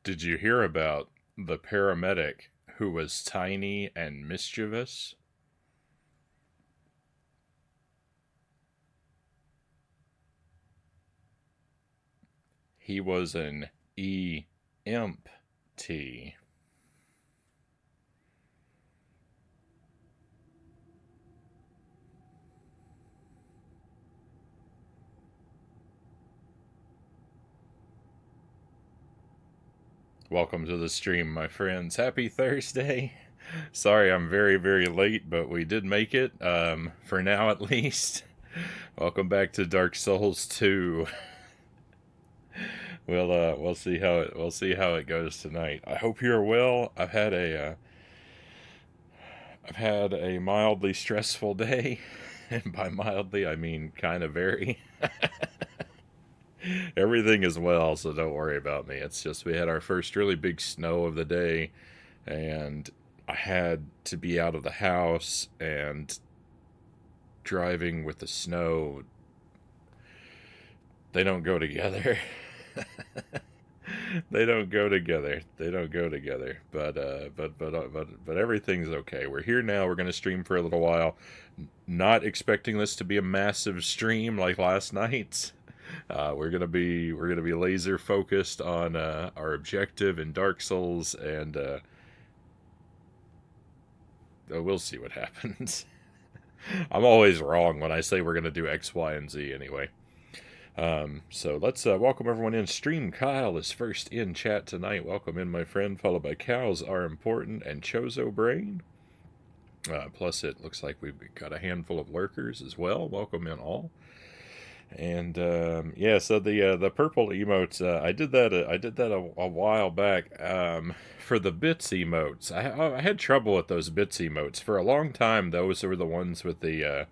Did you hear about the paramedic who was tiny and mischievous? He was an EMT. Welcome to the stream, my friends. Happy Thursday. Sorry I'm very, very late, but we did make it, for now at least. Welcome back to Dark Souls 2. We'll see how it goes tonight. I hope you're well. I've had a mildly stressful day, and by mildly I mean kind of very. Everything is well, so don't worry about me. It's just we had our first really big snow of the day, and I had to be out of the house, and driving with the snow, they don't go together. They don't go together. They don't go together. But everything's okay. We're here now. We're gonna stream for a little while. Not expecting this to be a massive stream like last night's. We're gonna be laser focused on our objective in Dark Souls, and we'll see what happens. I'm always wrong when I say we're gonna do X, Y, and Z anyway. So let's welcome everyone in. Stream Kyle is first in chat tonight. Welcome in, my friend, followed by Cows Are Important and Chozo Brain. Plus, it looks like we've got a handful of lurkers as well. Welcome in all. And yeah, so the purple emotes, I did that. I did that a while back for the bits emotes. I had trouble with those bits emotes for a long time. Those were the ones with the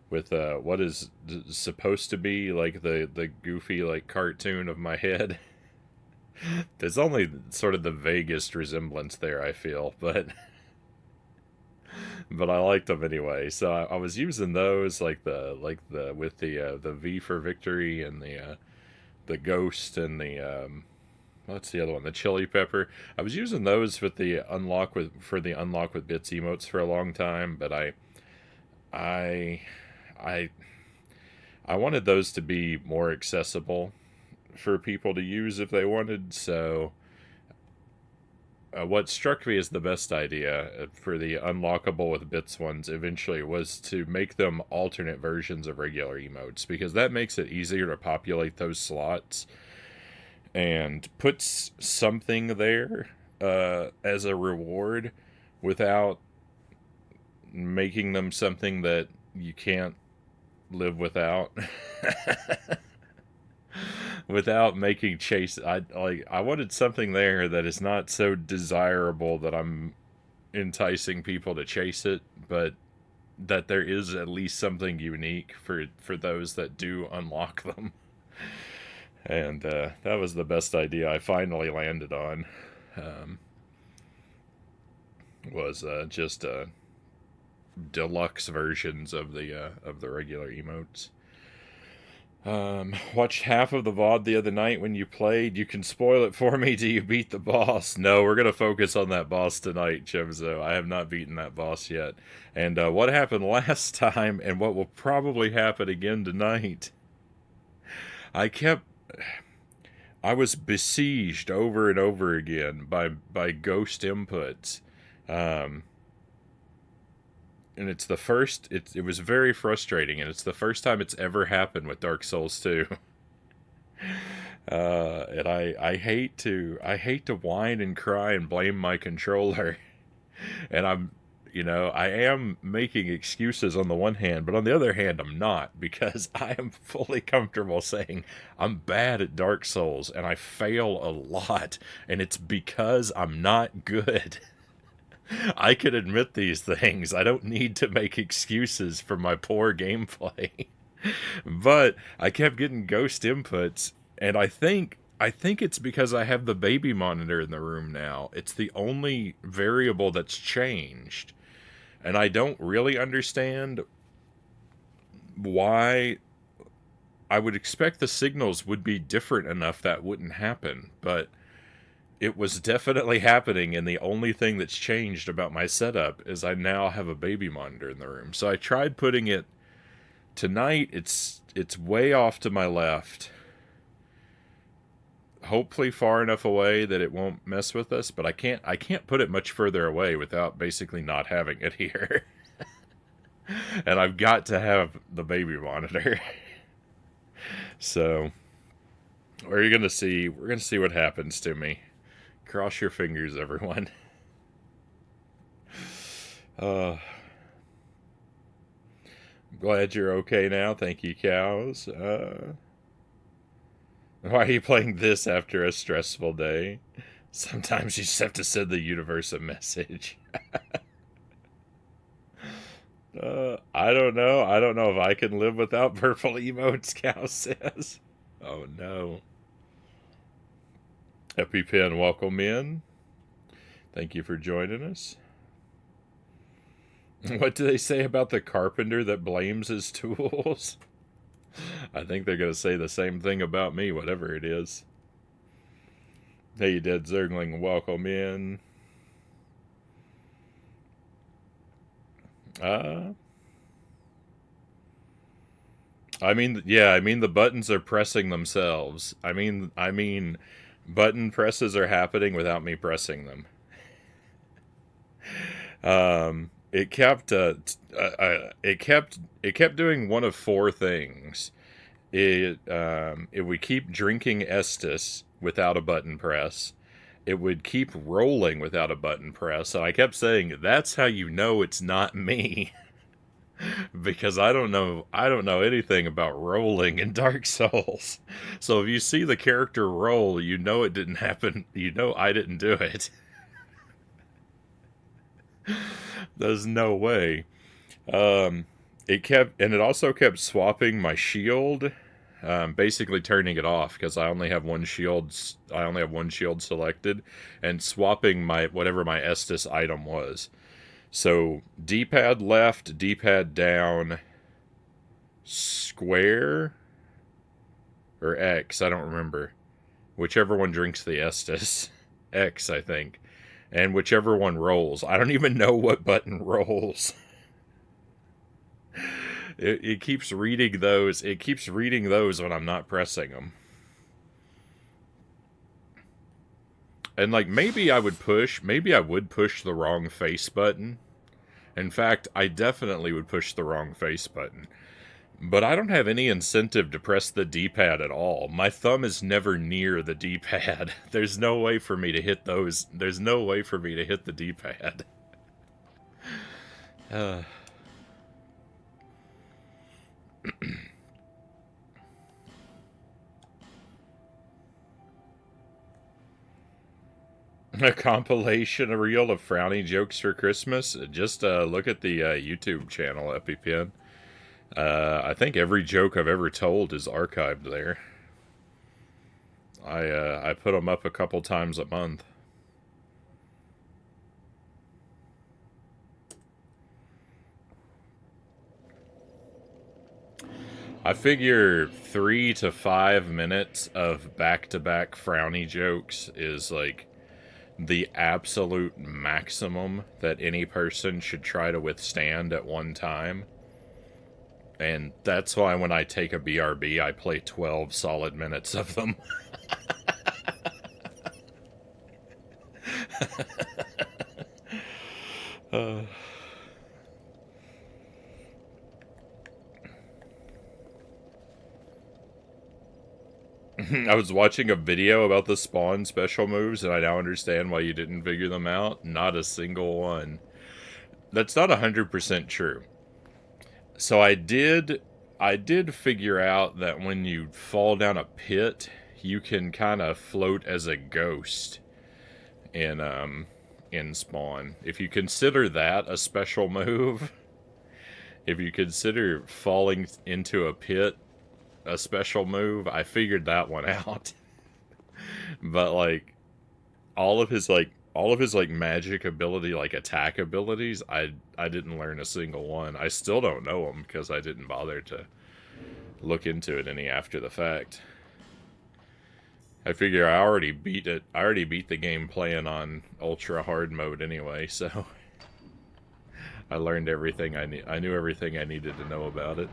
with what is supposed to be like the goofy like cartoon of my head. There's only sort of the vaguest resemblance there, I feel, but I liked them anyway. So I was using those like the with the V for victory and the ghost and the what's the other one, the chili pepper. I was using those with the unlock with for the unlock with bits emotes for a long time, but I I I wanted those to be more accessible for people to use if they wanted. So what struck me as the best idea for the unlockable with bits ones eventually was to make them alternate versions of regular emotes, because that makes it easier to populate those slots and puts something there as a reward without making them something that you can't live without. Without making chase, I wanted something there that is not so desirable that I'm enticing people to chase it, but that there is at least something unique for those that do unlock them. And that was the best idea I finally landed on. Um, was just deluxe versions of the regular emotes. Watched half of the VOD the other night when you played. You can spoil it for me. Do you beat the boss? No, we're gonna focus on that boss tonight, Chimzo. I have not beaten that boss yet. And what happened last time, and what will probably happen again tonight? I kept, I was besieged over and over again by ghost inputs. Um, and it's the first. It was very frustrating, and it's the first time it's ever happened with Dark Souls 2. And I hate to whine and cry and blame my controller, and I am making excuses on the one hand, but on the other hand I'm not, because I am fully comfortable saying I'm bad at Dark Souls and I fail a lot, and it's because I'm not good. I can admit these things. I don't need to make excuses for my poor gameplay. But I kept getting ghost inputs, and I think it's because I have the baby monitor in the room now. It's the only variable that's changed. And I don't really understand why. I would expect the signals would be different enough that wouldn't happen, but it was definitely happening, and the only thing that's changed about my setup is I now have a baby monitor in the room. So I tried putting it tonight. It's way off to my left. Hopefully far enough away that it won't mess with us, but I can't put it much further away without basically not having it here. And I've got to have the baby monitor. So we're gonna see what happens to me. Cross your fingers, everyone. I'm glad you're okay now. Thank you, cows. Why are you playing this after a stressful day? Sometimes you just have to send the universe a message. I don't know. I don't know if I can live without purple emotes, Cow says. Oh, no. EpiPen, welcome in. Thank you for joining us. What do they say about the carpenter that blames his tools? I think they're going to say the same thing about me, whatever it is. Hey, Dead Zergling, welcome in. I mean the buttons are pressing themselves. I mean, button presses are happening without me pressing them. It kept doing one of four things. It would keep drinking Estus without a button press. It would keep rolling without a button press. And I kept saying, that's how you know it's not me. Because I don't know anything about rolling in Dark Souls. So if you see the character roll, you know it didn't happen. You know I didn't do it. There's no way. It also kept swapping my shield, basically turning it off because I only have one shield selected, and swapping whatever my Estus item was. So D-pad left, D-pad down, square, or X, I don't remember. Whichever one drinks the Estus. X, I think. And whichever one rolls. I don't even know what button rolls. It keeps reading those. It keeps reading those when I'm not pressing them. And like maybe I would push the wrong face button. In fact, I definitely would push the wrong face button. But I don't have any incentive to press the D-pad at all. My thumb is never near the D-pad. There's no way for me to hit those. There's no way for me to hit the D-pad. A compilation, a reel of Frownie jokes for Christmas. Just look at the YouTube channel, EpiPen. I think every joke I've ever told is archived there. I put them up a couple times a month. I figure 3 to 5 minutes of back-to-back Frownie jokes is like the absolute maximum that any person should try to withstand at one time. And that's why when I take a BRB, I play 12 solid minutes of them. I was watching a video about the spawn special moves, and I now understand why you didn't figure them out. Not a single one. That's not 100% true. So I did figure out that when you fall down a pit, you can kind of float as a ghost in spawn. If you consider that a special move, if you consider falling into a pit a special move, I figured that one out. But like all of his magic ability, like attack abilities, I didn't learn a single one. I still don't know them because I didn't bother to look into it any after the fact. I figure I already beat it. I already beat the game playing on ultra hard mode anyway, so I learned everything I knew everything I needed to know about it.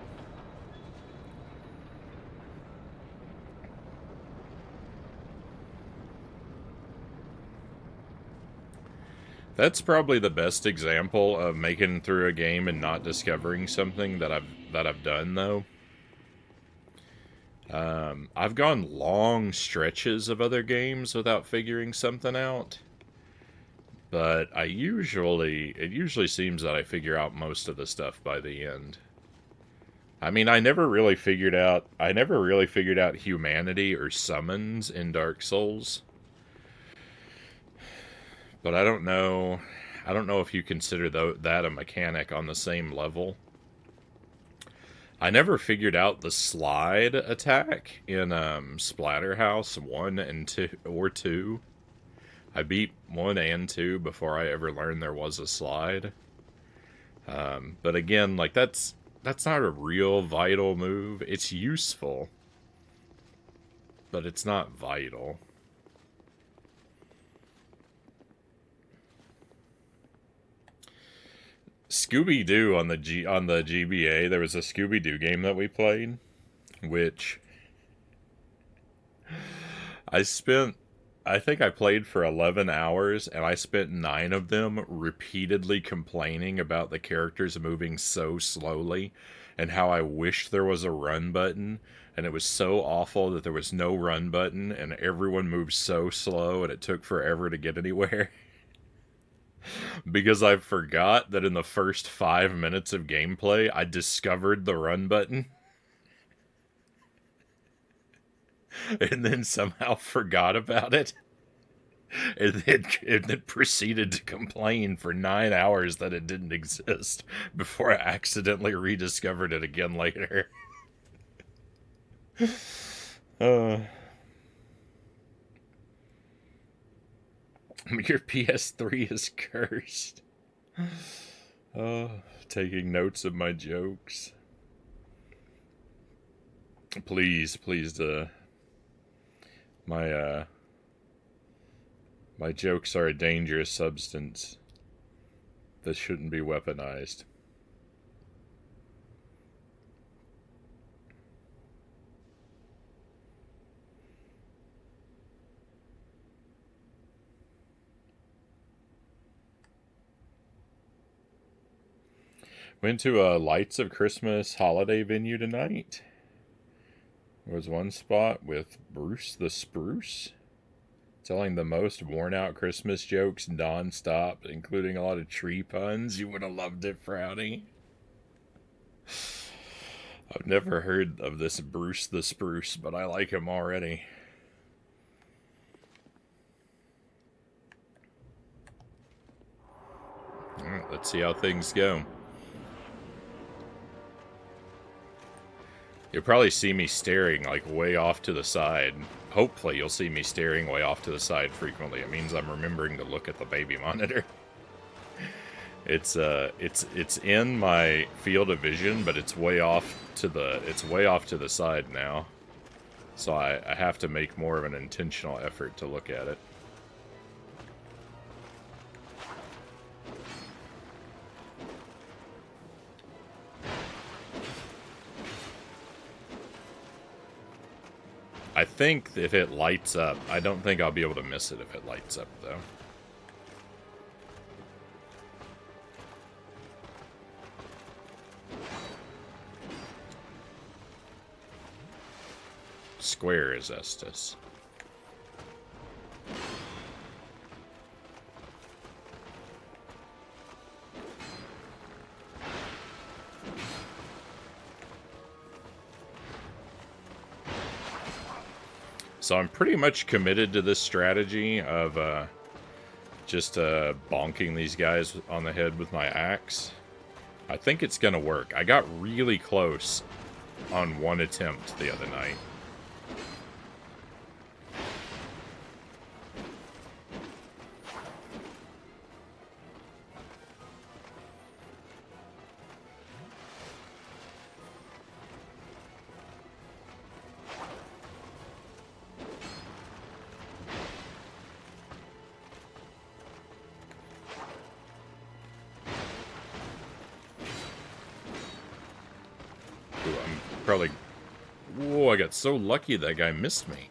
That's probably the best example of making through a game and not discovering something that I've done though. I've gone long stretches of other games without figuring something out, but it usually seems that I figure out most of the stuff by the end. I mean, I never really figured out humanity or summons in Dark Souls, but I don't know if you consider that a mechanic on the same level. I never figured out the slide attack in Splatterhouse 1 and 2 or 2. I beat 1 and 2 before I ever learned there was a slide. But again, like that's not a real vital move. It's useful, but it's not vital. Scooby-Doo on the GBA, there was a Scooby-Doo game that we played, which I think I played for 11 hours, and I spent 9 of them repeatedly complaining about the characters moving so slowly, and how I wished there was a run button, and it was so awful that there was no run button, and everyone moved so slow, and it took forever to get anywhere. Because I forgot that in the first 5 minutes of gameplay, I discovered the run button. And then somehow forgot about it. And then proceeded to complain for 9 hours that it didn't exist before I accidentally rediscovered it again later. Your PS3 is cursed. Taking notes of my jokes. Please, my jokes are a dangerous substance that shouldn't be weaponized. Went to a Lights of Christmas holiday venue tonight. There was one spot with Bruce the Spruce, telling the most worn-out Christmas jokes non-stop, including a lot of tree puns. You would have loved it, Frownie. I've never heard of this Bruce the Spruce, but I like him already. Alright, let's see how things go. You'll probably see me staring, like, way off to the side. Hopefully you'll see me staring way off to the side frequently. It means I'm remembering to look at the baby monitor. It's in my field of vision, but it's way off to the side now. So I have to make more of an intentional effort to look at it. I think if it lights up, I don't think I'll be able to miss it if it lights up, though. Square is Estus. So I'm pretty much committed to this strategy of just bonking these guys on the head with my axe. I think it's gonna work. I got really close on one attempt the other night. probably... Whoa, I got so lucky that guy missed me.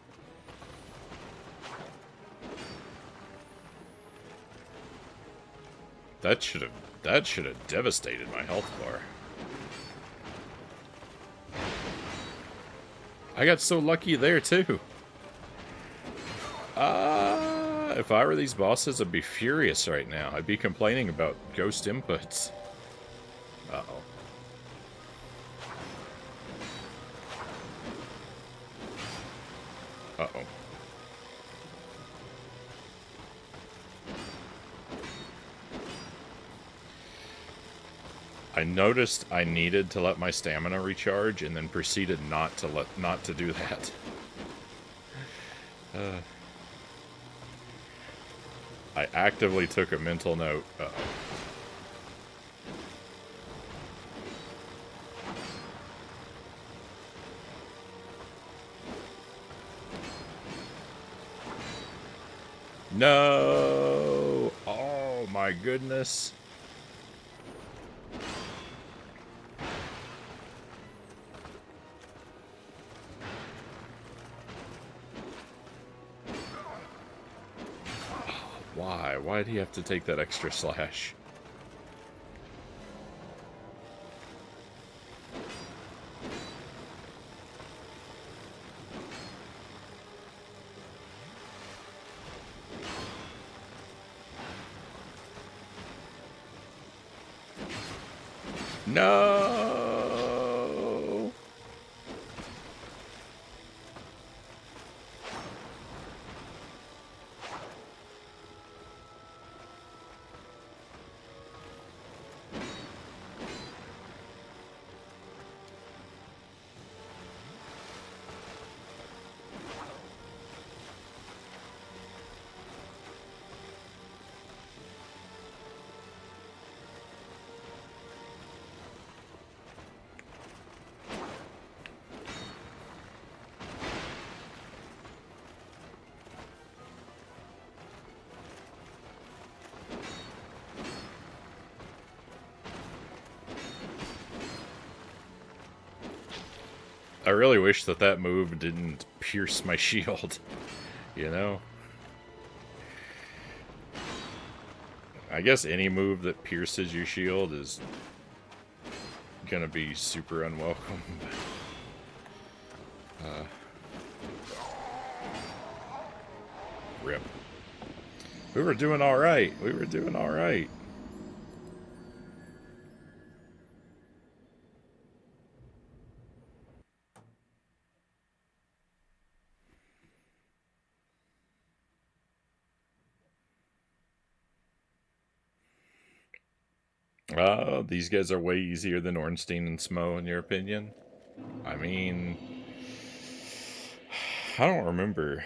That should have devastated my health bar. I got so lucky there too. If I were these bosses, I'd be furious right now. I'd be complaining about ghost inputs. Uh-oh. Uh-oh. I noticed I needed to let my stamina recharge, and then proceeded not to do that. I actively took a mental note. Uh-oh. No! Oh my goodness. Why? Why'd he have to take that extra slash? No! I really wish that move didn't pierce my shield, you know? I guess any move that pierces your shield is gonna be super unwelcome. Rip. We were doing alright. We were doing alright. These guys are way easier than Ornstein and Smo, in your opinion? I mean, I don't remember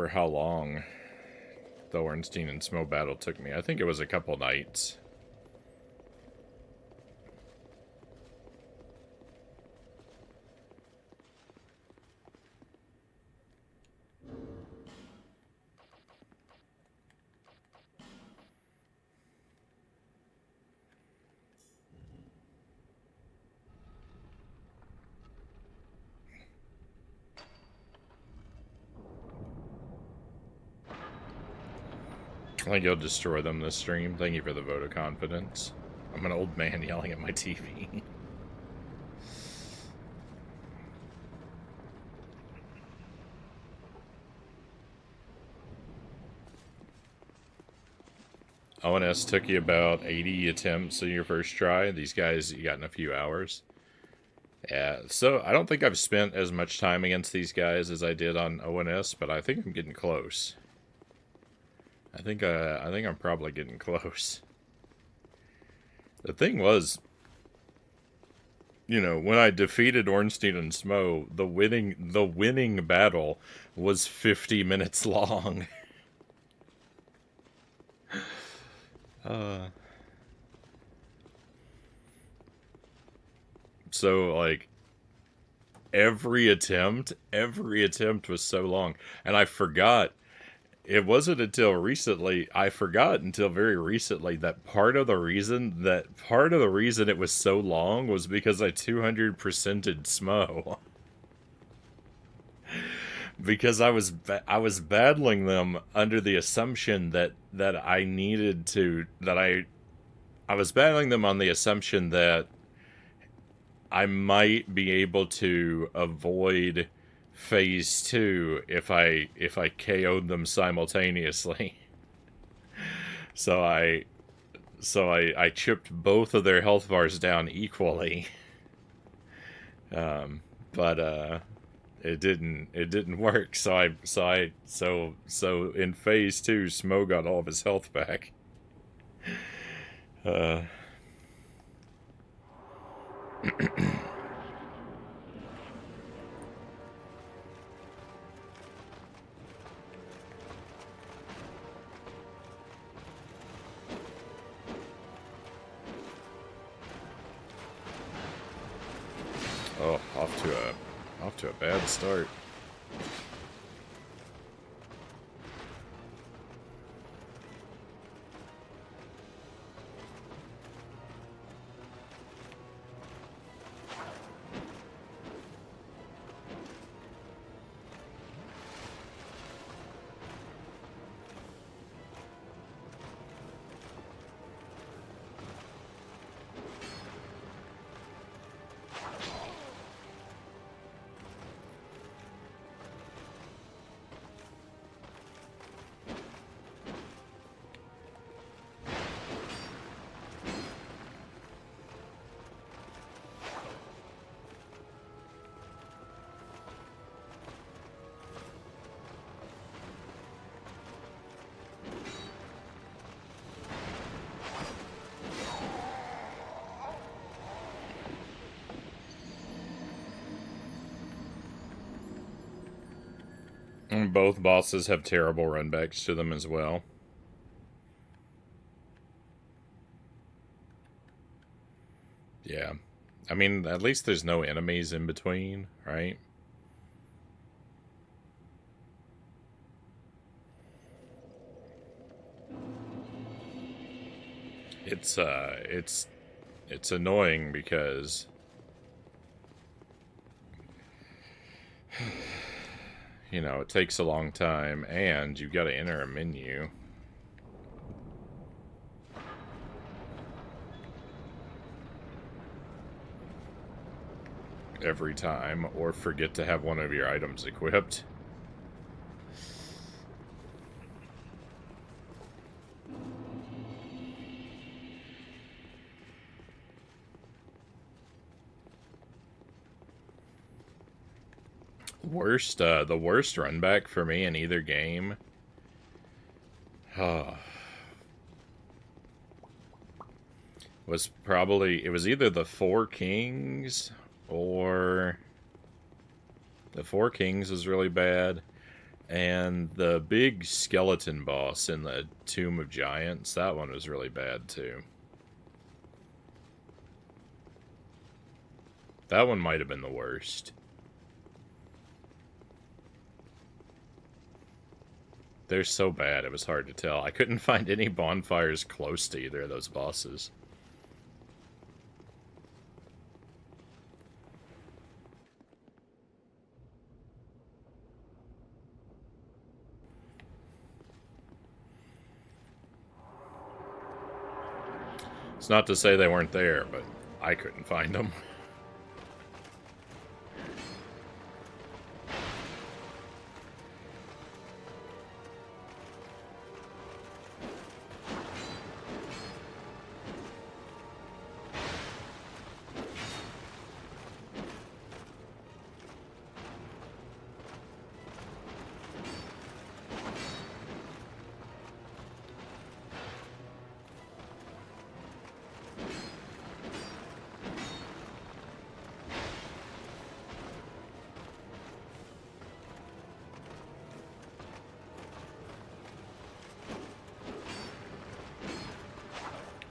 how long the Ornstein and Smo battle took me. I think it was a couple nights. I think you'll destroy them this stream. Thank you for the vote of confidence. I'm an old man yelling at my TV. ONS took you about 80 attempts in your first try. These guys, you got in a few hours. Yeah, so I don't think I've spent as much time against these guys as I did on ONS, but I think I'm getting close. I think I'm probably getting close. The thing was, you know, when I defeated Ornstein and Smo, the winning battle was 50 minutes long. So like every attempt was so long, and I forgot. it wasn't until recently, I forgot until very recently that part of the reason it was so long was because I 200%ed Smo. Because I was battling them under the assumption that I needed to that I was battling them on the assumption that I might be able to avoid phase 2 if I KO'd them simultaneously. So I chipped both of their health bars down equally. But it didn't work. So in phase 2, Smo got all of his health back. Uh Oh, off to a bad start. And both bosses have terrible runbacks to them as well. Yeah. I mean, at least there's no enemies in between, right? It's it's annoying because you know, it takes a long time and you've got to enter a menu. Every time, or forget to have one of your items equipped. The worst run back for me in either game. Was probably, it was either the Four Kings or the Four Kings was really bad, and the big skeleton boss in the Tomb of Giants, that one was really bad too. That one might have been the worst. They're so bad, it was hard to tell. I couldn't find any bonfires close to either of those bosses. It's not to say they weren't there, but I couldn't find them.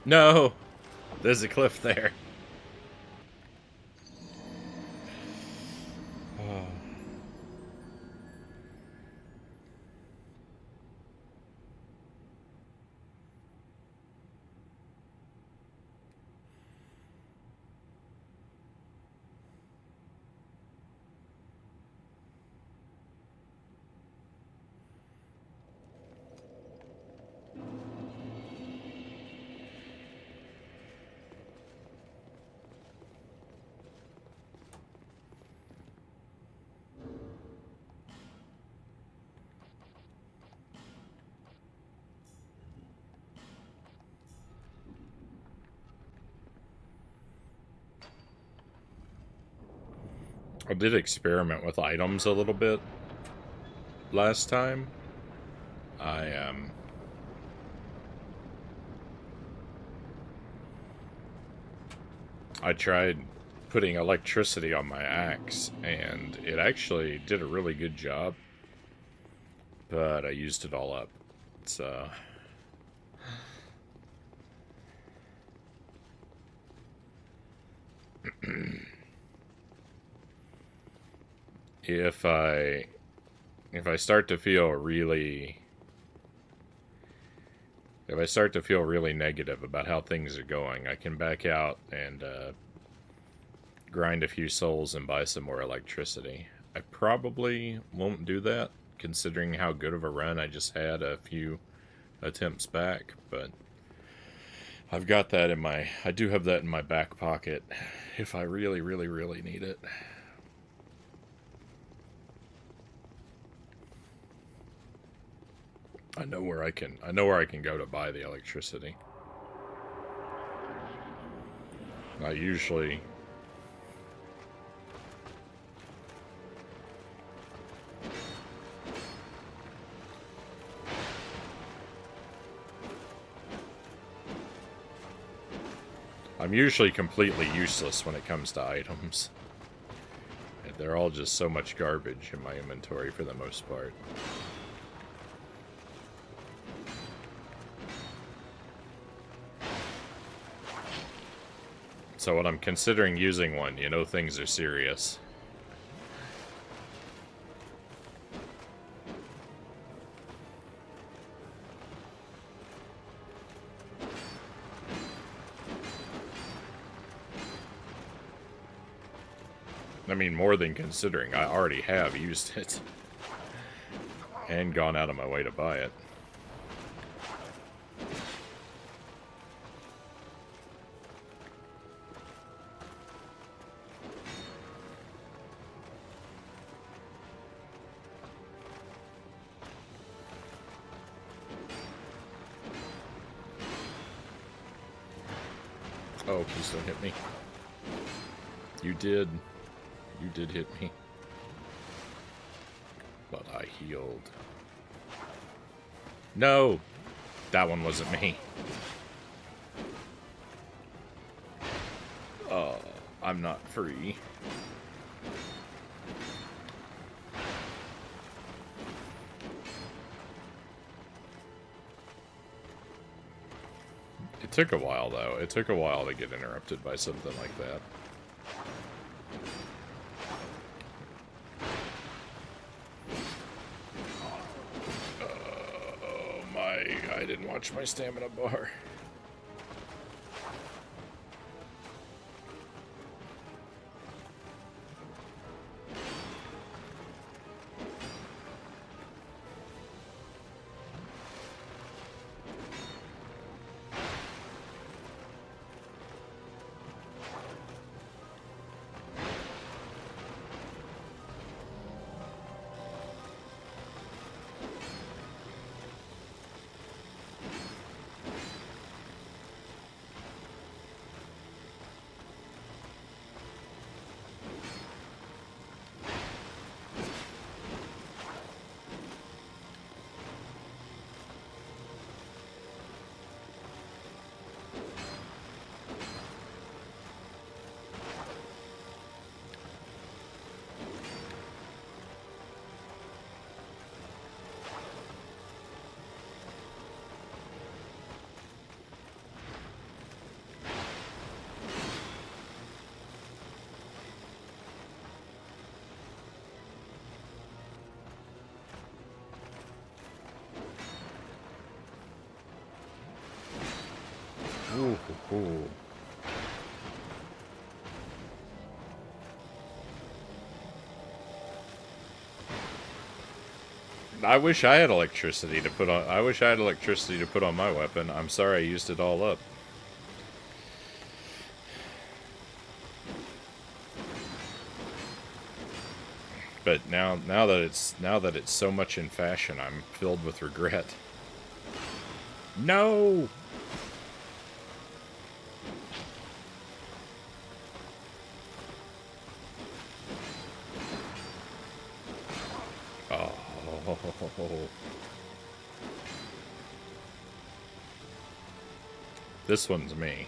No! There's a cliff there. I did experiment with items a little bit last time. I tried putting electricity on my axe, and it actually did a really good job. But I used it all up. So if I start to feel really negative about how things are going, I can back out and grind a few souls and buy some more electricity. I probably won't do that, considering how good of a run I just had a few attempts back, but I've got that in my... I do have that in my back pocket if I really, really, really need it. I know where I can go to buy the electricity. I usually... I'm usually completely useless when it comes to items. They're all just so much garbage in my inventory for the most part. So when I'm considering using one, you know things are serious. I mean, more than considering, I already have used it. And gone out of my way to buy it. Oh, please don't hit me. You did. You did hit me. But I healed. No! That one wasn't me. I'm not free. It took a while, though. It took a while to get interrupted by something like that. Oh my, I didn't watch my stamina bar. Ooh. I wish I had electricity to put on. I wish I had electricity to put on my weapon. I'm sorry I used it all up. But now that it's so much in fashion, I'm filled with regret. No. This one's me.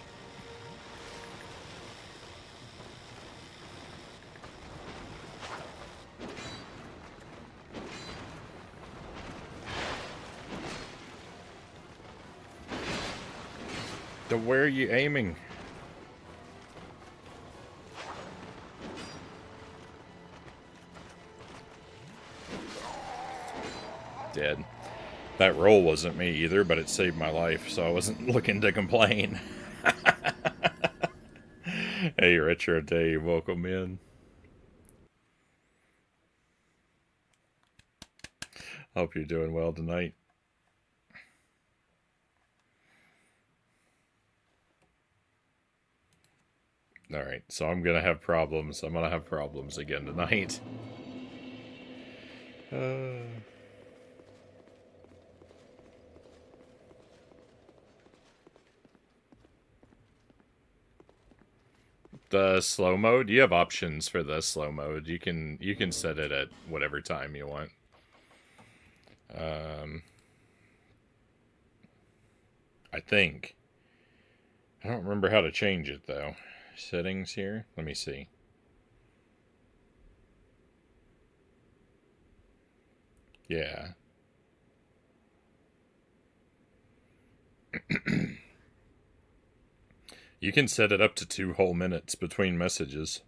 Where are you aiming? Dead. That roll wasn't me either, but it saved my life, so I wasn't looking to complain. Hey, Richard, Dave, welcome in. Hope you're doing well tonight. Alright, so I'm gonna have problems. I'm gonna have problems again tonight. The slow mode, you have options for the slow mode. You can set it at whatever time you want. I think. I don't remember how to change it though. Settings here. Let me see. Yeah. You can set it up to 2 whole minutes between messages.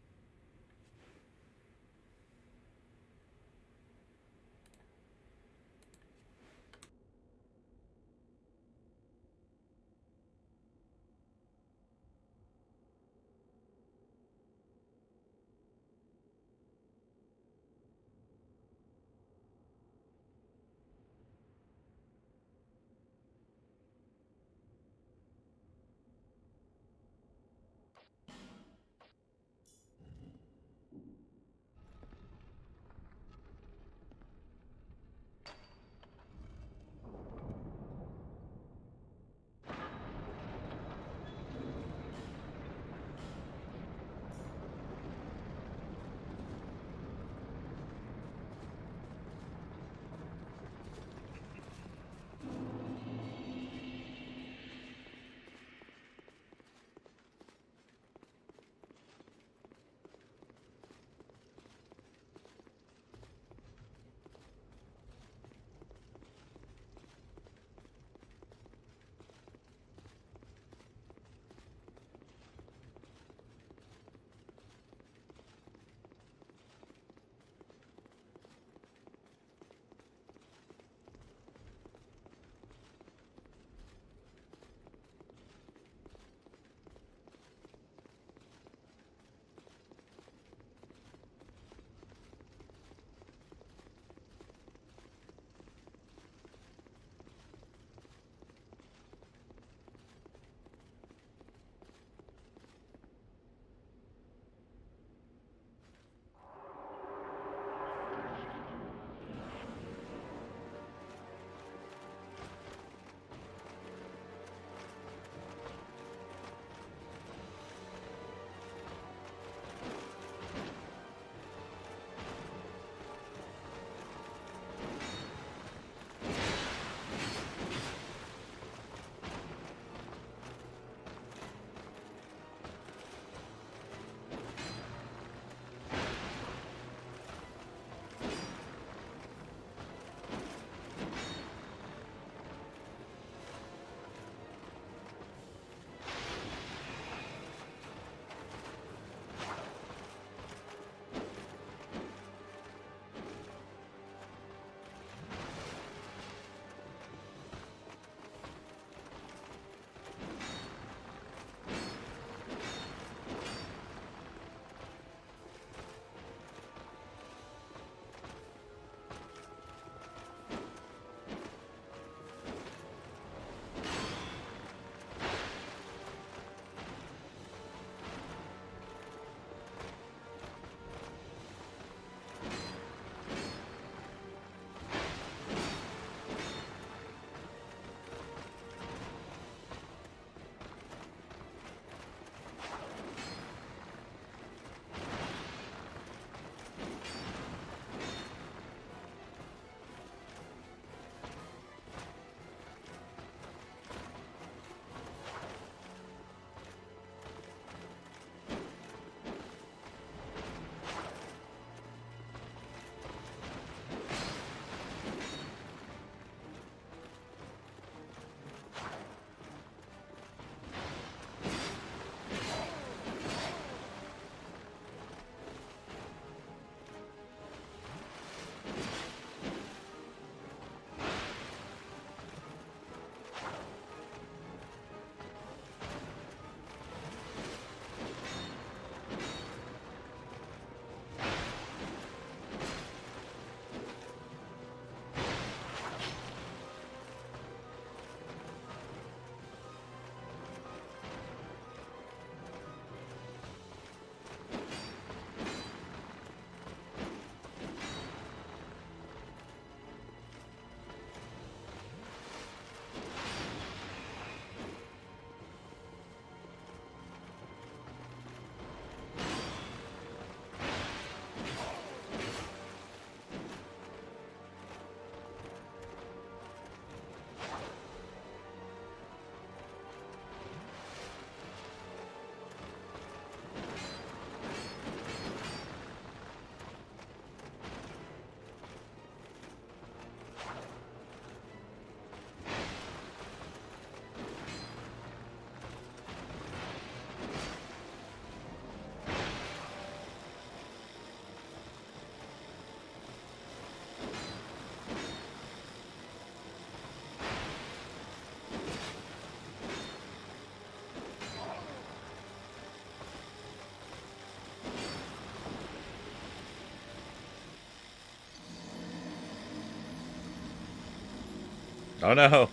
Oh no.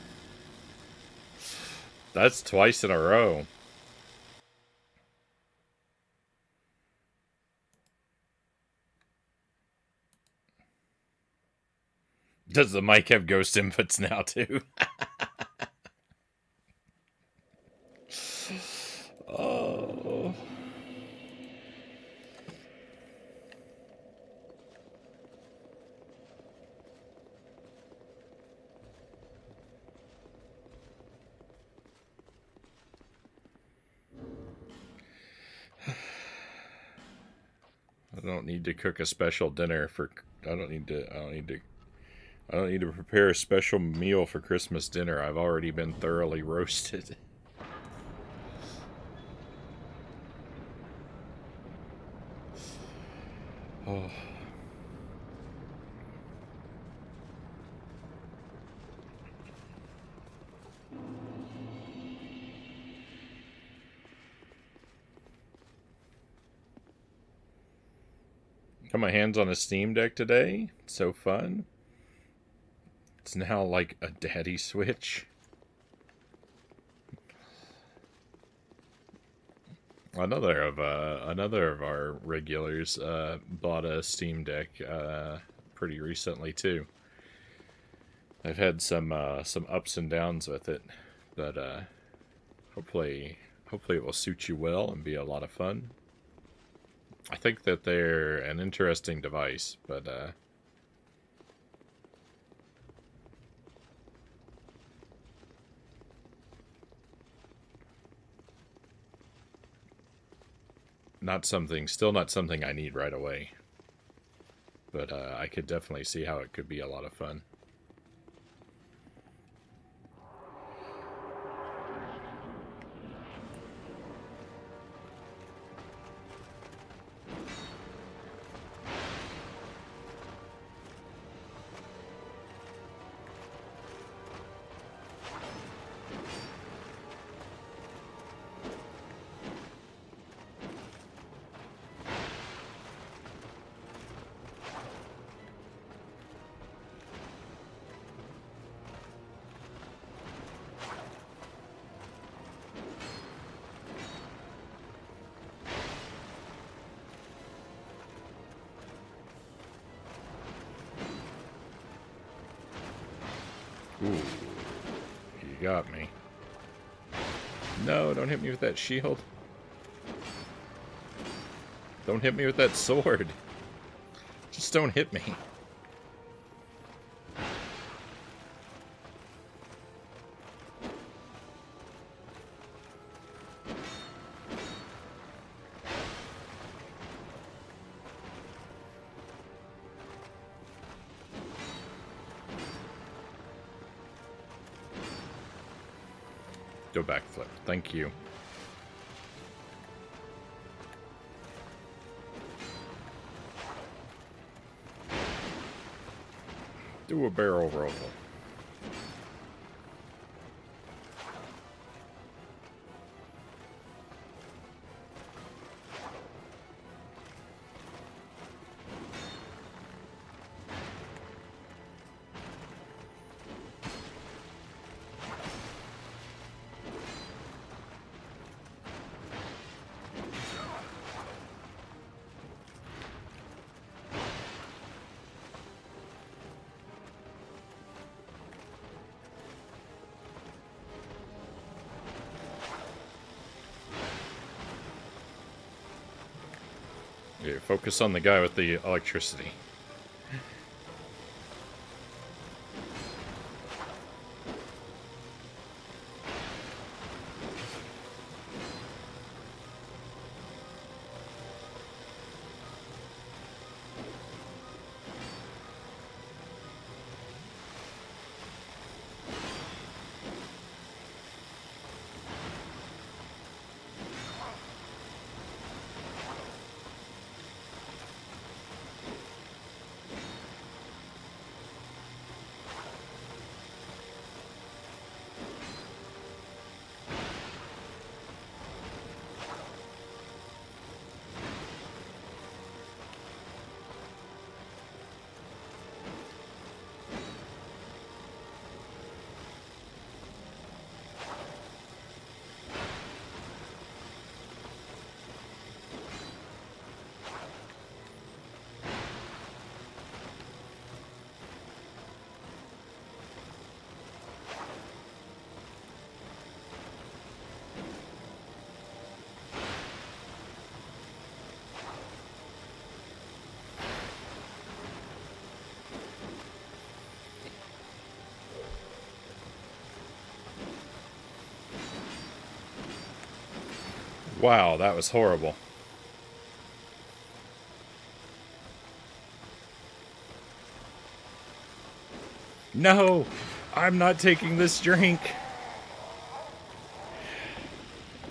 That's twice in a row. Does the mic have ghost inputs now too? Oh. I don't need to cook a special dinner for. I don't need to prepare a special meal for Christmas dinner. I've already been thoroughly roasted. Oh. Got my hands on a Steam Deck today. It's so fun. It's now like a daddy Switch. Another of our regulars bought a Steam Deck pretty recently too. I've had some ups and downs with it, but hopefully it will suit you well and be a lot of fun. I think that they're an interesting device, but still not something I need right away. But I could definitely see how it could be a lot of fun. Ooh, you got me. No, don't hit me with that shield. Don't hit me with that sword. Just don't hit me. Go backflip. Thank you. Do a barrel roll. Yeah, focus on the guy with the electricity. Wow, that was horrible. No! I'm not taking this drink!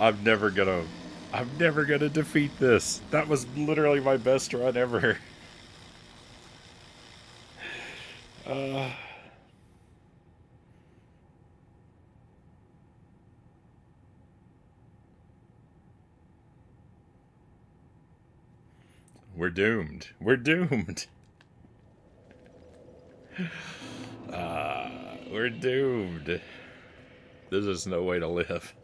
I'm never gonna defeat this. That was literally my best run ever. We're doomed. We're doomed. We're doomed. This is no way to live.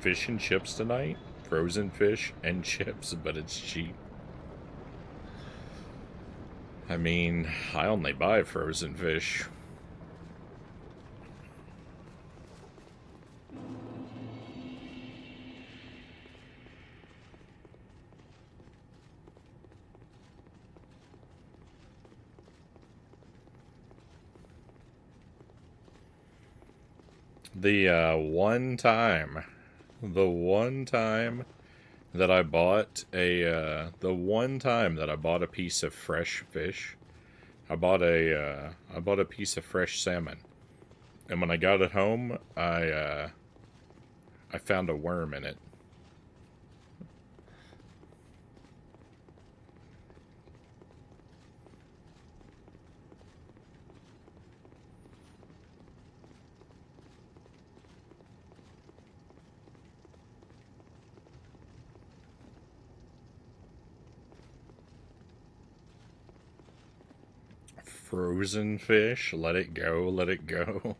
Fish and chips tonight? Frozen fish and chips, but it's cheap. I mean, I only buy frozen fish. The one time that I bought a piece of fresh fish, I bought a piece of fresh salmon, and when I got it home, I found a worm in it. Frozen fish, let it go, let it go.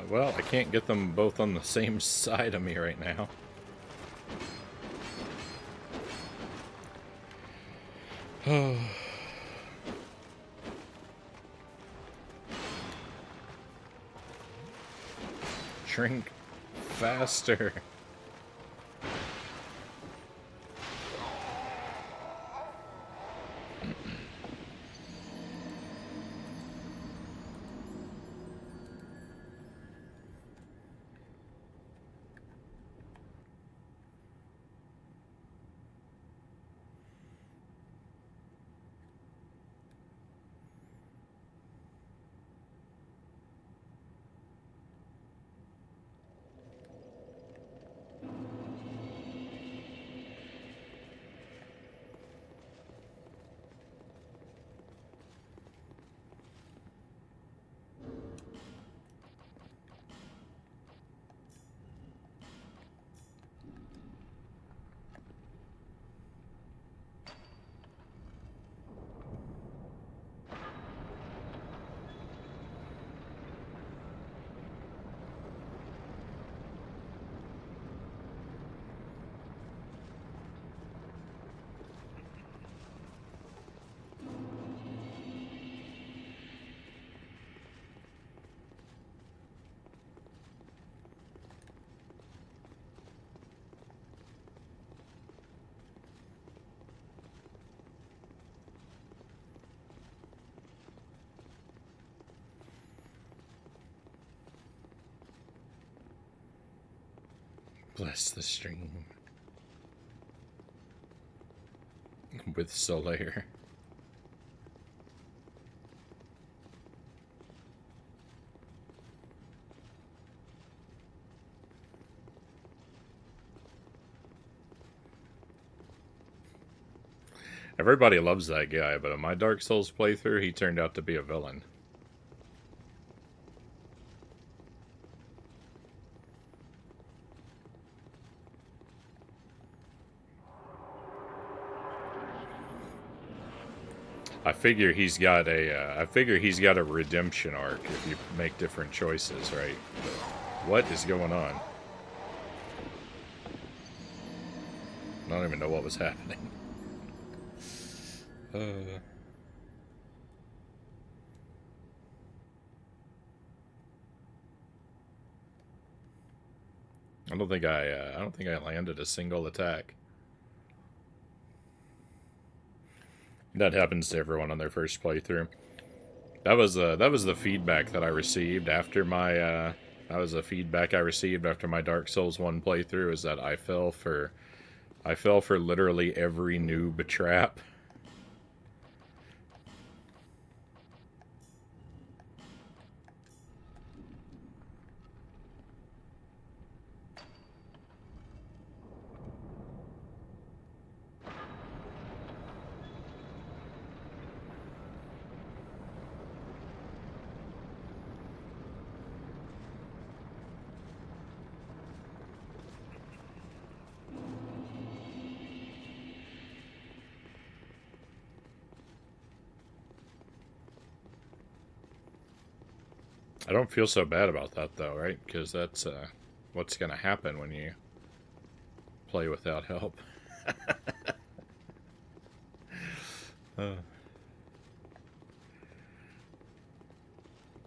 Well, I can't get them both on the same side of me right now. Drink faster. Bless the stream. With Solaire. Everybody loves that guy, but in my Dark Souls playthrough, he turned out to be a villain. I figure he's got a redemption arc if you make different choices, right? But what is going on? I don't even know what was happening. I don't think I landed a single attack. That happens to everyone on their first playthrough. That was the feedback that I received after my that was the feedback I received after my Dark Souls 1 playthrough, is that I fell for literally every noob trap. I don't feel so bad about that, though, right? Because that's what's going to happen when you play without help.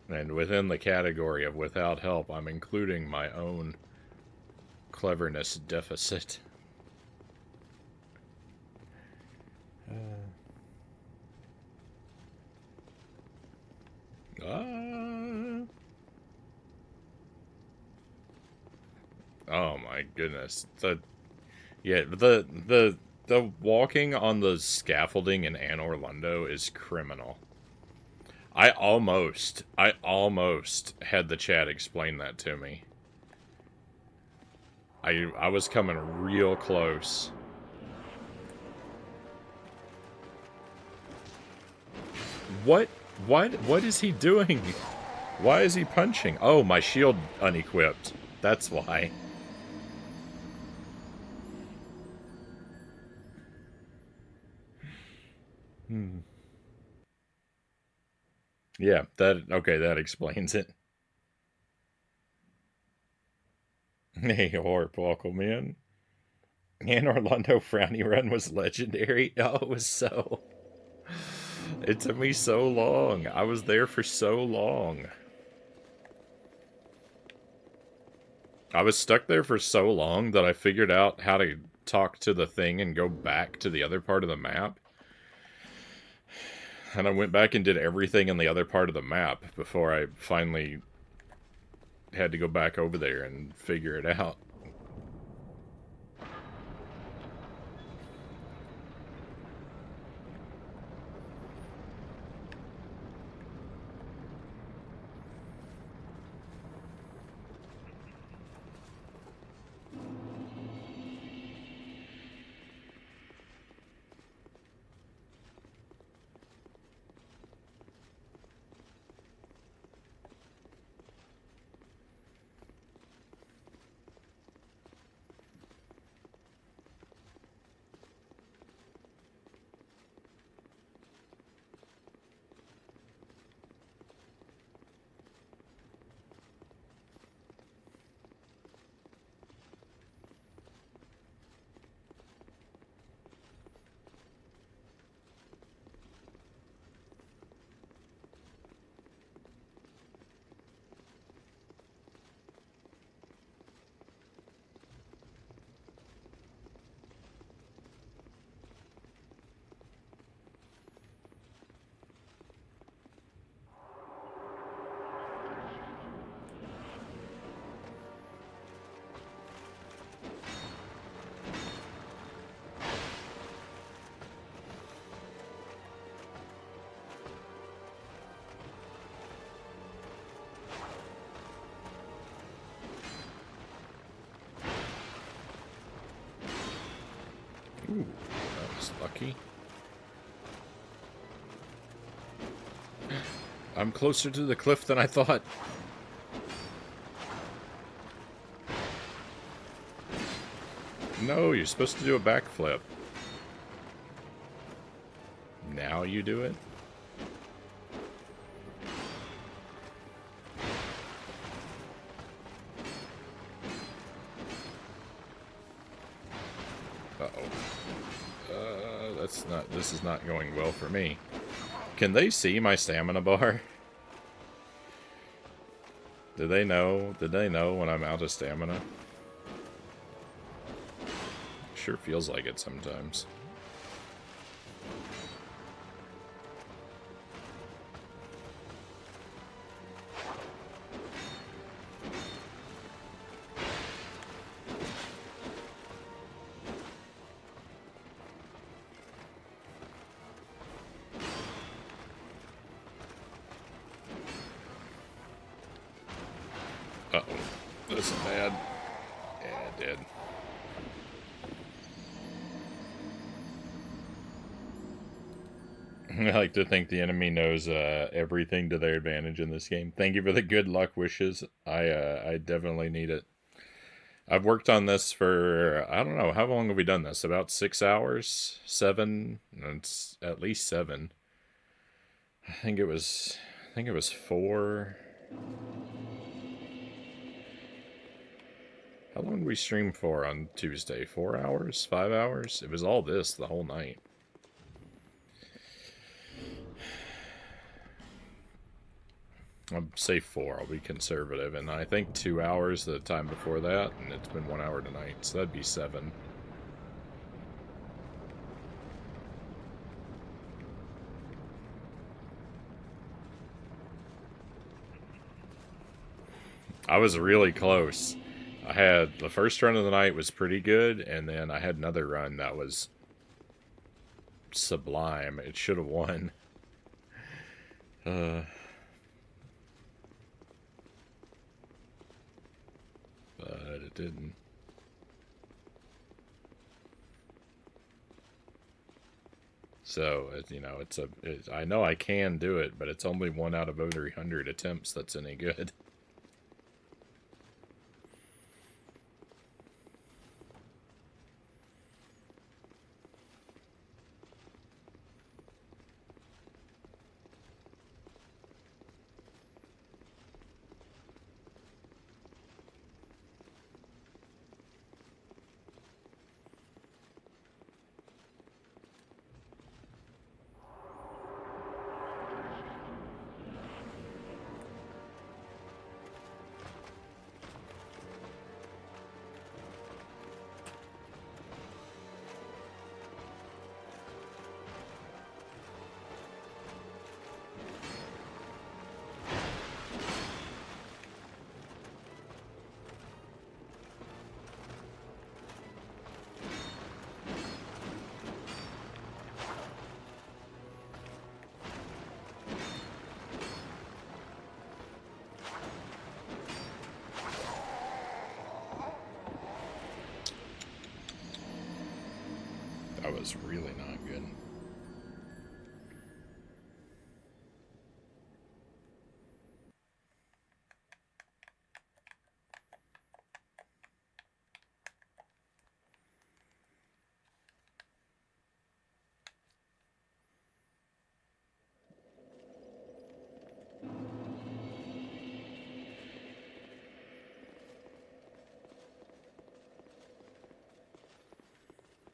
And within the category of without help, I'm including my own cleverness deficit. Oh my goodness. The walking on the scaffolding in Anne Orlando is criminal. I almost had the chat explain that to me. I was coming real close. What is he doing? Why is he punching? Oh, my shield unequipped. That's why. Yeah, that explains it. Hey, Horp, welcome in. And Orlando Frownie run was legendary. Oh, it was so... It took me so long. I was there for so long. I was stuck there for so long that I figured out how to talk to the thing and go back to the other part of the map. And I went back and did everything in the other part of the map before I finally had to go back over there and figure it out. Ooh, that was lucky. I'm closer to the cliff than I thought. No, you're supposed to do a backflip. Now you do it? Uh-oh. This is not going well for me. Can they see my stamina bar? Do they know? Did they know when I'm out of stamina? Sure feels like it sometimes. Uh-oh. This is bad. Yeah, it did. I like to think the enemy knows everything to their advantage in this game. Thank you for the good luck wishes. I definitely need it. I've worked on this for, I don't know, how long have we done this? About 6 hours? 7? It's at least 7. I think it was 4. How long did we stream for on Tuesday? 4 hours? 5 hours? It was all this the whole night. I'll say 4. I'll be conservative. And I think 2 hours the time before that. And it's been 1 hour tonight. So that'd be 7. I was really close. I had the first run of the night was pretty good, and then I had another run that was sublime. It should have won. But it didn't. So, you know, I know I can do it, but it's only 1 out of every 100 attempts that's any good. That was really not good.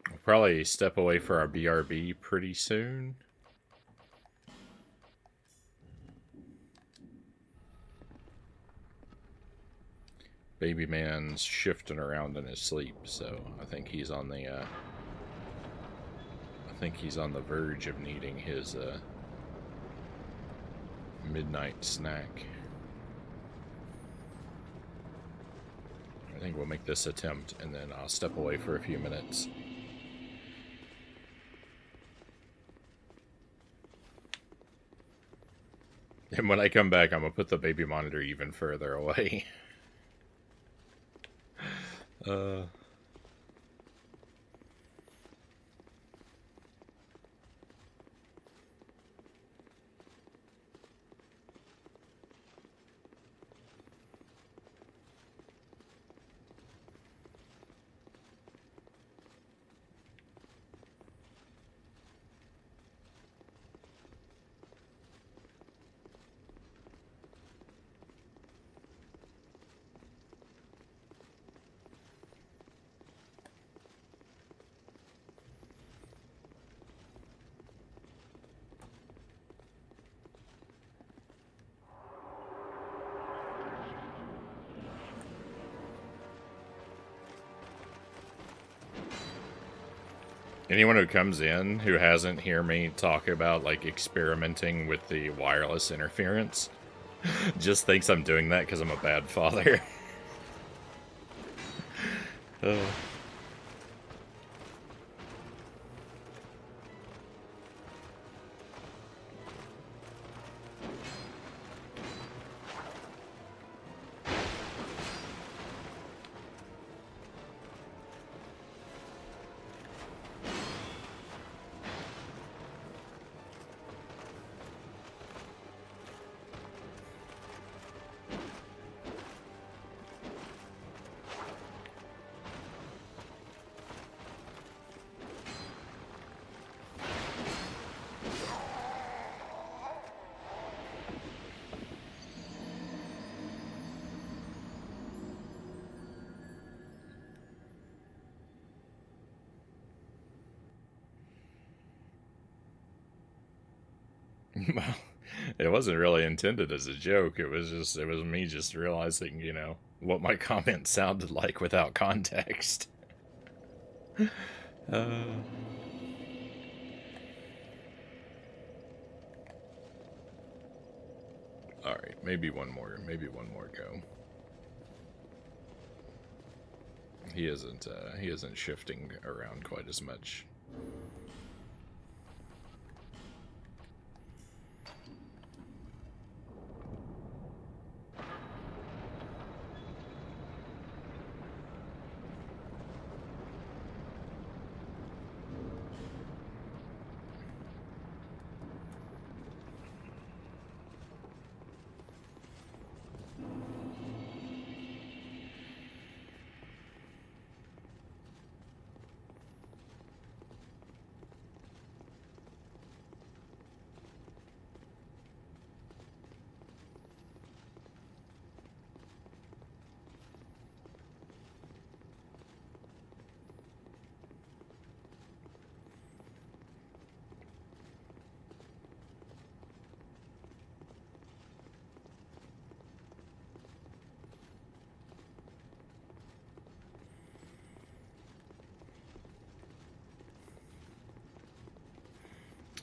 We'll probably step away for our BRB pretty soon. Baby man's shifting around in his sleep, so I think he's on the verge of needing his midnight snack. I think we'll make this attempt, and then I'll step away for a few minutes. And when I come back, I'm going to put the baby monitor even further away. Anyone who comes in who hasn't heard me talk about like experimenting with the wireless interference just thinks I'm doing that because I'm a bad father. uh. Well, it wasn't really intended as a joke. It was me just realizing, you know, what my comment sounded like without context. uh, all right, maybe one more go. He isn't shifting around quite as much.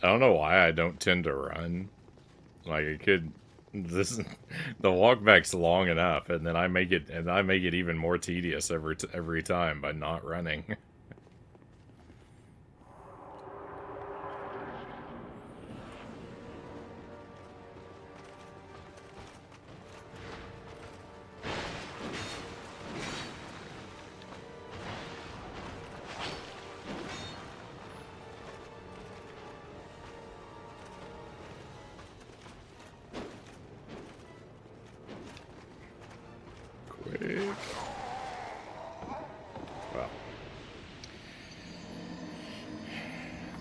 I don't know why I don't tend to run. Like it could, this the walkback's long enough, and then I make it even more tedious every time by not running. Quick. Well,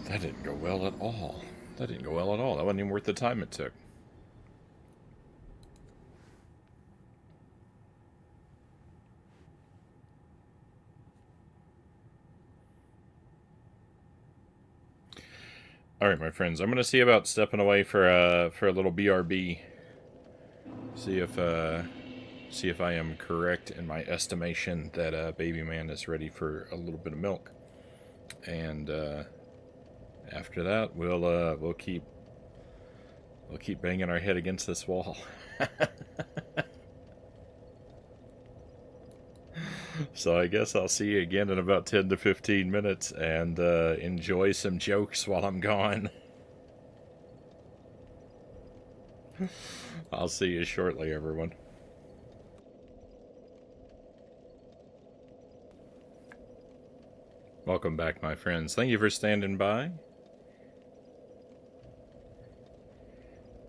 that didn't go well at all. That didn't go well at all. That wasn't even worth the time it took. All right, my friends. I'm gonna see about stepping away for a little BRB. See if I am correct in my estimation that baby man is ready for a little bit of milk, and after that we'll keep banging our head against this wall. So I guess I'll see you again in about 10 to 15 minutes, and enjoy some jokes while I'm gone. I'll see you shortly, everyone. Welcome back, my friends. Thank you for standing by.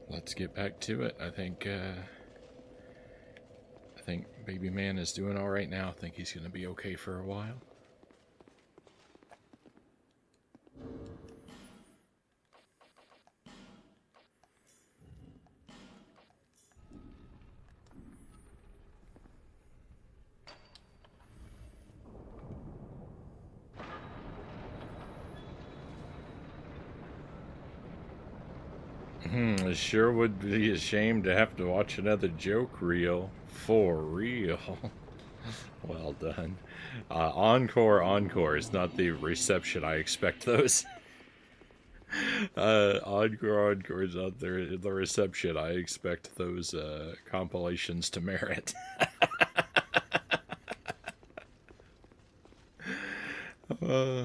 Let's get back to it. I think baby man is doing all right now. I think he's going to be okay for a while. I sure would be ashamed to have to watch another joke reel. For real. Well done. Encore, encore is not the reception I expect those. Encore, encore is not the reception I expect those compilations to merit. uh,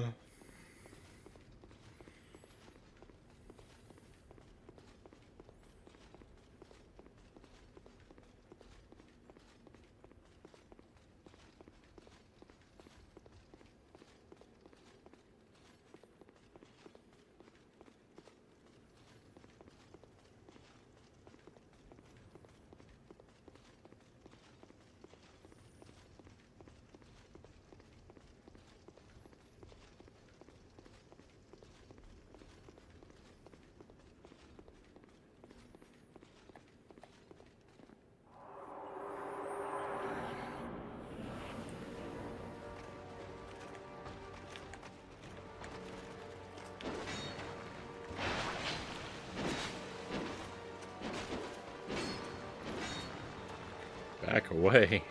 Back away.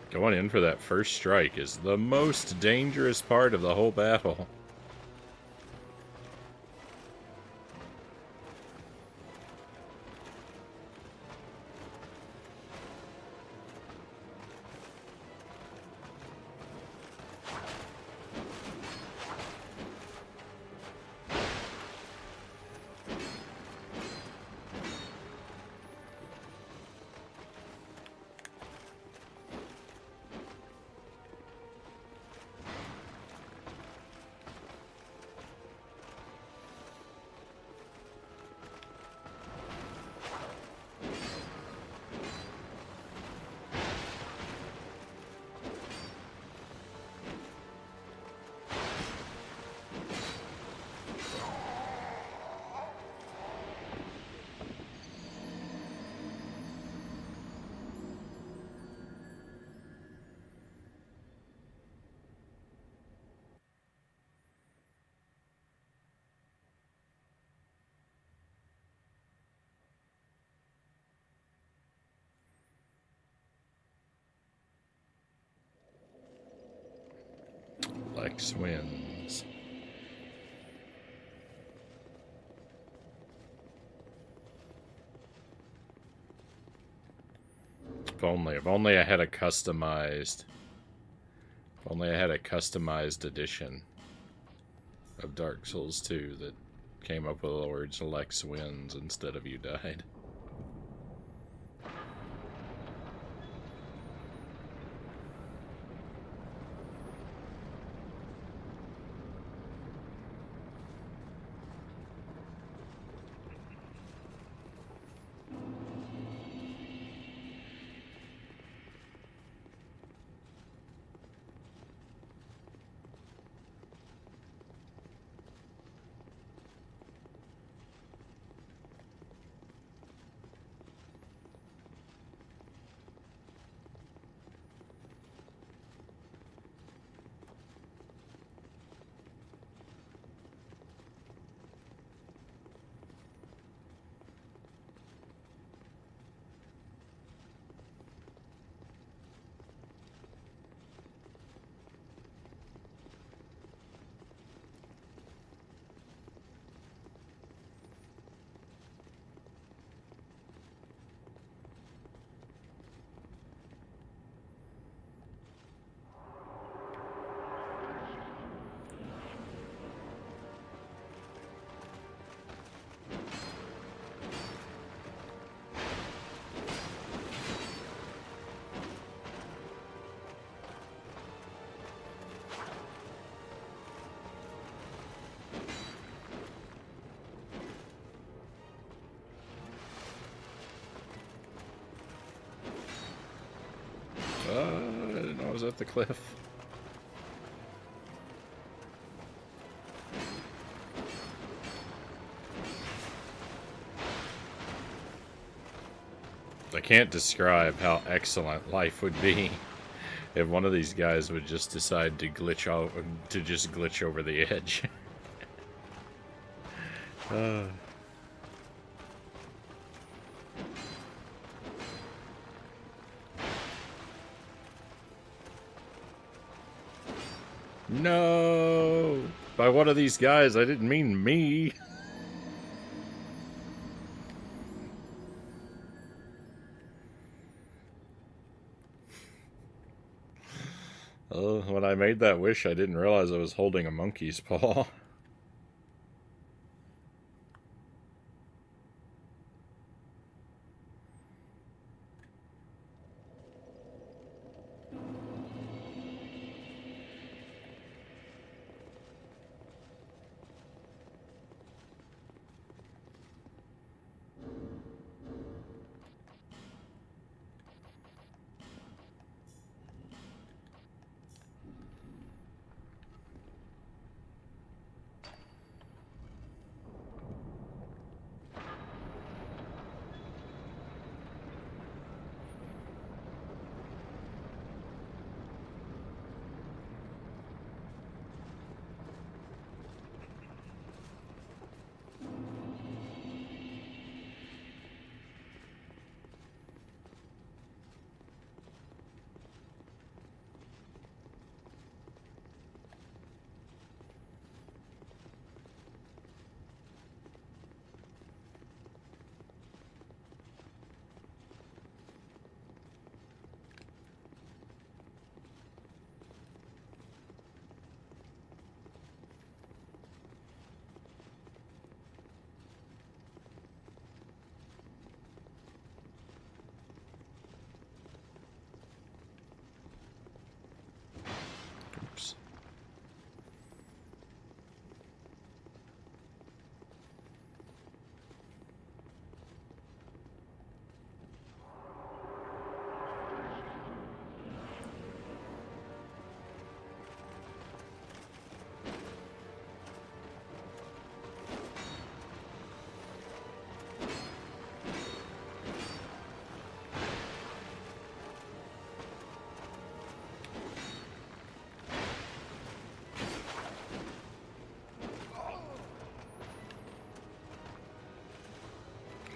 Going in for that first strike is the most dangerous part of the whole battle. Lex wins. If only I had a customized edition of Dark Souls 2 that came up with the words Lex wins instead of you died. I didn't know I was at the cliff. I can't describe how excellent life would be if one of these guys would just decide to glitch over the edge. No! By one of these guys, I didn't mean me. Oh, when I made that wish, I didn't realize I was holding a monkey's paw. Oops.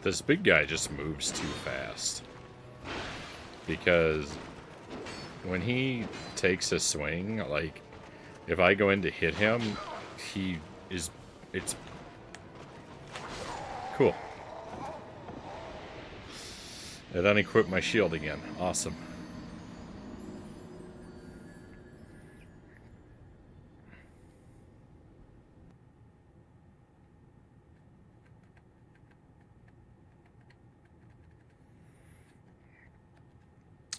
This big guy just moves too fast. Because when he takes a swing, like, if I go in to hit him, it's cool. It unequipped my shield again. Awesome.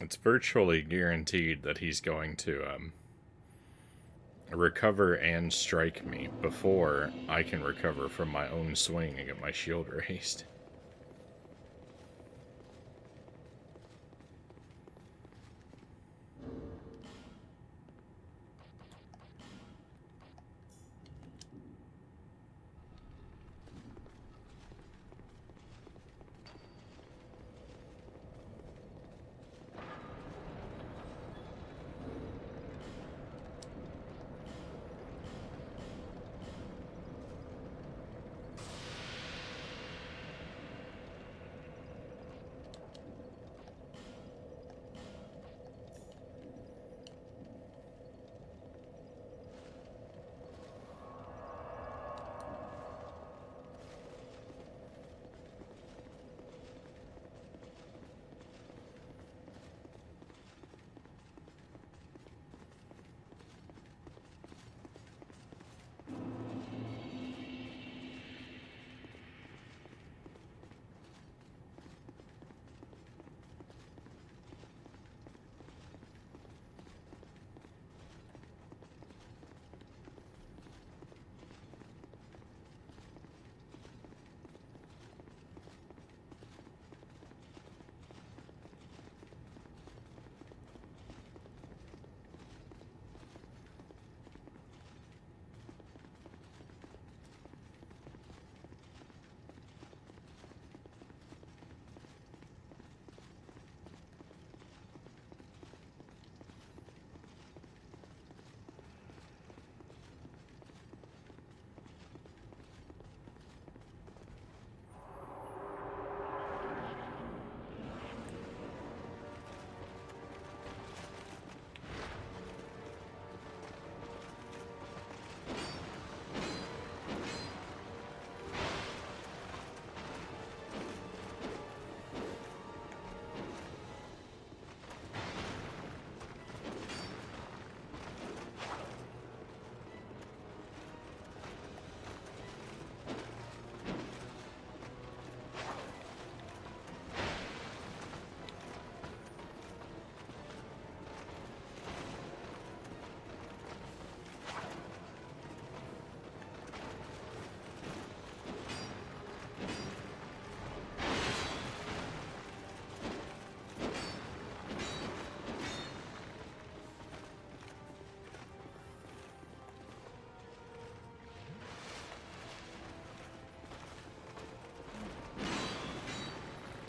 It's virtually guaranteed that he's going to recover and strike me before I can recover from my own swing and get my shield raised.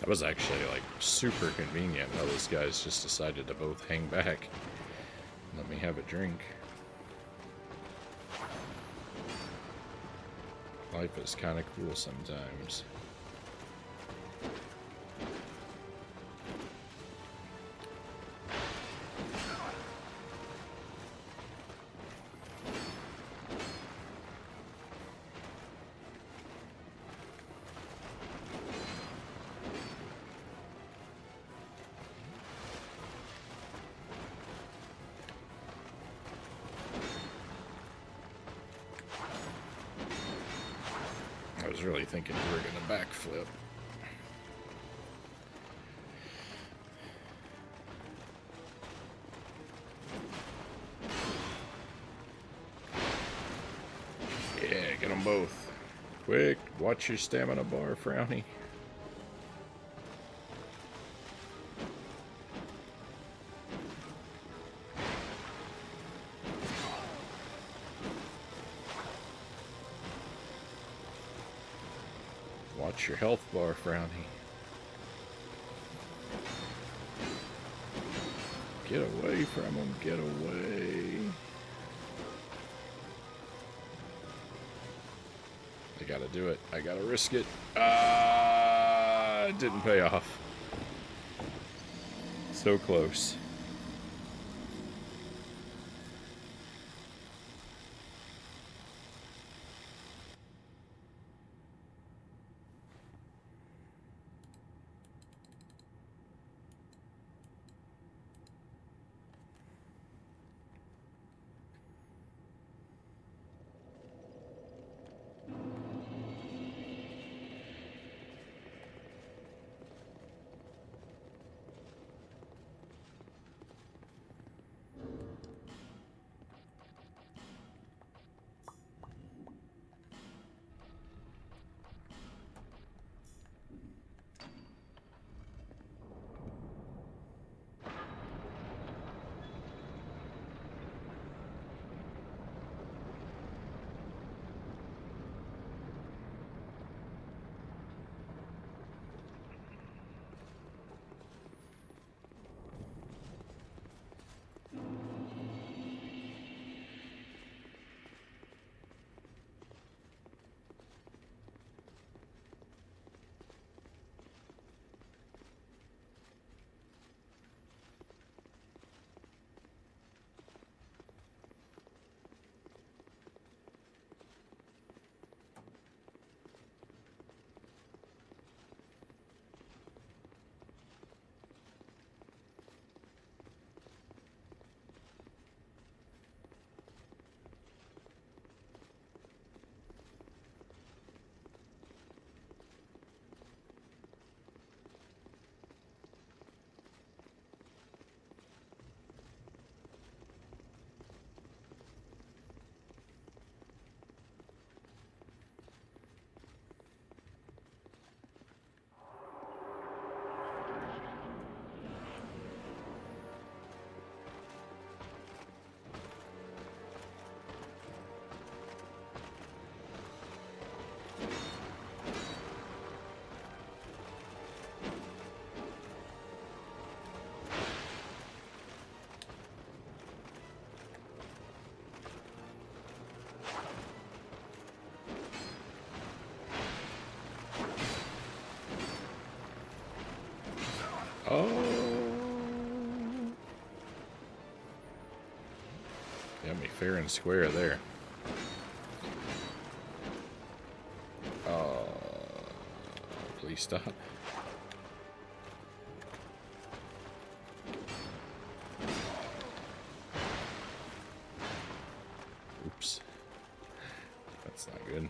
That was actually, like, super convenient how those guys just decided to both hang back. Let me have a drink. Life is kind of cool sometimes. I was really thinking we were going to backflip. Yeah, get them both. Quick, watch your stamina bar, Frownie. Watch your health bar, Frownie. Get away from him, get away. I gotta do it. I gotta risk it. It didn't pay off. So close. Oh. Got me fair and square there. Please stop. Oops. That's not good.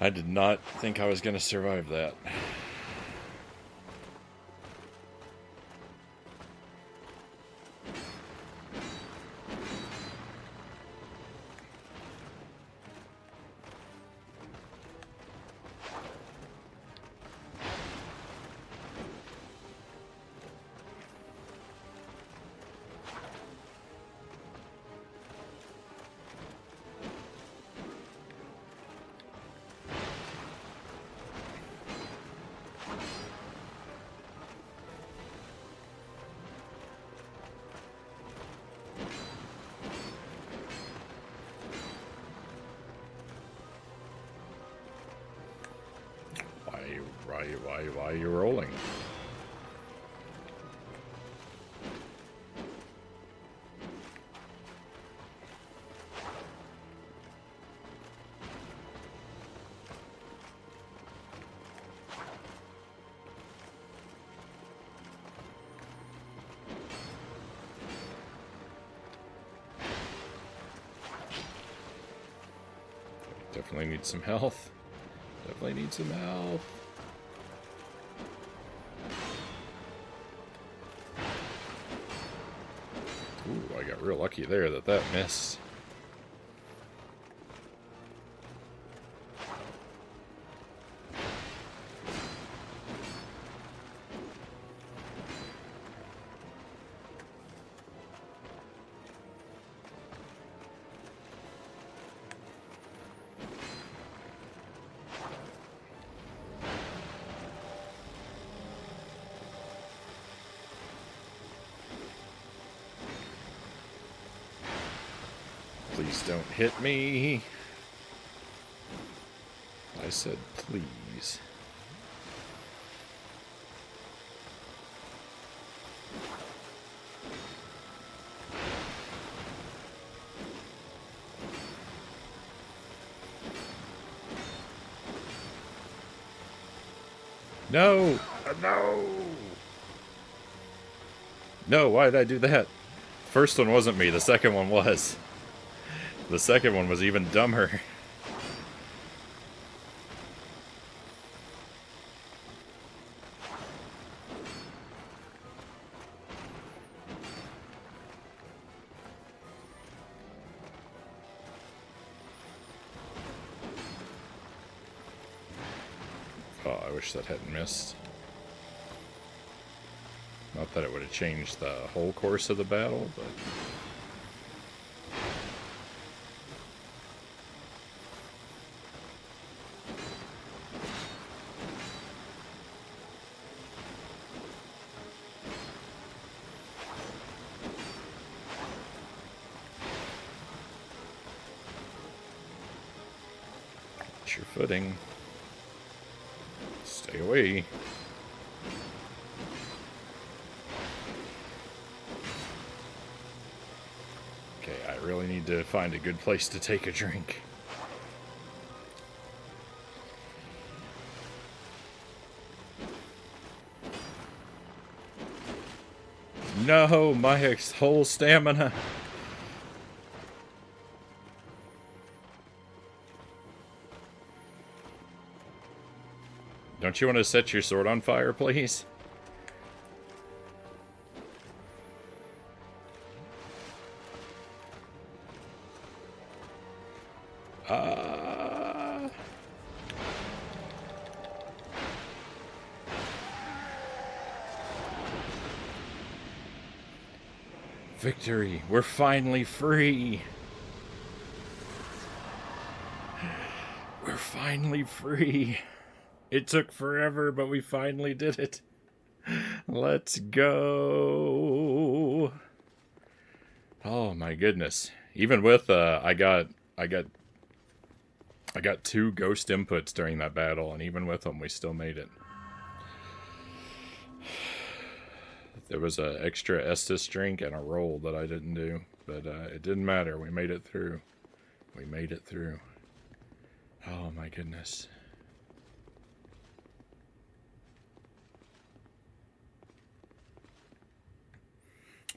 I did not think I was going to survive that. Why are you rolling? Definitely need some health. Definitely need some health. Ooh, I got real lucky there that missed. Please don't hit me. I said please. No! No! No, why did I do that? First one wasn't me, the second one was. The second one was even dumber. Oh, I wish that hadn't missed. Not that it would have changed the whole course of the battle, but... Watch your footing. Stay away. Okay, I really need to find a good place to take a drink. No, my whole stamina. Don't you want to set your sword on fire, please? Victory! We're finally free! We're finally free! It took forever, but we finally did it. Let's go! Oh my goodness! Even with I got 2 ghost inputs during that battle, and even with them, we still made it. There was an extra Estus drink and a roll that I didn't do, but it didn't matter. We made it through. We made it through. Oh my goodness.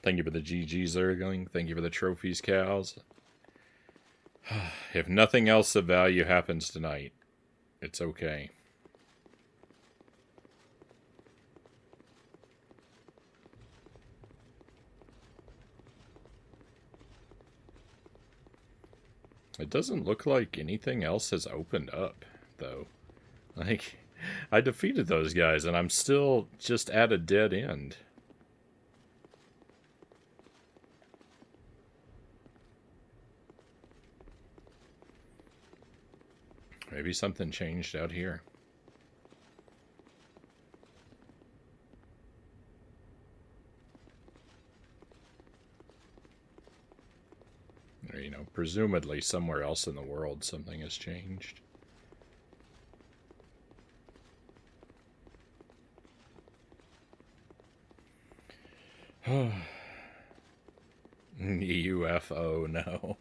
Thank you for the GG Zergling. Thank you for the trophies, cows. If nothing else of value happens tonight, It's okay. It doesn't look like anything else has opened up, though. Like, I defeated those guys, and I'm still just at a dead end. Maybe something changed out here. Or, you know, presumably somewhere else in the world something has changed. UFO, no.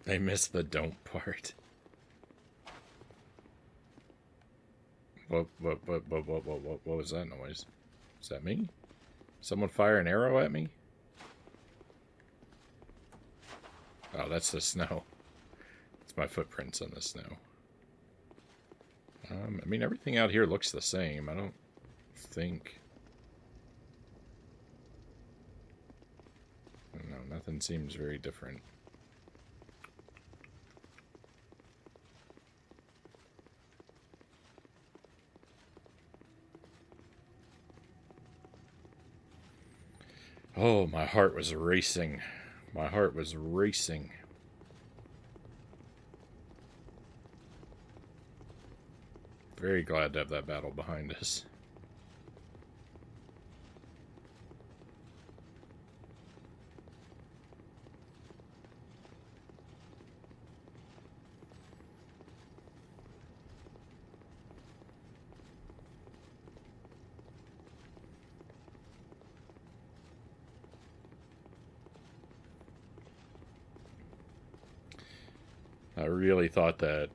They missed the don't part. What was that noise? Is that me? Someone fire an arrow at me? Oh, that's the snow. It's my footprints on the snow. I mean, everything out here looks the same. I don't think... No, nothing seems very different. Oh, my heart was racing. My heart was racing. Very glad to have that battle behind us. I really thought that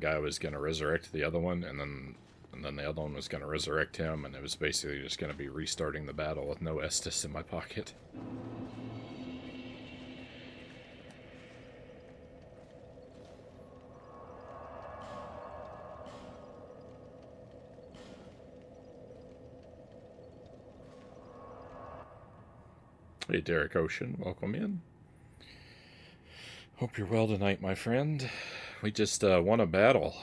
guy was going to resurrect the other one, and then the other one was going to resurrect him, and it was basically just going to be restarting the battle with no Estus in my pocket. Hey, Derek Ocean, welcome in. Hope you're well tonight, my friend. We just won a battle.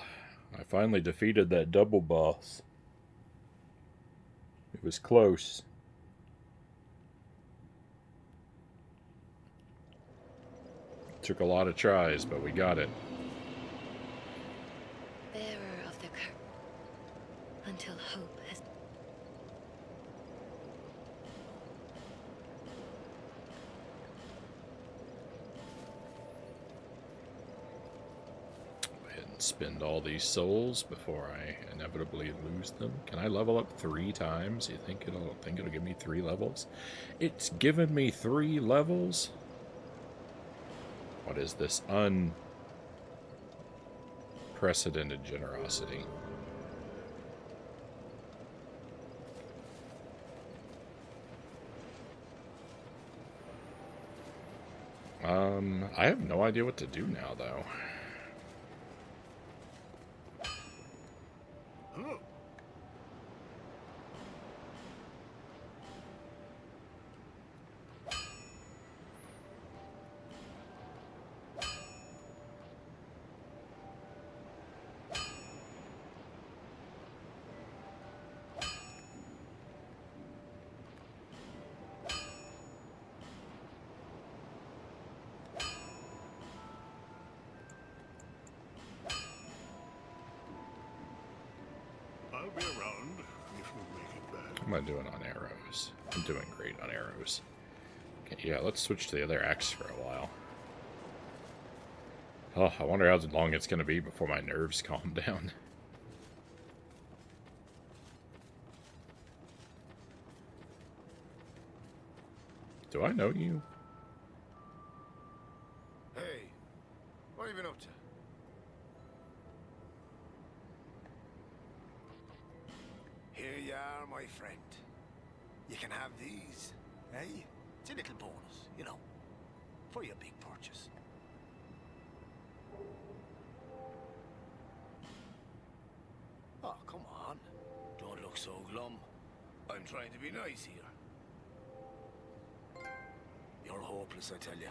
I finally defeated that double boss. It was close. Took a lot of tries, but we got it. Bearer of the curse, until hope has... Spend all these souls before I inevitably lose them. Can I level up 3 times? You think it'll give me 3 levels? It's given me 3 levels? What is this unprecedented generosity? I have no idea what to do now, though. I'll be around if you make it back. What am I doing on arrows? I'm doing great on arrows. Okay, yeah, let's switch to the other axe for a while. Oh, I wonder how long it's going to be before my nerves calm down. Do I know you? Hey, what have you been up to? Here you are, my friend. You can have these, eh? It's a little bonus, you know, for your big purchase. look so glum. I'm trying to be nice here. You're hopeless, I tell you.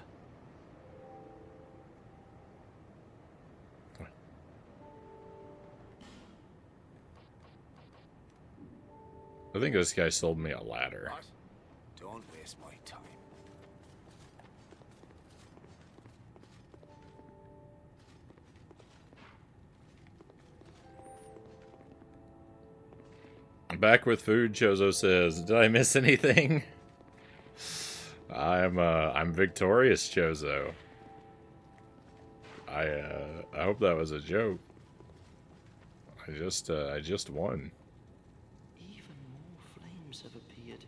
I think this guy sold me a ladder. What? Don't waste my time. Back with food, Chozo says. Did I miss anything? I'm victorious, Chozo. I hope that was a joke. I just won. Even more flames have appeared.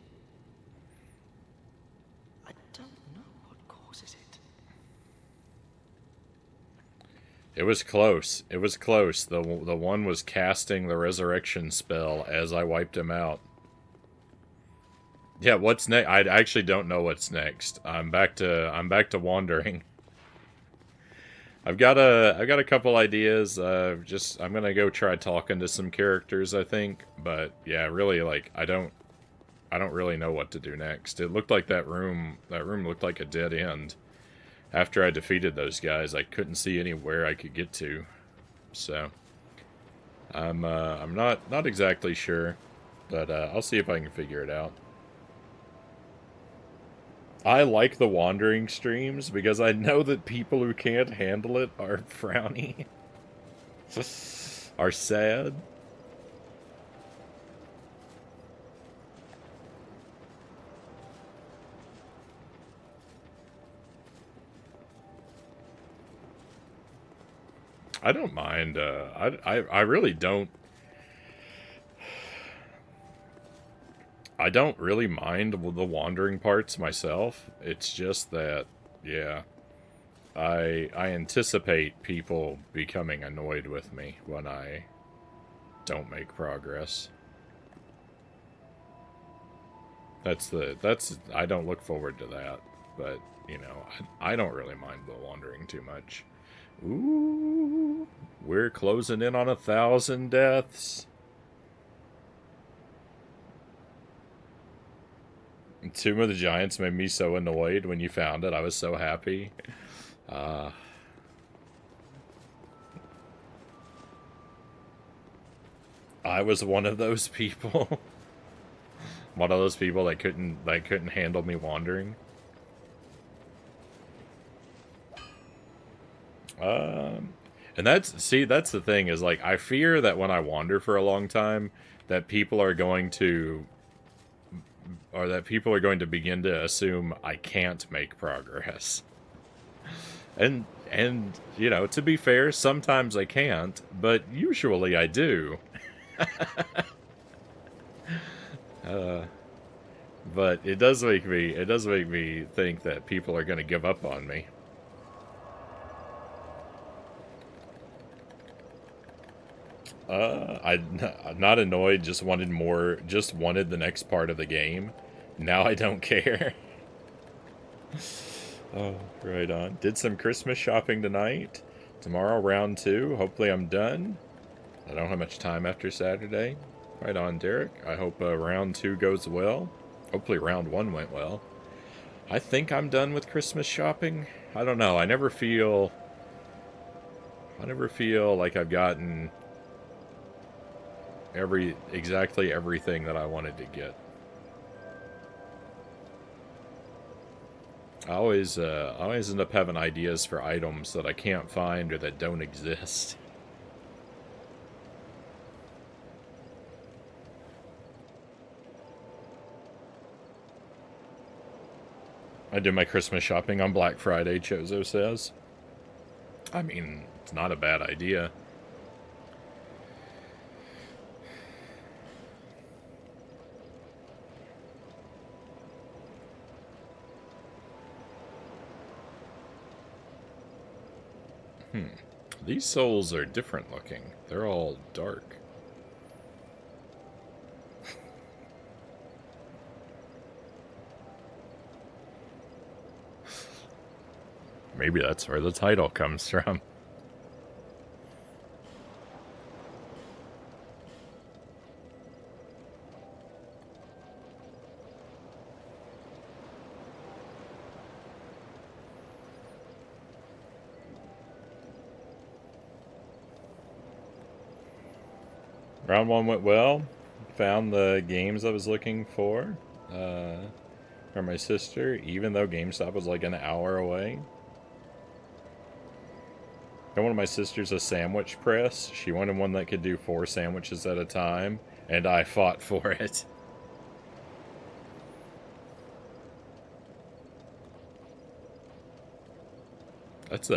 I don't know what causes it. It was close. It was close. The one was casting the resurrection spell as I wiped him out. Yeah, what's next? I actually don't know what's next. I'm back to wandering. I've got a couple ideas. I'm gonna go try talking to some characters, I think. But yeah, really, like I don't really know what to do next. It looked like that room looked like a dead end. After I defeated those guys, I couldn't see anywhere I could get to. So I'm not exactly sure, but I'll see if I can figure it out. I like the wandering streams because I know that people who can't handle it are frowny, are sad. I don't mind. I really don't. I don't really mind the wandering parts myself. It's just that, yeah, I anticipate people becoming annoyed with me when I don't make progress. I don't look forward to that, but you know, I don't really mind the wandering too much. Ooh, we're closing in on 1,000 deaths. Tomb of the Giants made me so annoyed when you found it. I was so happy. I was one of those people. One of those people that couldn't handle me wandering. And that's the thing is like I fear that when I wander for a long time that people are going to begin to assume I can't make progress. And you know, to be fair, sometimes I can't, but usually I do. But it does make me think that people are going to give up on me. I'm not annoyed, just wanted more, just wanted the next part of the game. Now I don't care. Oh, right on. Did some Christmas shopping tonight. Tomorrow, round 2. Hopefully I'm done. I don't have much time after Saturday. Right on, Derek. I hope round 2 goes well. Hopefully round 1 went well. I think I'm done with Christmas shopping. I don't know. I never feel like I've gotten exactly everything that I wanted to get. I always end up having ideas for items that I can't find or that don't exist. I did my Christmas shopping on Black Friday, Chozo says. I mean, it's not a bad idea. These souls are different looking. They're all dark. Maybe that's where the title comes from. Round one went well. Found the games I was looking for my sister, even though GameStop was like an hour away. I wanted my sister's a sandwich press. She wanted one that could do 4 sandwiches at a time, and I fought for it. That's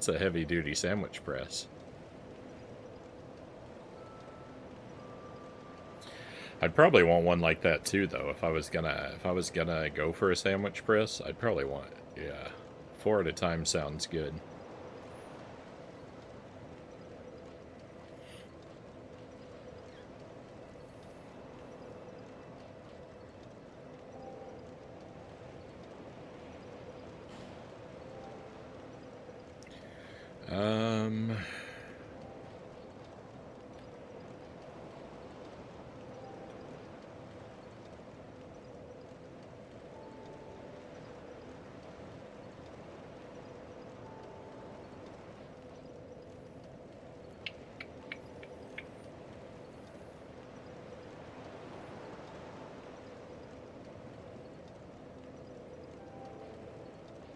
a heavy duty sandwich press. I'd probably want one like that too, though. If I was gonna go for a sandwich press, I'd probably want, yeah, 4 at a time sounds good. Um.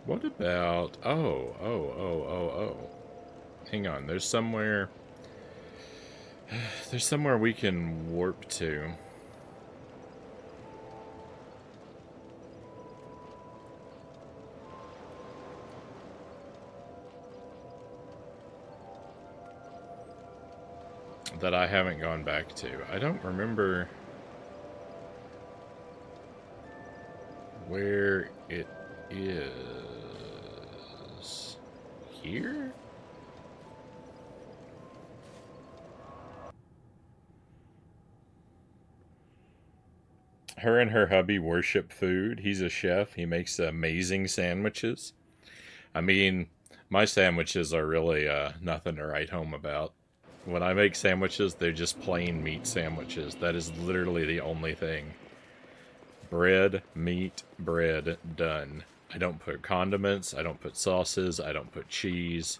What about... Oh. Hang on, there's somewhere... There's somewhere we can warp to. That I haven't gone back to. I don't remember where it is. Here? Her and her hubby worship food. He's a chef. He makes amazing sandwiches. I mean, my sandwiches are really nothing to write home about. When I make sandwiches, they're just plain meat sandwiches. That is literally the only thing. Bread, meat, bread, done. I don't put condiments, I don't put sauces, I don't put cheese.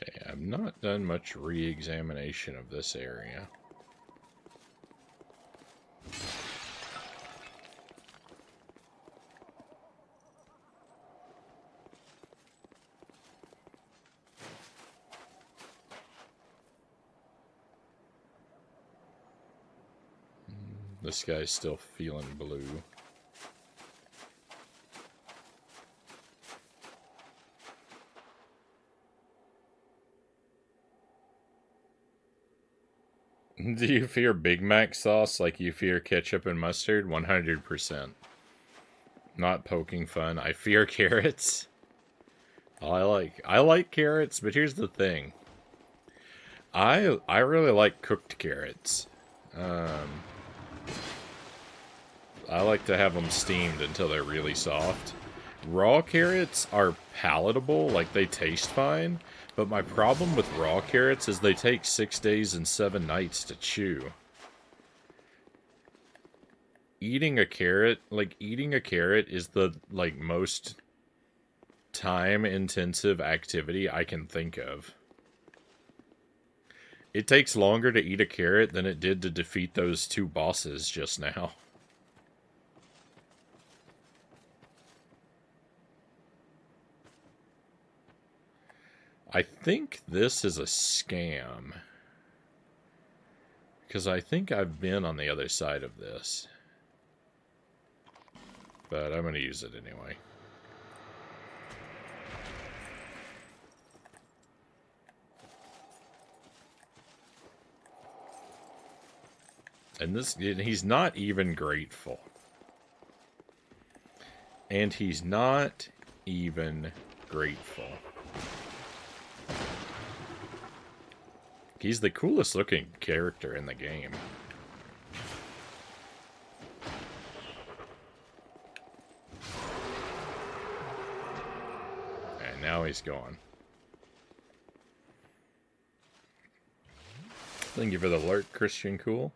Okay, I've not done much re-examination of this area. This guy's still feeling blue. Do you fear Big Mac sauce like you fear ketchup and mustard? 100%. Not poking fun. I fear carrots. I like carrots, but here's the thing. I really like cooked carrots. I like to have them steamed until they're really soft. Raw carrots are palatable, like they taste fine, but my problem with raw carrots is they take 6 days and 7 nights to chew. Eating a carrot is the, most time-intensive activity I can think of. It takes longer to eat a carrot than it did to defeat those 2 bosses just now. I think this is a scam. Because I think I've been on the other side of this. But I'm going to use it anyway. And this, he's not even grateful. And he's not even grateful. He's the coolest looking character in the game. And now he's gone. Thank you for the alert, Christian Cool.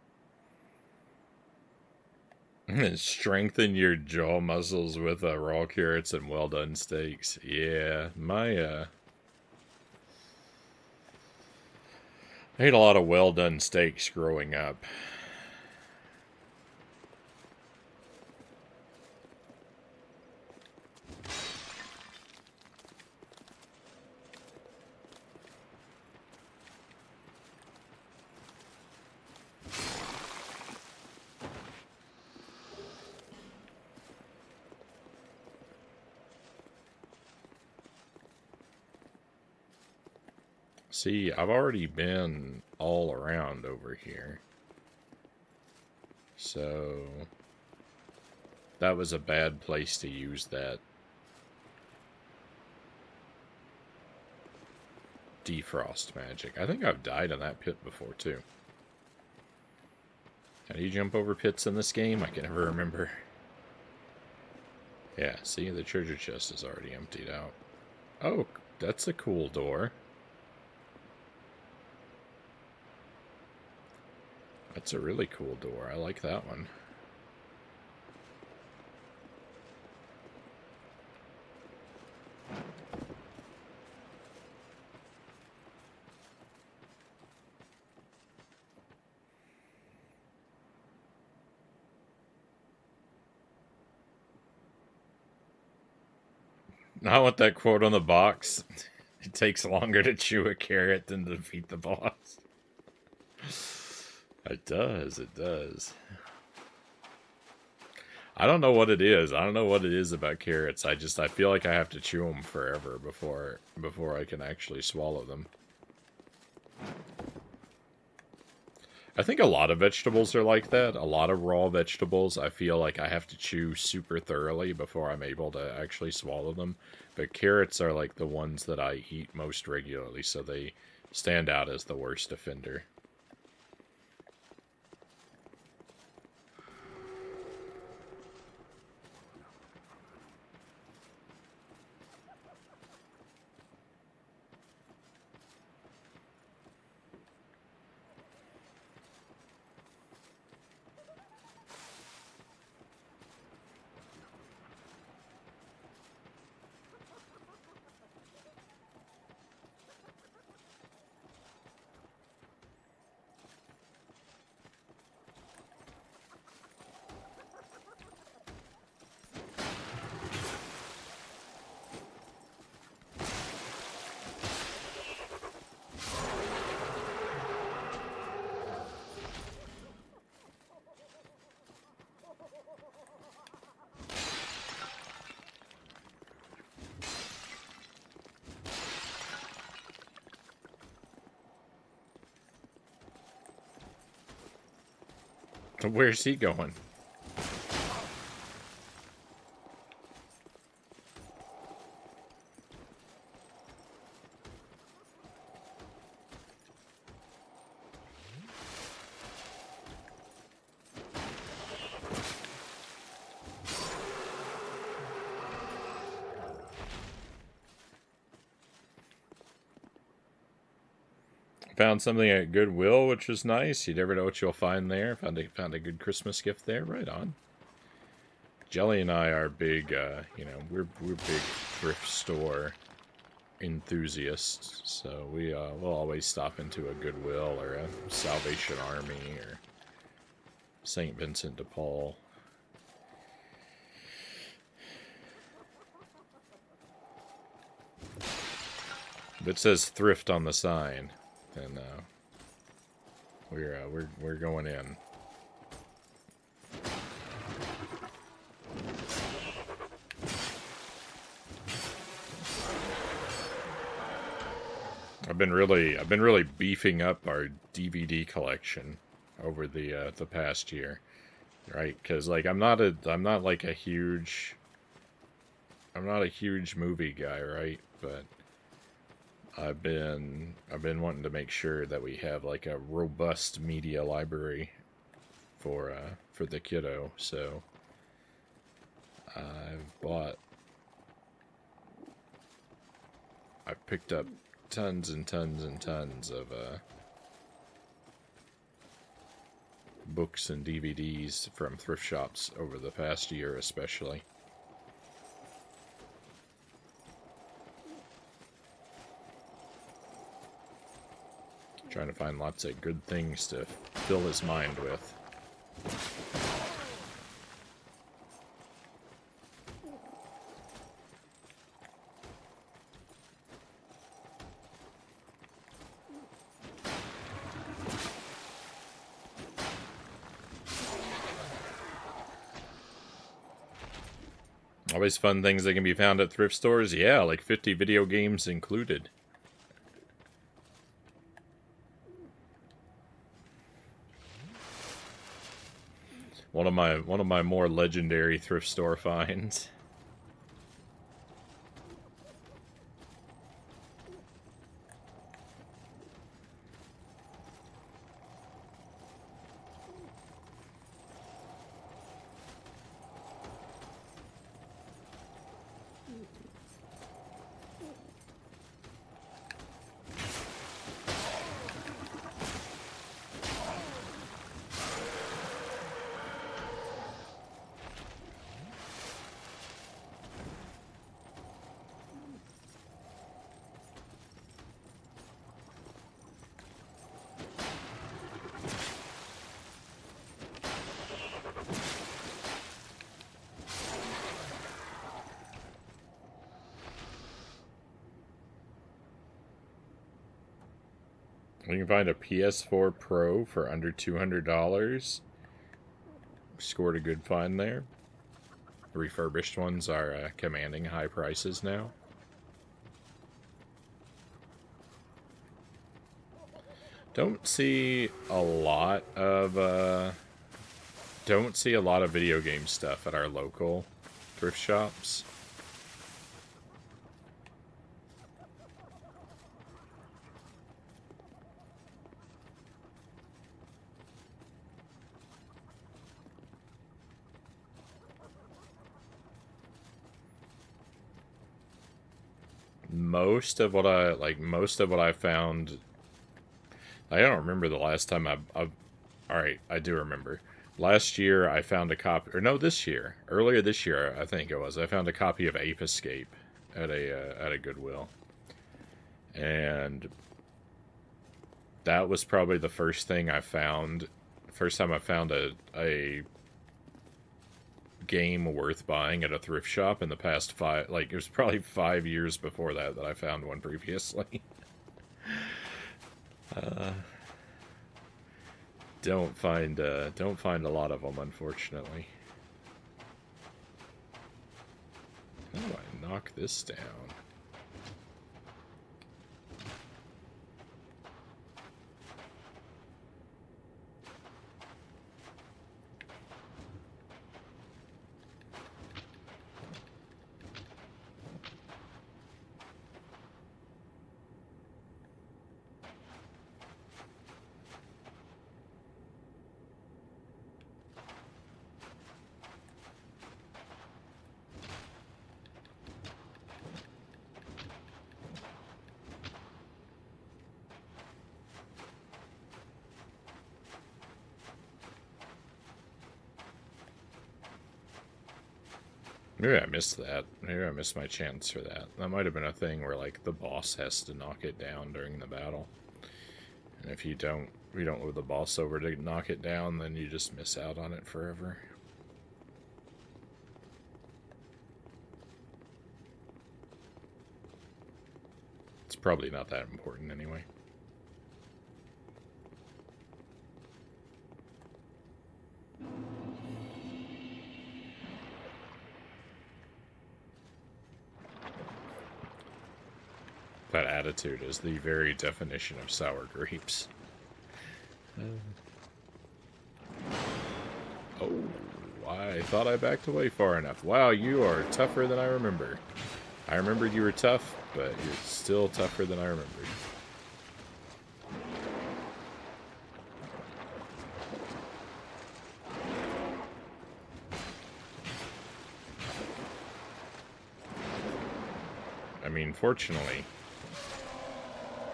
Strengthen your jaw muscles with raw carrots and well done steaks. Yeah, I ate a lot of well done steaks growing up. See, I've already been all around over here. So that was a bad place to use that defrost magic. I think I've died in that pit before too. How do you jump over pits in this game? I can never remember. Yeah, see, the treasure chest is already emptied out. Oh, that's a cool door. That's a really cool door. I like that one. I want that quote on the box. It takes longer to chew a carrot than to defeat the boss. It does, it does. I don't know what it is. I don't know what it is about carrots. I feel like I have to chew them forever before I can actually swallow them. I think a lot of vegetables are like that. A lot of raw vegetables, I feel like I have to chew super thoroughly before I'm able to actually swallow them. But carrots are like the ones that I eat most regularly, so they stand out as the worst offender. Where's he going? Found something at Goodwill, which was nice. You never know what you'll find there. Found a good Christmas gift there. Right on. Jelly and I are big, we're big thrift store enthusiasts. So we'll always stop into a Goodwill or a Salvation Army or St. Vincent de Paul. If it says thrift on the sign, then we're going in. I've been really beefing up our DVD collection over the past year, right? Because like I'm not like a huge movie guy, right? But I've been wanting to make sure that we have like a robust media library for the kiddo. So I picked up tons and tons and tons of books and DVDs from thrift shops over the past year, especially. Trying to find lots of good things to fill his mind with. Always fun things that can be found at thrift stores. Yeah, like 50 video games included. One of my more legendary thrift store finds. You can find a PS4 Pro for under $200. Scored a good find there. The refurbished ones are commanding high prices now. Don't see a lot of video game stuff at our local thrift shops. Most of what I found, I don't remember the last time alright, I do remember. Last year I found a copy, or no, earlier this year I think it was, I found a copy of Ape Escape at a Goodwill. And that was probably the first time I found a game worth buying at a thrift shop in the past it was probably 5 years before that I found one previously. Don't find a lot of them, unfortunately. How do I knock this down? Maybe I missed that. Maybe I missed my chance for that. That might have been a thing where, like, the boss has to knock it down during the battle. And if you don't move the boss over to knock it down, then you just miss out on it forever. It's probably not that important anyway. That attitude is the very definition of sour grapes. Oh, I thought I backed away far enough. Wow, you are tougher than I remember. I remembered you were tough, but you're still tougher than I remembered. I mean, fortunately,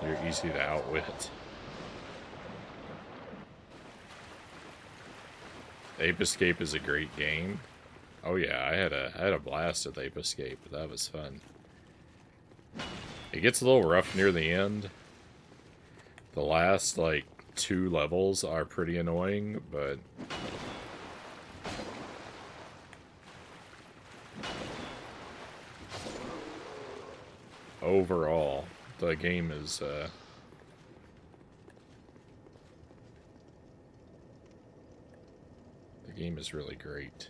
you're easy to outwit. Ape Escape is a great game. Oh yeah, I had a blast with Ape Escape. That was fun. It gets a little rough near the end. The last, like, 2 levels are pretty annoying, but overall, the game is, really great.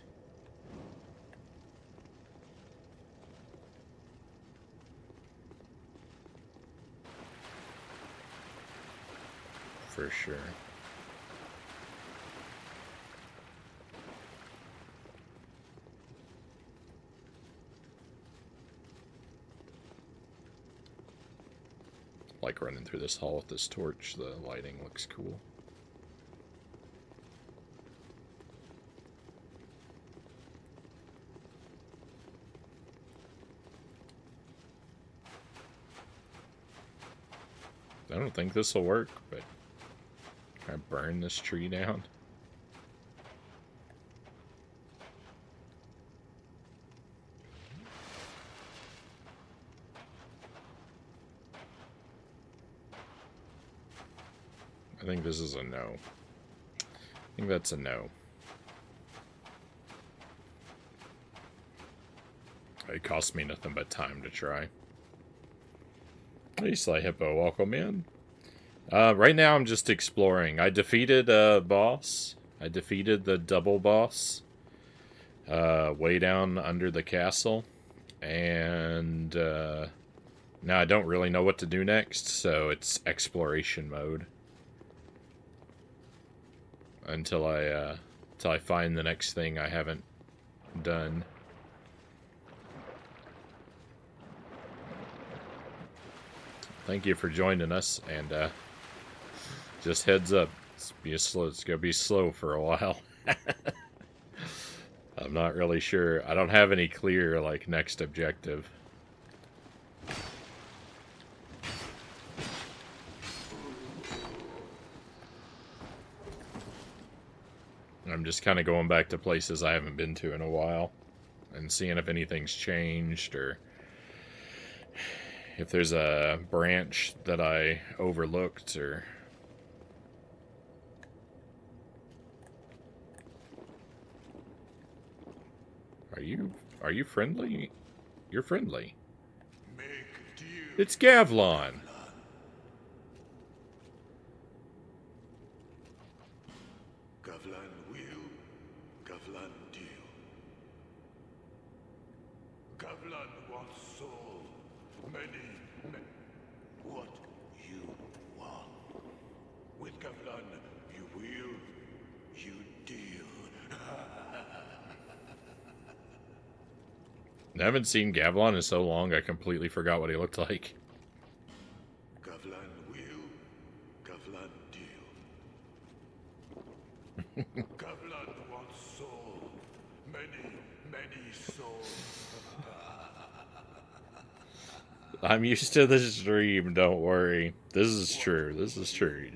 For sure. Like running through this hall with this torch, the lighting looks cool. I don't think this will work, but can I burn this tree down? I think this is a no. I think that's a no. It cost me nothing but time to try. Hey, Sly Hippo, welcome in. Right now I'm just exploring. I defeated a boss. I defeated the double boss. Way down under the castle. And now I don't really know what to do next, so it's exploration mode. Until I find the next thing I haven't done. Thank you for joining us, and just heads up, it's gonna be slow for a while. I'm not really sure. I don't have any clear, like, next objective. I'm just kind of going back to places I haven't been to in a while and seeing if anything's changed or if there's a branch that I overlooked or... Are you friendly? You're friendly. It's Gavlon. Gavlan will, Gavlan deal. Gavlan wants soul. Many. What you want. With Gavlan, you will, you deal. I haven't seen Gavlon in so long, I completely forgot what he looked like. Gavlan will, Gavlan deal. Gavlan wants soul. Many souls. I'm used to this stream, don't worry. This is true. This is true.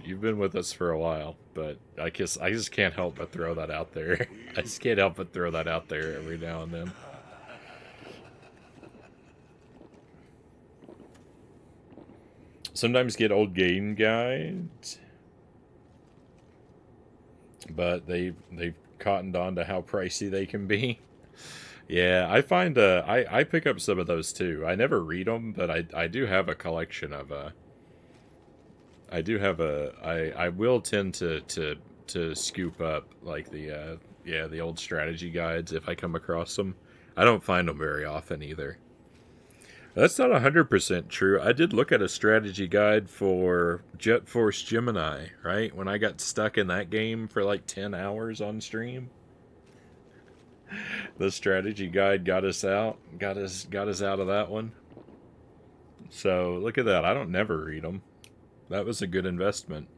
You've been with us for a while, but I just can't help but throw that out there. I just can't help but throw that out there every now and then. Sometimes get old game guides, but they've cottoned on to how pricey they can be. Yeah, I find I pick up some of those too. I never read them, but I do have a collection of I do have a I will tend to scoop up like the yeah, the old strategy guides if I come across them. I don't find them very often either. That's not 100% true. I did look at a strategy guide for Jet Force Gemini, right? When I got stuck in that game for like 10 hours on stream, the strategy guide got us out, got us out of that one. So, look at that. I don't never read them. That was a good investment.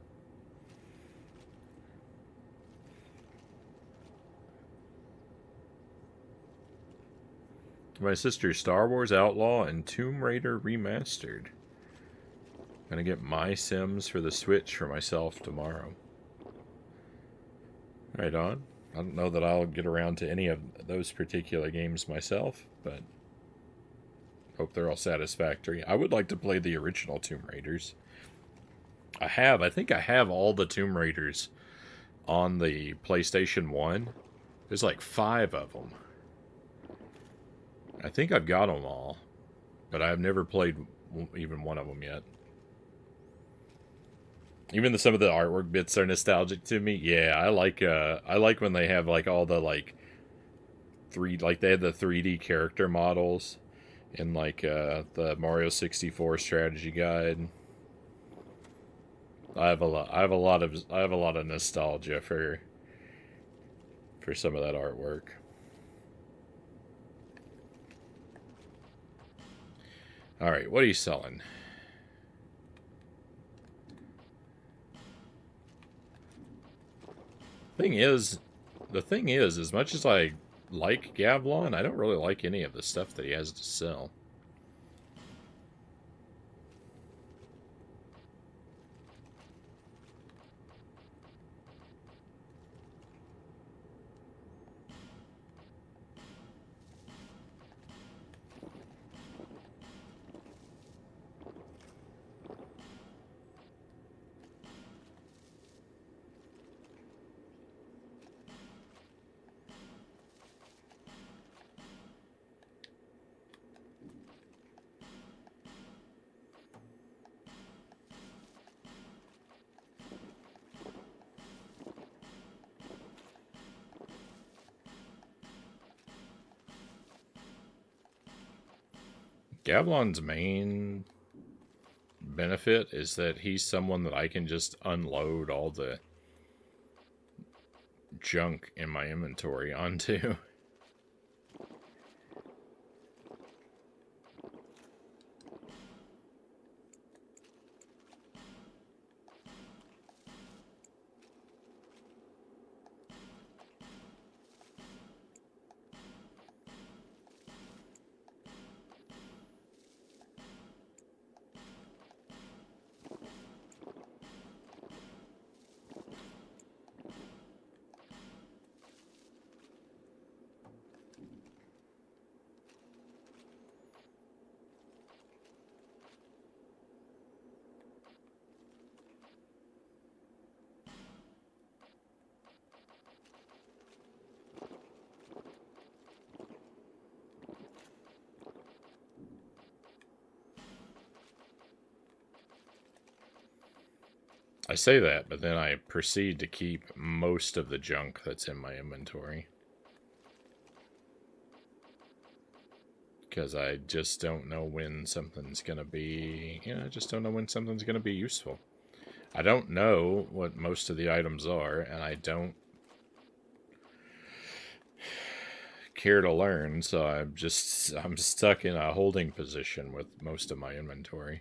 My sister, Star Wars Outlaw and Tomb Raider Remastered. Gonna get my Sims for the Switch for myself tomorrow. Right on. I don't know that I'll get around to any of those particular games myself, but hope they're all satisfactory. I would like to play the original Tomb Raiders. I think I have all the Tomb Raiders on the PlayStation 1. There's like 5 of them. I think I've got them all, but I've never played even one of them yet. Even some of the artwork bits are nostalgic to me. Yeah, I like when they have like all the like they had the 3D character models in like the Mario 64 strategy guide. I have a lot of nostalgia for some of that artwork. All right, what are you selling? The thing is, as much as I like Gavlon, I don't really like any of the stuff that he has to sell. Gavlon's main benefit is that he's someone that I can just unload all the junk in my inventory onto. I say that, but then I proceed to keep most of the junk that's in my inventory. Because I just don't know when something's going to be... I just don't know when something's going to be useful. I don't know what most of the items are, and I don't care to learn, so I'm stuck in a holding position with most of my inventory.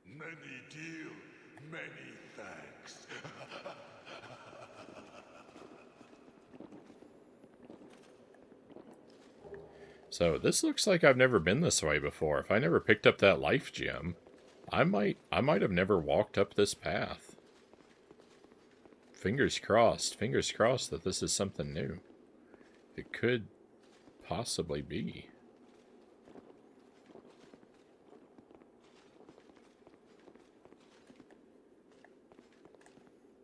Many deal, many thanks. So this looks like I've never been this way before. If I never picked up that life gem, I might have never walked up this path. Fingers crossed that this is something new. It could possibly be.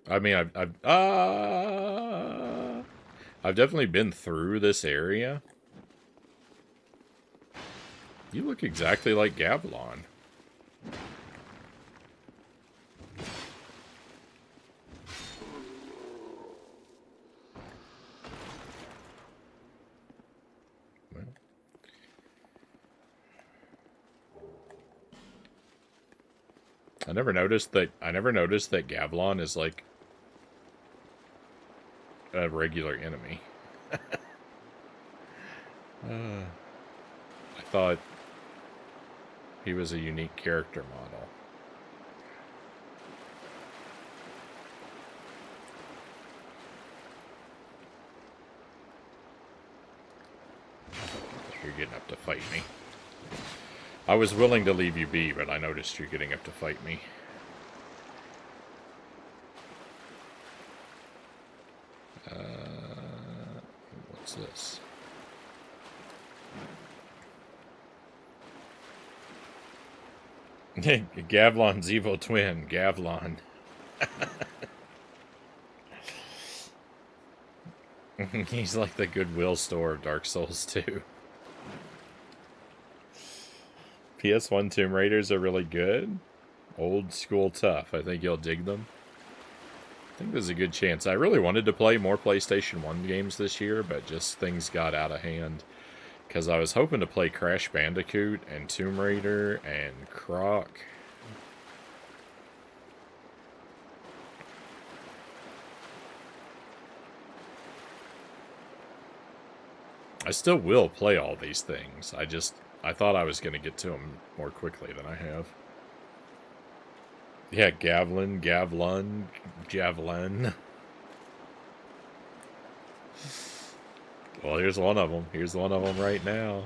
I mean, I've definitely been through this area. You look exactly like Gavilan. Well. I never noticed that Gavilan is like a regular enemy. I thought he was a unique character model. You're getting up to fight me. I was willing to leave you be, but I noticed you're getting up to fight me. What's this? Gavlon's evil twin, Gavlon. He's like the Goodwill store of Dark Souls 2. PS1 Tomb Raiders are really good. Old school tough. I think you'll dig them. I think there's a good chance. I really wanted to play more PlayStation 1 games this year, but just things got out of hand. Because I was hoping to play Crash Bandicoot and Tomb Raider and Croc. I still will play all these things. I thought I was going to get to them more quickly than I have. Yeah, Javelin. Well, here's one of them. Here's one of them right now.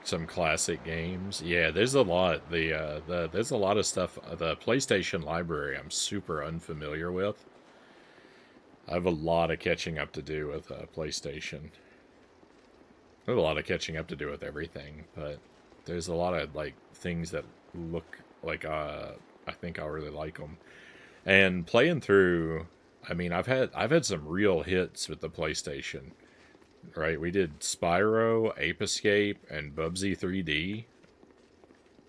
Some classic games. Yeah, there's a lot. There's a lot of stuff. The PlayStation library I'm super unfamiliar with. I have a lot of catching up to do with PlayStation. I have a lot of catching up to do with everything, but there's a lot of like things that look like I think I'll really like them. And playing through, I mean, I've had some real hits with the PlayStation. Right, we did Spyro, Ape Escape, and Bubsy 3D.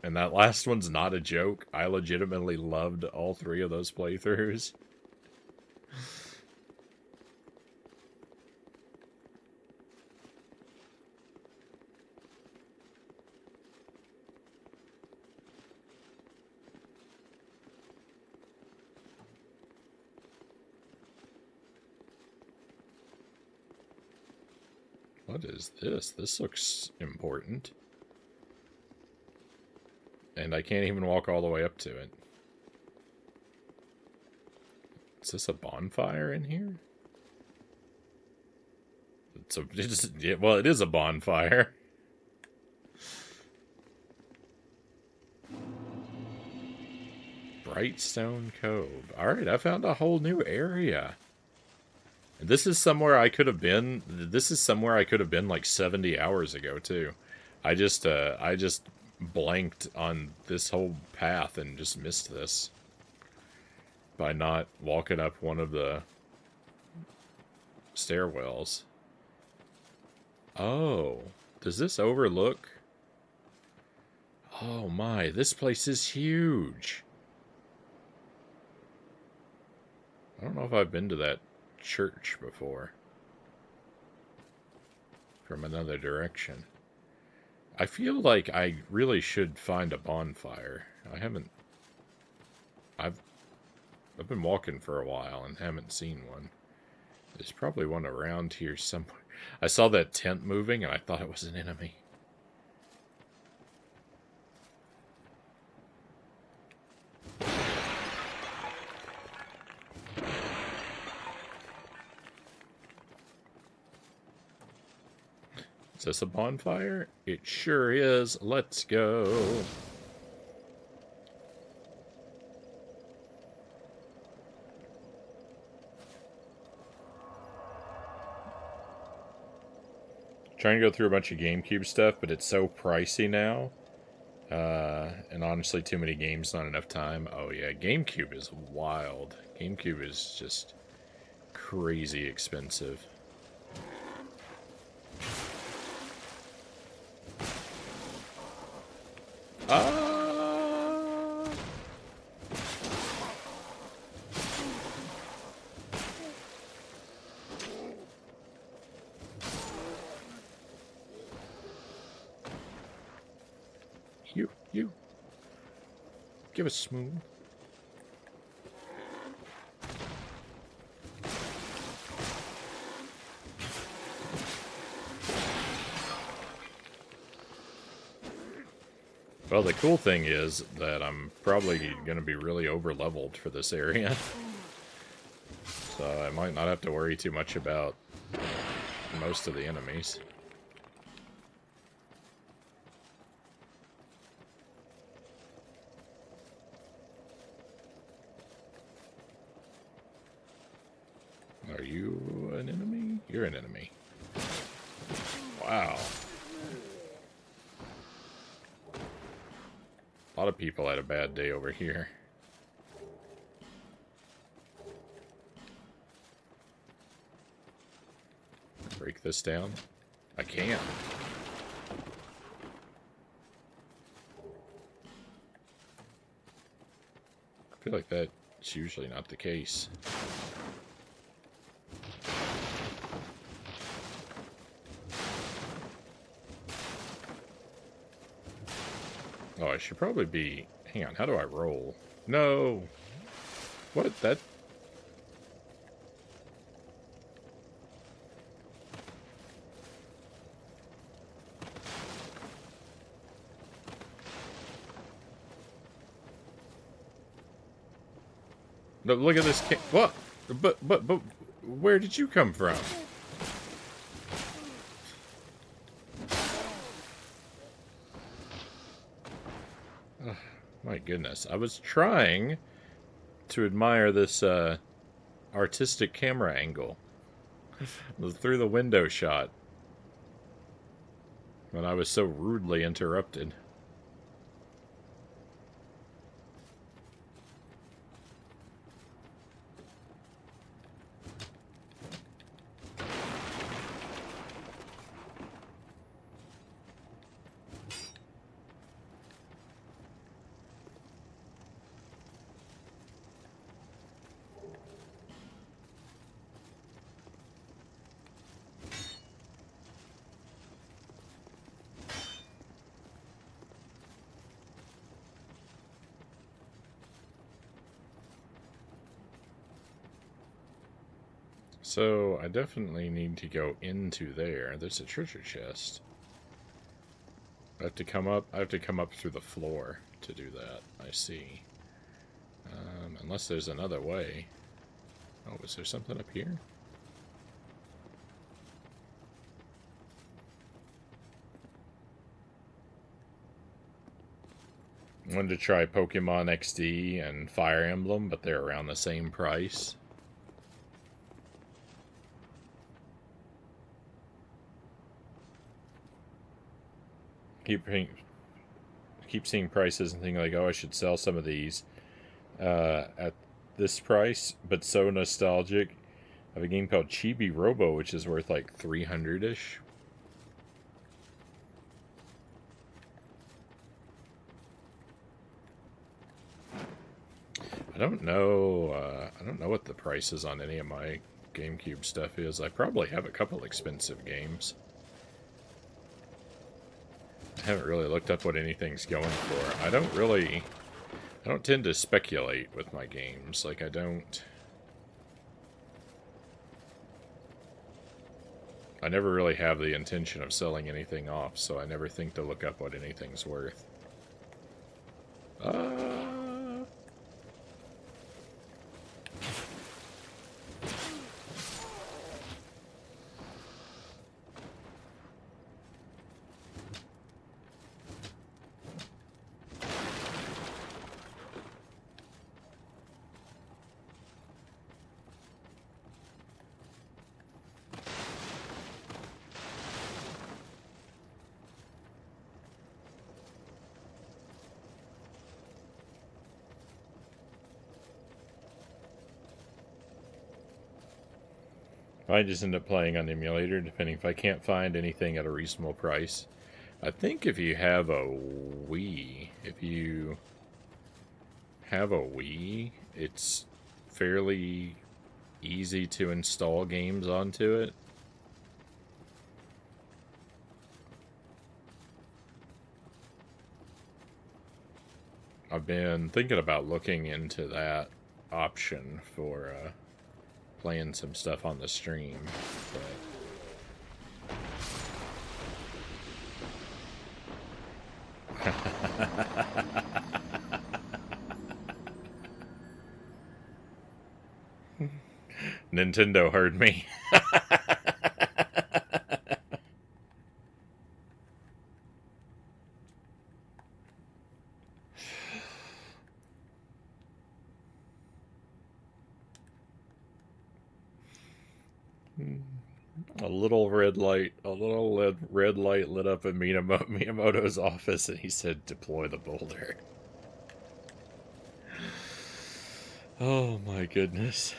And that last one's not a joke. I legitimately loved all three of those playthroughs. What is this? This looks important. And I can't even walk all the way up to it. Is this a bonfire in here? Well, it is a bonfire. Brightstone Cove. Alright, I found a whole new area. This is somewhere I could have been. This is somewhere I could have been like 70 hours ago too. I just blanked on this whole path and just missed this by not walking up one of the stairwells. Oh, does this overlook? Oh my, this place is huge. I don't know if I've been to that church before from another direction. I feel like I really should find a bonfire. I've been walking for a while and haven't seen one. There's probably one around here somewhere. I saw that tent moving and I thought it was an enemy. Is this a bonfire? It sure is. Let's go. trying to go through a bunch of GameCube stuff, but it's so pricey now. And honestly, too many games, not enough time. Oh yeah, GameCube is wild. GameCube is just crazy expensive. You. Give us smooth. Well, the cool thing is that I'm probably going to be really over-leveled for this area. So I might not have to worry too much about most of the enemies. Are you an enemy? You're an enemy. Wow. A lot of people had a bad day over here. Break this down? I can. I feel like that's usually not the case. Oh, I should probably be... Hang on, how do I roll? No! What? That... No, look at this... What? But, where did you come from? My goodness. I was trying to admire this artistic camera angle through the window shot when I was so rudely interrupted. So, I definitely need to go into there. There's a treasure chest. I have to come up through the floor to do that. I see. Unless there's another way. Oh, is there something up here? I wanted to try Pokemon XD and Fire Emblem, but they're around the same price. Keep seeing prices and thinking like, oh, I should sell some of these at this price, but so nostalgic. I have a game called Chibi Robo, which is worth like 300-ish. I don't know what the prices on any of my GameCube stuff is. I probably have a couple expensive games. I haven't really looked up what anything's going for. I don't tend to speculate with my games. Like, I never really have the intention of selling anything off, so I never think to look up what anything's worth. I just end up playing on emulator, depending if I can't find anything at a reasonable price. I think if you have a Wii, it's fairly easy to install games onto it. I've been thinking about looking into that option for playing some stuff on the stream, but Nintendo heard me. A little red light lit up in Miyamoto's office, and he said, "Deploy the boulder." Oh my goodness.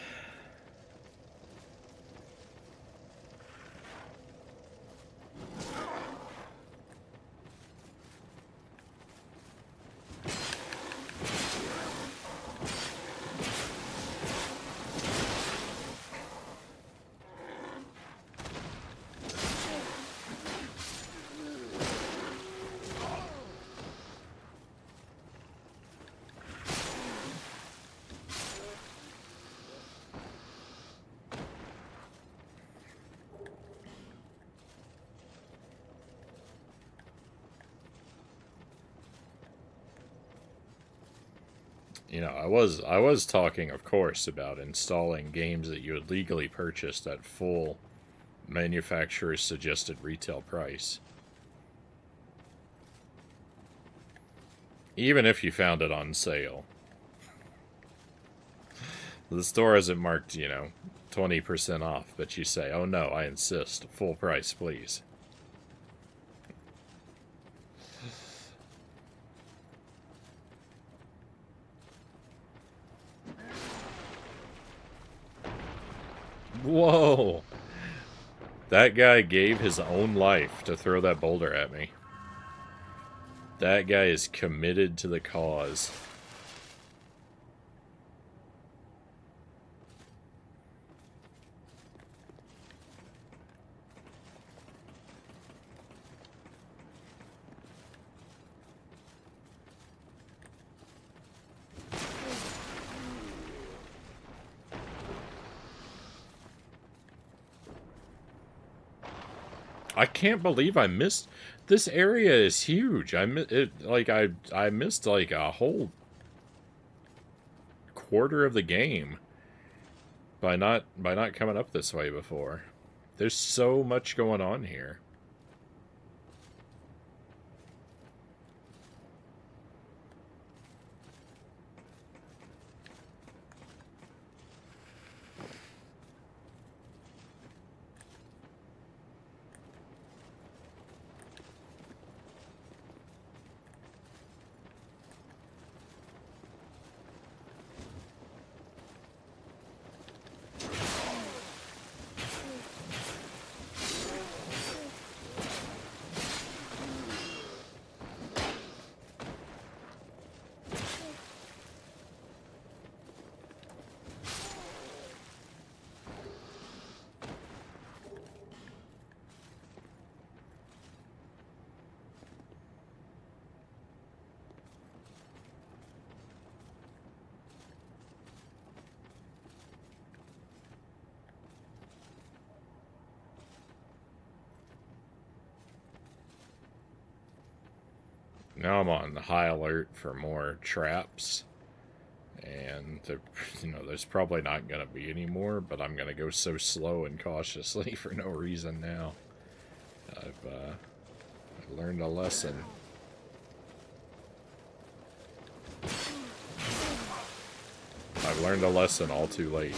You know, I was talking, of course, about installing games that you had legally purchased at full manufacturer's suggested retail price. Even if you found it on sale. The store hasn't marked, 20% off, but you say, "Oh no, I insist, full price, please." Whoa! That guy gave his own life to throw that boulder at me. That guy is committed to the cause. I can't believe I missed. This area is huge. I missed like a whole quarter of the game by not coming up this way before. There's so much going on here. Now I'm on high alert for more traps. And, there's probably not going to be any more, but I'm going to go so slow and cautiously for no reason now. I've learned a lesson. I've learned a lesson all too late.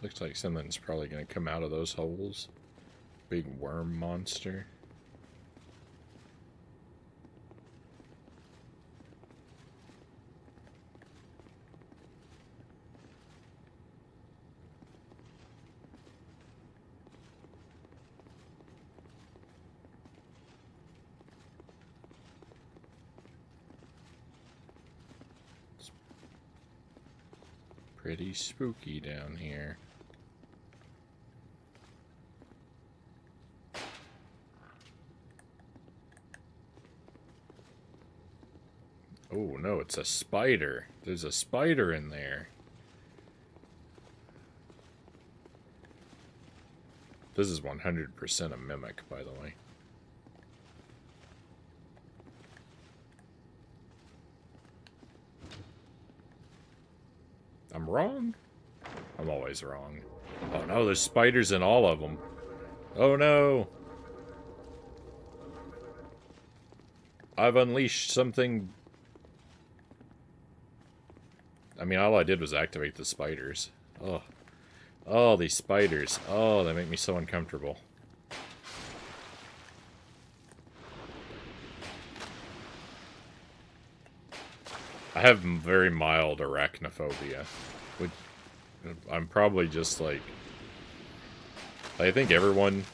Looks like something's probably going to come out of those holes. Big worm monster. It's pretty spooky down here. Oh no, it's a spider. There's a spider in there. This is 100% a mimic, by the way. I'm wrong? I'm always wrong. Oh no, there's spiders in all of them. Oh no! I've unleashed something. I mean, all I did was activate the spiders. Oh. Oh, these spiders. Oh, they make me so uncomfortable. I have very mild arachnophobia. Which I'm probably just like... I think everyone...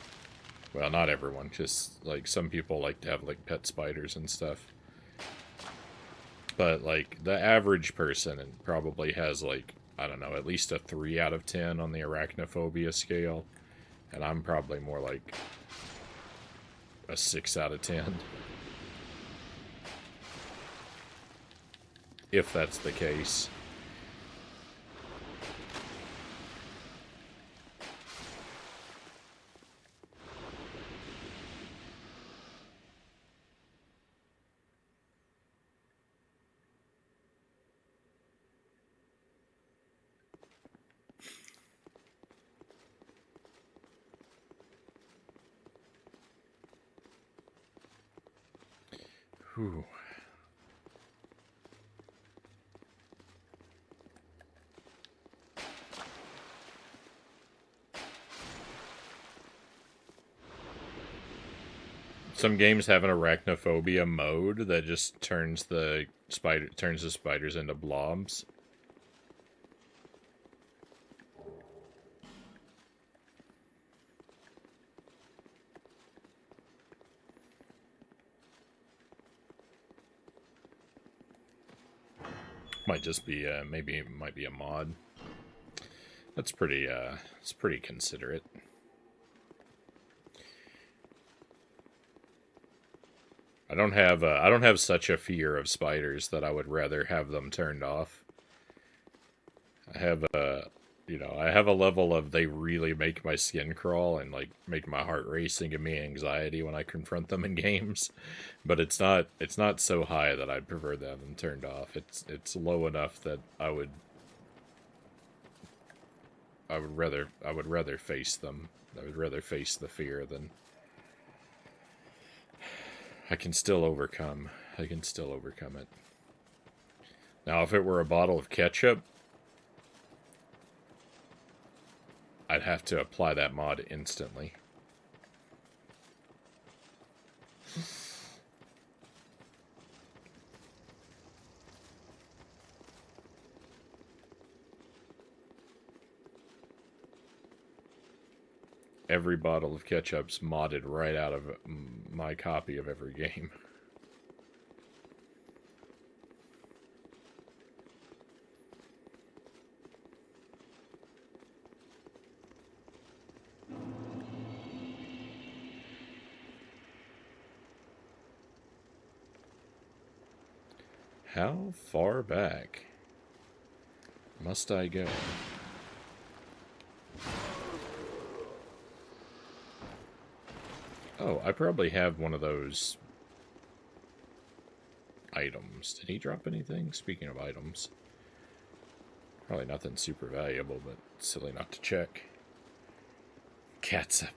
Well, not everyone. Just, like, some people like to have, like, pet spiders and stuff. But, like, the average person probably has, like, I don't know, at least a 3 out of 10 on the arachnophobia scale. And I'm probably more like a 6 out of 10. If that's the case. Whew. Some games have an arachnophobia mode that just turns the spiders into blobs. Might just be maybe it might be a mod. That's pretty it's pretty considerate. I don't have such a fear of spiders that I would rather have them turned off. I have a I have a level of they really make my skin crawl and like make my heart race and give me anxiety when I confront them in games. But it's not so high that I'd prefer to have them turned off. It's low enough that I would rather face them. I would rather face the fear than I can still overcome it. Now, if it were a bottle of ketchup, I'd have to apply that mod instantly. Every bottle of ketchup's modded right out of my copy of every game. How far back must I go? Oh, I probably have one of those items. Did he drop anything? Speaking of items. Probably nothing super valuable, but silly not to check. Catsup.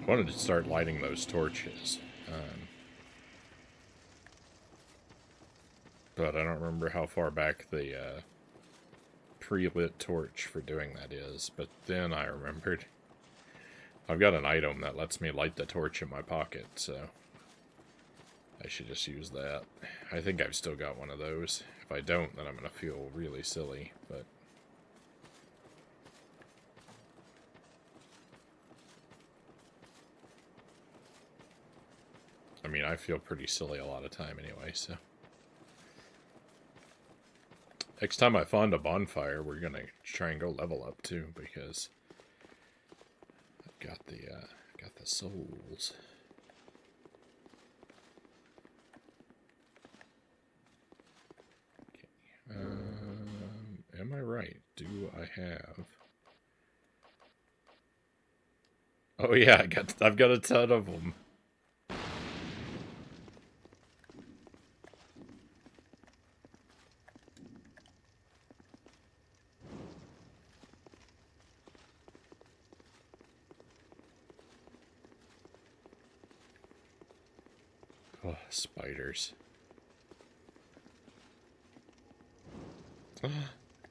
wanted to start lighting those torches. But I don't remember how far back the pre-lit torch for doing that is. But then I remembered I've got an item that lets me light the torch in my pocket, so I should just use that. I think I've still got one of those. If I don't, then I'm going to feel really silly, but... I mean, I feel pretty silly a lot of time anyway, so... Next time I find a bonfire, we're going to try and go level up, too, because... I've got the souls. Am I right? Do I have... Oh yeah, I've got a ton of them. Oh, spiders.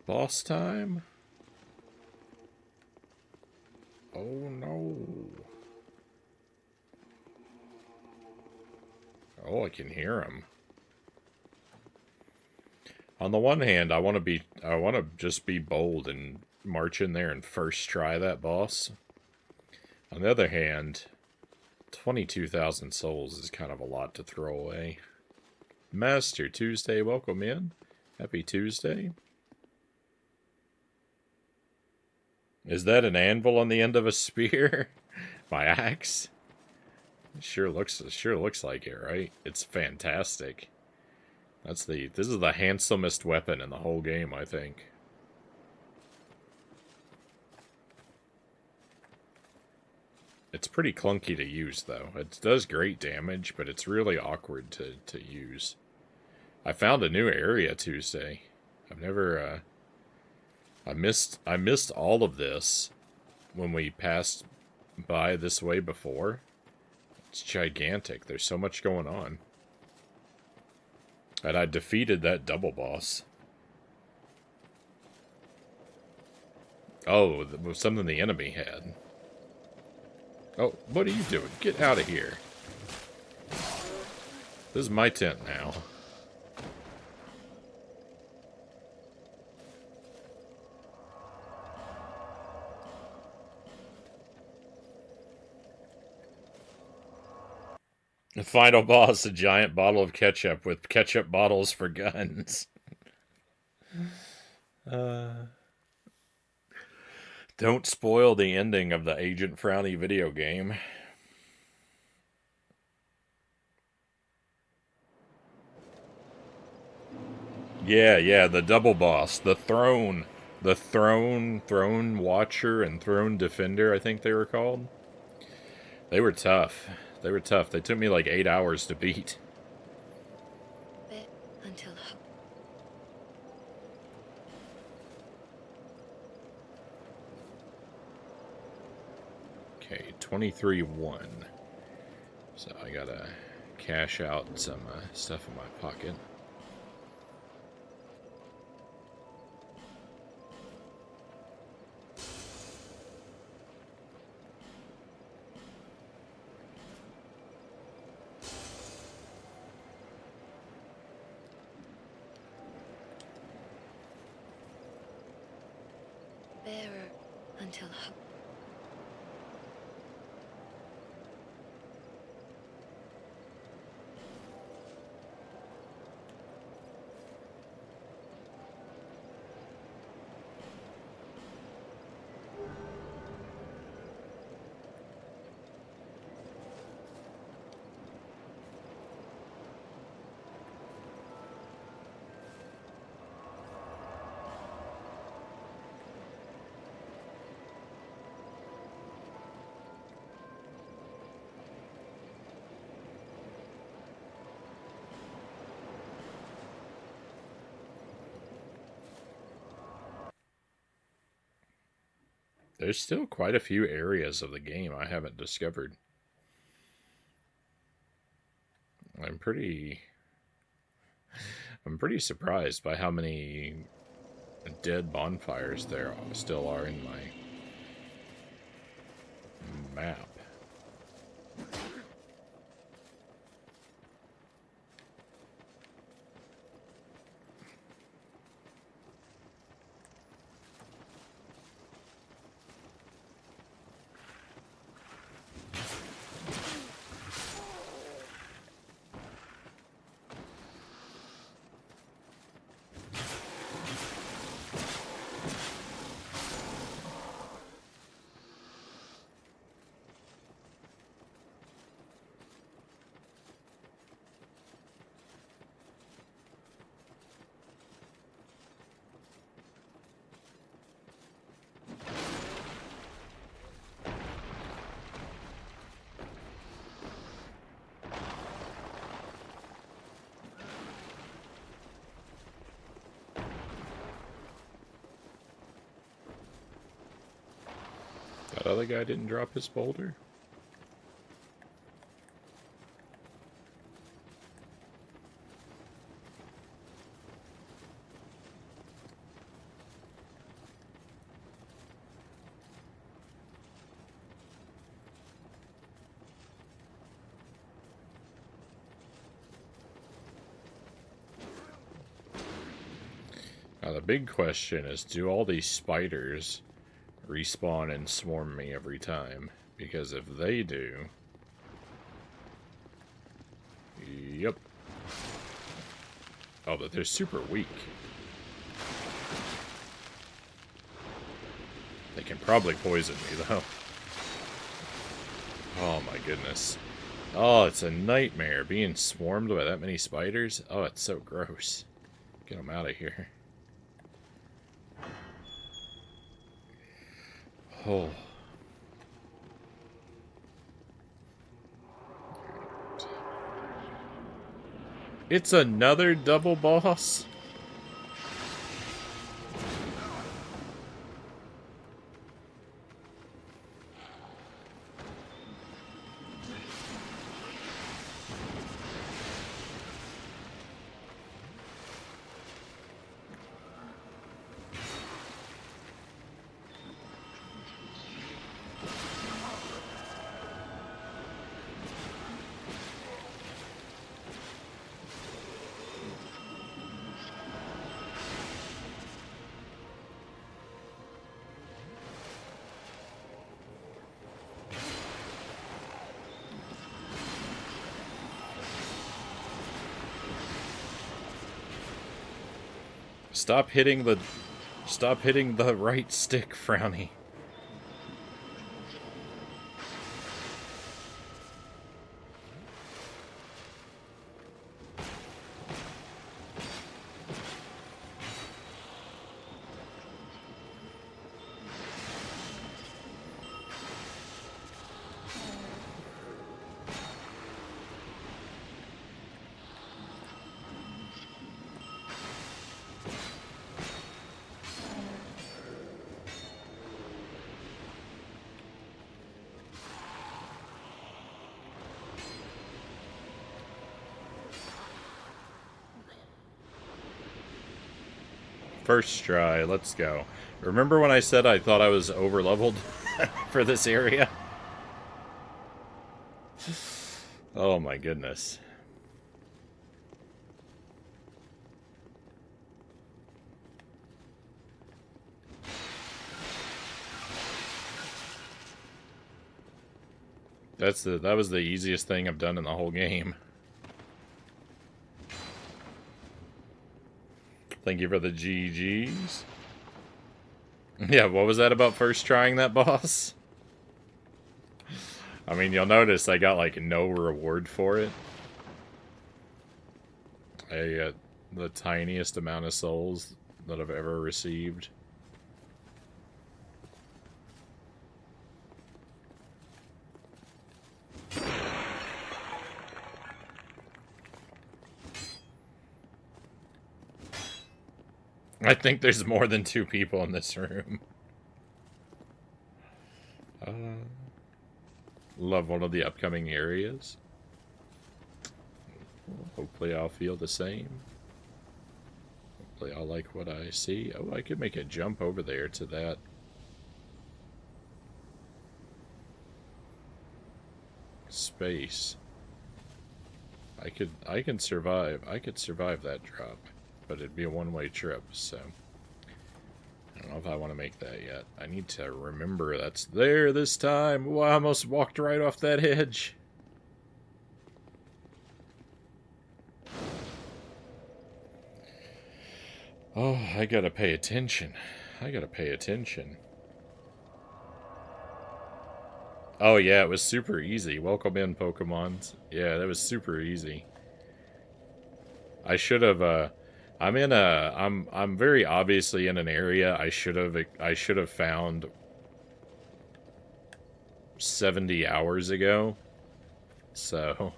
Boss time? Oh no. Oh, I can hear him. On the one hand, I want to just be bold and march in there and first try that boss. On the other hand, 22,000 souls is kind of a lot to throw away. Master Tuesday, welcome in. Happy Tuesday. Is that an anvil on the end of a spear? My axe? It sure looks like it, right? It's fantastic. This is the handsomest weapon in the whole game, I think. It's pretty clunky to use, though. It does great damage, but it's really awkward to use. I found a new area Tuesday. I've never, I missed all of this when we passed by this way before. It's gigantic. There's so much going on. And I defeated that double boss. Oh, it was something the enemy had. Oh, what are you doing? Get out of here. This is my tent now. The final boss, a giant bottle of ketchup with ketchup bottles for guns. Don't spoil the ending of the Agent Frownie video game. Yeah, the double boss, the throne watcher, and throne defender, I think they were called. They were tough. They took me like 8 hours to beat. Bit until hope. Okay, 23-1. So I gotta cash out some stuff in my pocket. Bearer until hope. There's still quite a few areas of the game I haven't discovered. I'm pretty surprised by how many dead bonfires there still are in my map. That other guy didn't drop his boulder? Now the big question is, do all these spiders respawn and swarm me every time? Because if they do... Yep. Oh, but they're super weak. They can probably poison me, though. Oh my goodness. Oh, it's a nightmare being swarmed by that many spiders. Oh, it's so gross. Get them out of here. Oh. It's another double boss? Stop hitting the right stick, Frownie. First try, let's go. Remember when I said I thought I was over-leveled for this area? Oh my goodness. That was the easiest thing I've done in the whole game. Thank you for the GGs. Yeah, what was that about first trying that boss? I mean, you'll notice I got, like, no reward for it. I got the tiniest amount of souls that I've ever received. I think there's more than 2 people in this room. Love one of the upcoming areas. Hopefully I'll feel the same. Hopefully I'll like what I see. Oh, I could make a jump over there to that. Space. I could survive that drop, but it'd be a one-way trip, so I don't know if I want to make that yet. I need to remember that's there this time. Oh, I almost walked right off that edge. Oh, I gotta pay attention. I gotta pay attention. Oh yeah, it was super easy. Welcome in, Pokemons. Yeah, that was super easy. I should have I'm very obviously in an area I should have found 70 hours ago. So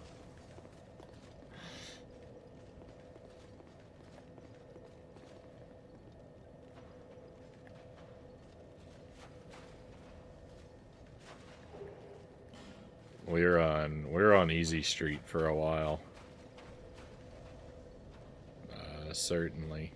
we're on Easy Street for a while. Certainly.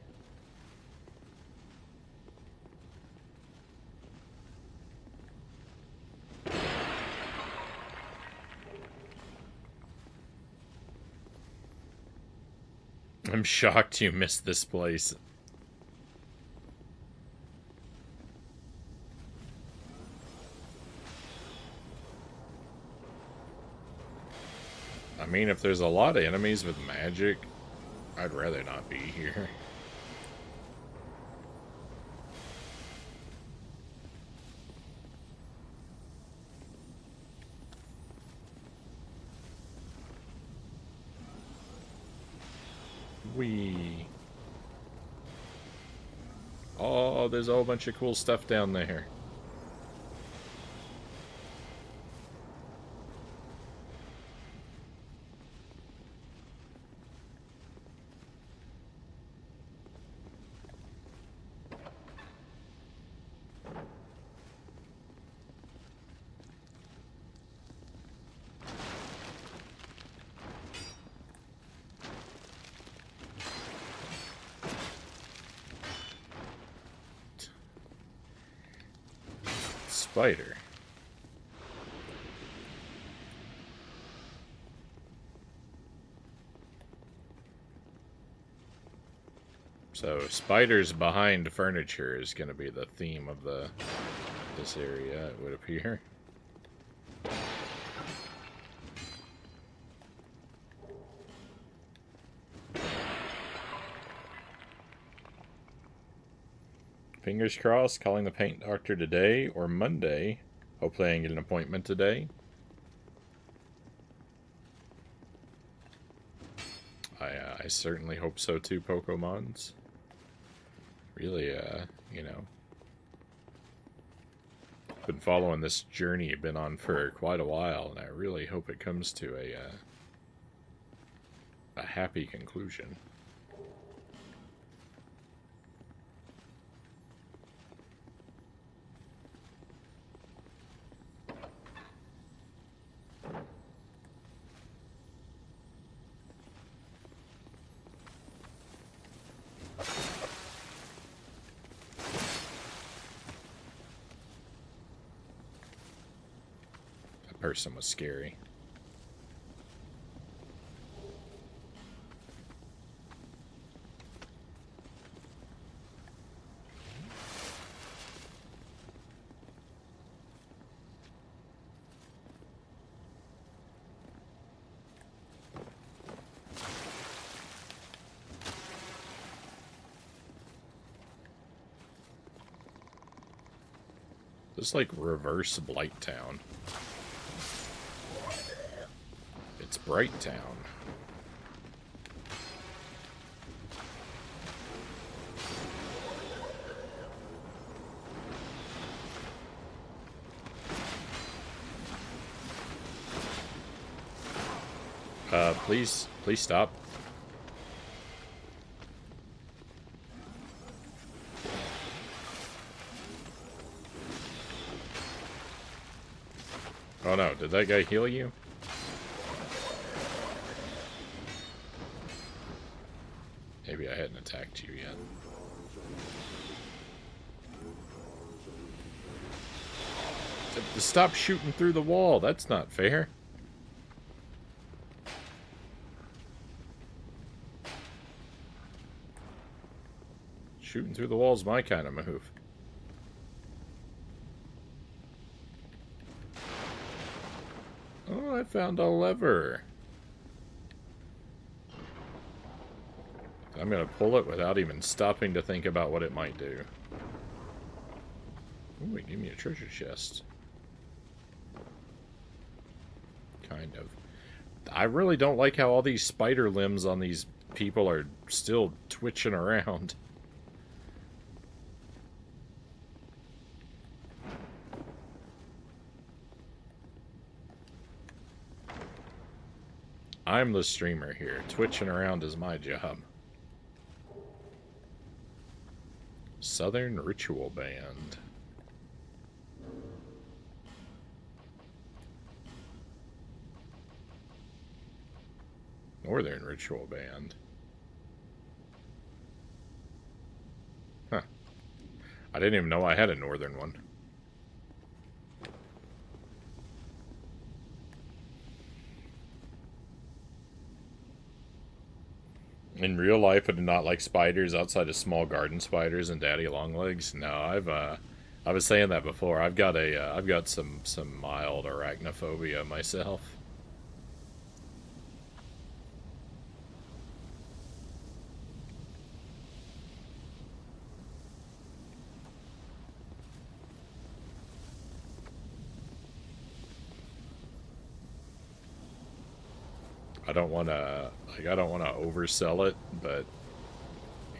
I'm shocked you missed this place. I mean, if there's a lot of enemies with magic, I'd rather not be here. Wee. Oh, there's a whole bunch of cool stuff down there. Spider. So spiders behind furniture is going to be the theme of this area, it would appear. Fingers crossed, calling the paint doctor today or Monday. Hopefully I can get an appointment today. I certainly hope so too, Pokemons. Really, you know, been following this journey you've been on for quite a while, and I really hope it comes to a happy conclusion. Person was scary. Just like reverse Blight Town. It's Bright Town. Please stop. Oh no, did that guy heal you? Maybe I hadn't attacked you yet. Stop shooting through the wall. That's not fair. Shooting through the wall is my kind of move. Oh, I found a lever. I'm going to pull it without even stopping to think about what it might do. Ooh, it gave me a treasure chest. Kind of. I really don't like how all these spider limbs on these people are still twitching around. I'm the streamer here. Twitching around is my job. Southern Ritual Band. Northern Ritual Band. Huh. I didn't even know I had a northern one. In real life, I do not like spiders outside of small garden spiders and daddy longlegs. No, I was saying that before. I've got some mild arachnophobia myself. I don't want to oversell it, but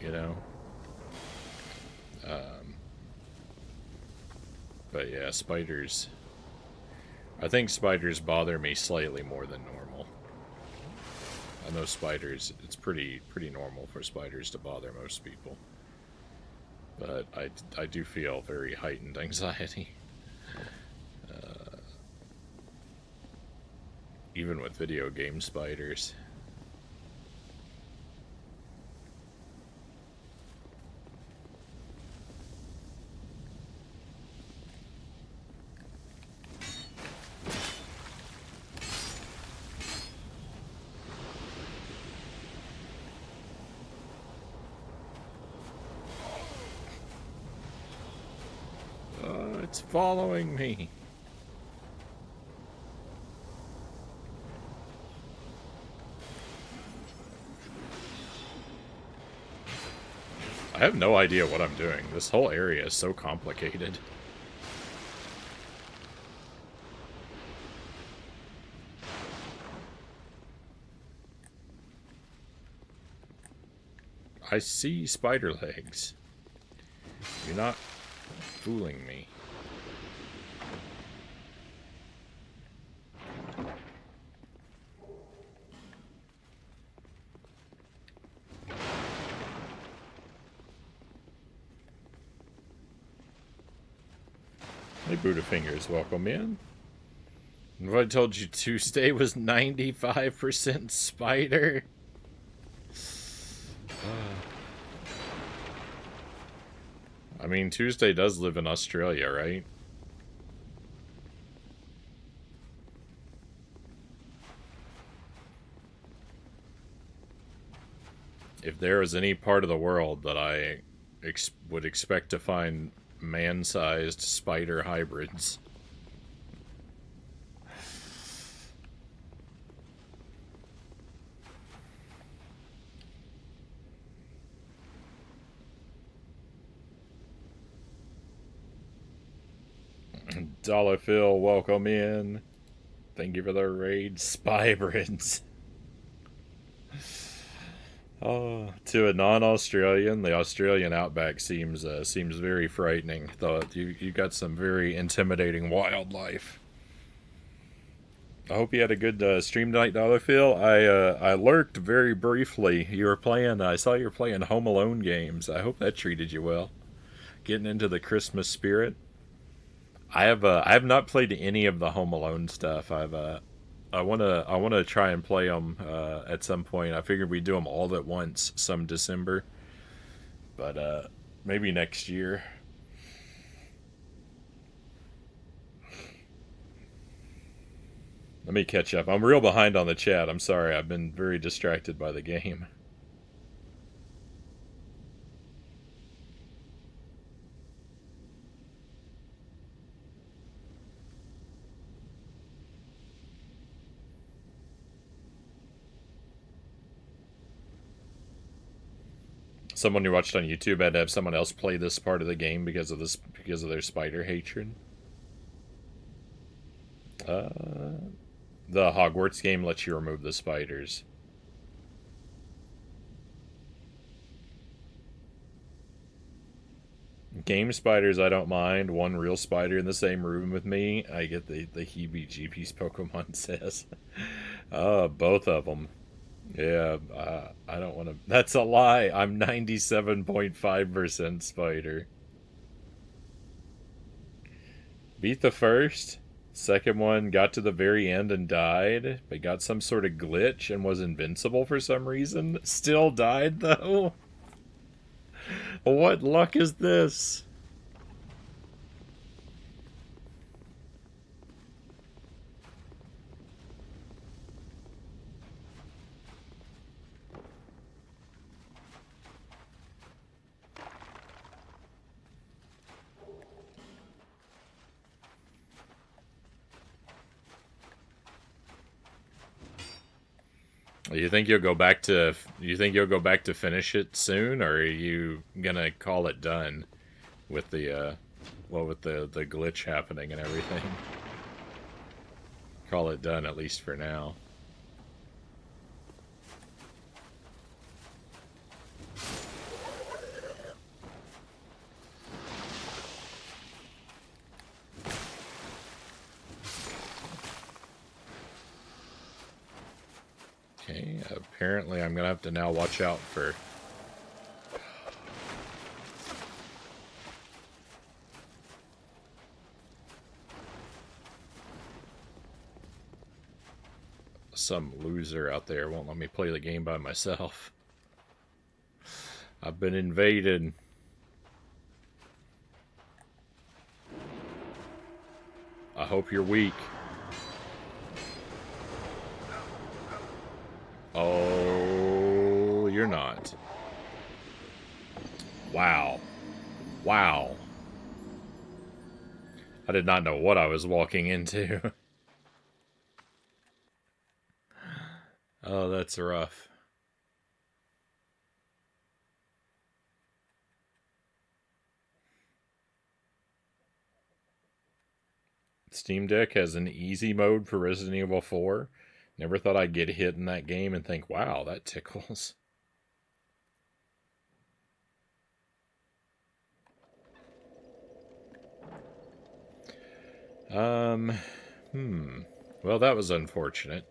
you know. But yeah, spiders. I think spiders bother me slightly more than normal. I know spiders. It's pretty normal for spiders to bother most people, but I do feel very heightened anxiety. Even with video game spiders. It's following me. I have no idea what I'm doing. This whole area is so complicated. I see spider legs. You're not fooling me. Hey, Budafingers, welcome in. If I told you Tuesday was 95% spider. I mean, Tuesday does live in Australia, right? If there is any part of the world that I would expect to find man-sized spider hybrids. Dollar Phil, welcome in. Thank you for the raid, Spybrids. To a non-Australian, the Australian outback seems very frightening. Though you got some very intimidating wildlife. I hope you had a good stream tonight, Dollar Phil. I lurked very briefly. You were playing. I saw you were playing Home Alone games. I hope that treated you well. Getting into the Christmas spirit. I have not played any of the Home Alone stuff. I wanna try and play them at some point. I figured we'd do them all at once some December, but maybe next year. Let me catch up. I'm real behind on the chat. I'm sorry. I've been very distracted by the game. Someone you watched on YouTube had to have someone else play this part of the game because of their spider hatred. The Hogwarts game lets you remove the spiders. Game spiders I don't mind. One real spider in the same room with me, I get the heebie-jeebies, Pokemon says. Both of them. Yeah, I don't want to... That's a lie. I'm 97.5% spider. Beat the first. Second one, got to the very end and died, but got some sort of glitch and was invincible for some reason. Still died, though? What luck is this? You think you'll go back to finish it soon, or are you gonna call it done with the with the glitch happening and everything? Call it done at least for now. Okay, apparently I'm gonna have to now watch out for some loser out there won't let me play the game by myself. I've been invaded. I hope you're weak. Oh, you're not. Wow. Wow. I did not know what I was walking into. Oh, that's rough. Steam Deck has an easy mode for Resident Evil 4. Never thought I'd get hit in that game and think, wow, that tickles. Well, that was unfortunate.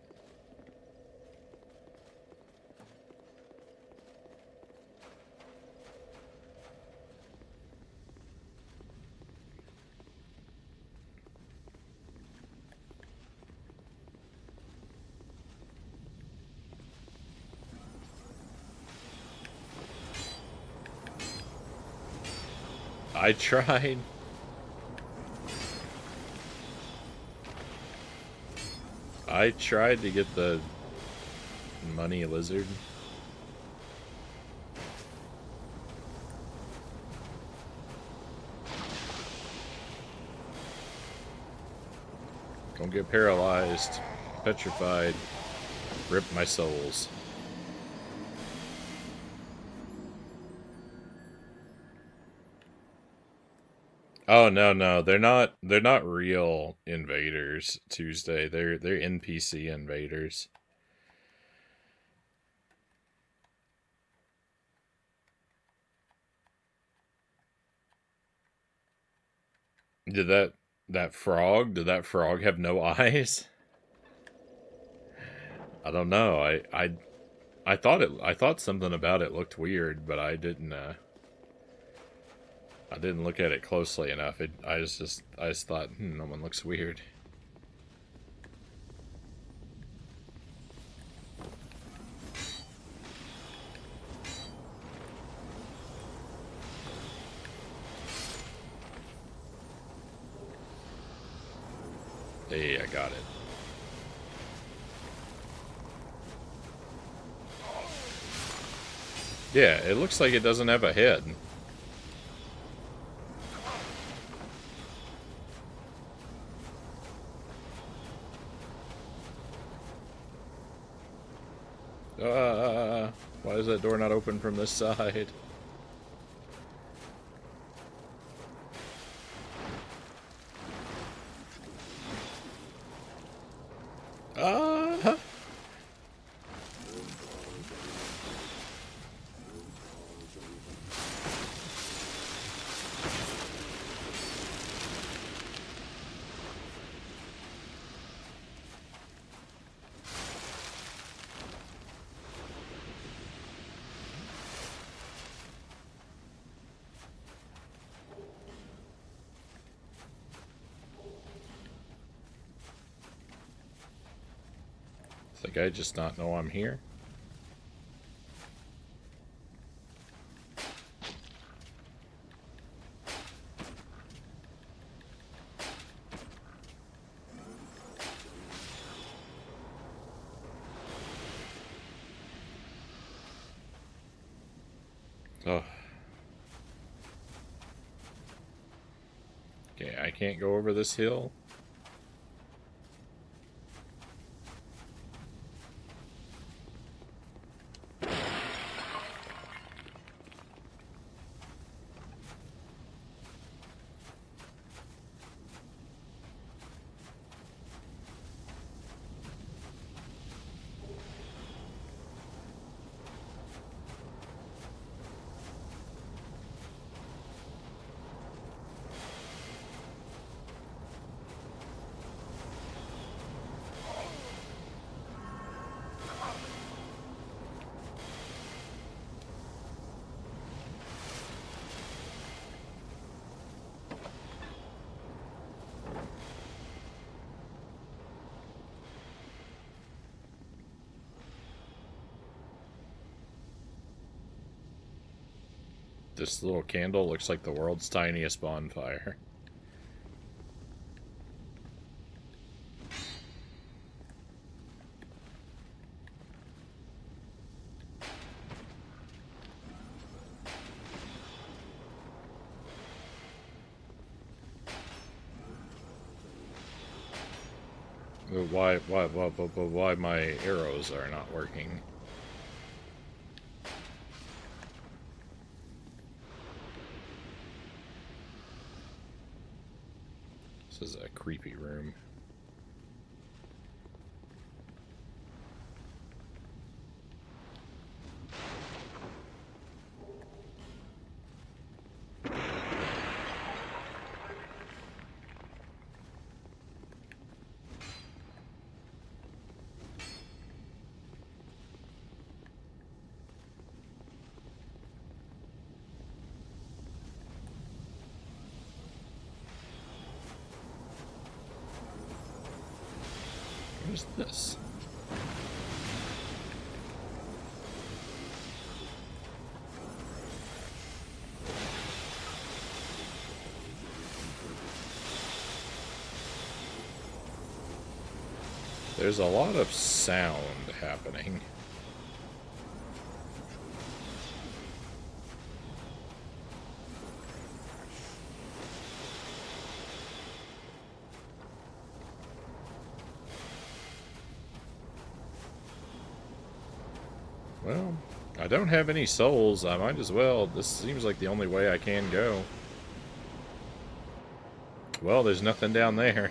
I tried. I tried to get the money lizard. Don't get paralyzed, petrified, rip my souls. Oh no, they're not real invaders, Tuesday. They're NPC invaders. Did that frog have no eyes? I don't know. I thought something about it looked weird, but I didn't look at it closely enough. I just thought, that one looks weird. Hey, I got it. Yeah, it looks like it doesn't have a head. Why is that door not open from this side? Ah! Does the guy just not know I'm here? Oh. Okay, I can't go over this hill. This little candle looks like the world's tiniest bonfire. Why my arrows are not working? This is a creepy room. What is this? There's a lot of sound happening. Well, I don't have any souls. I might as well. This seems like the only way I can go. Well, there's nothing down there.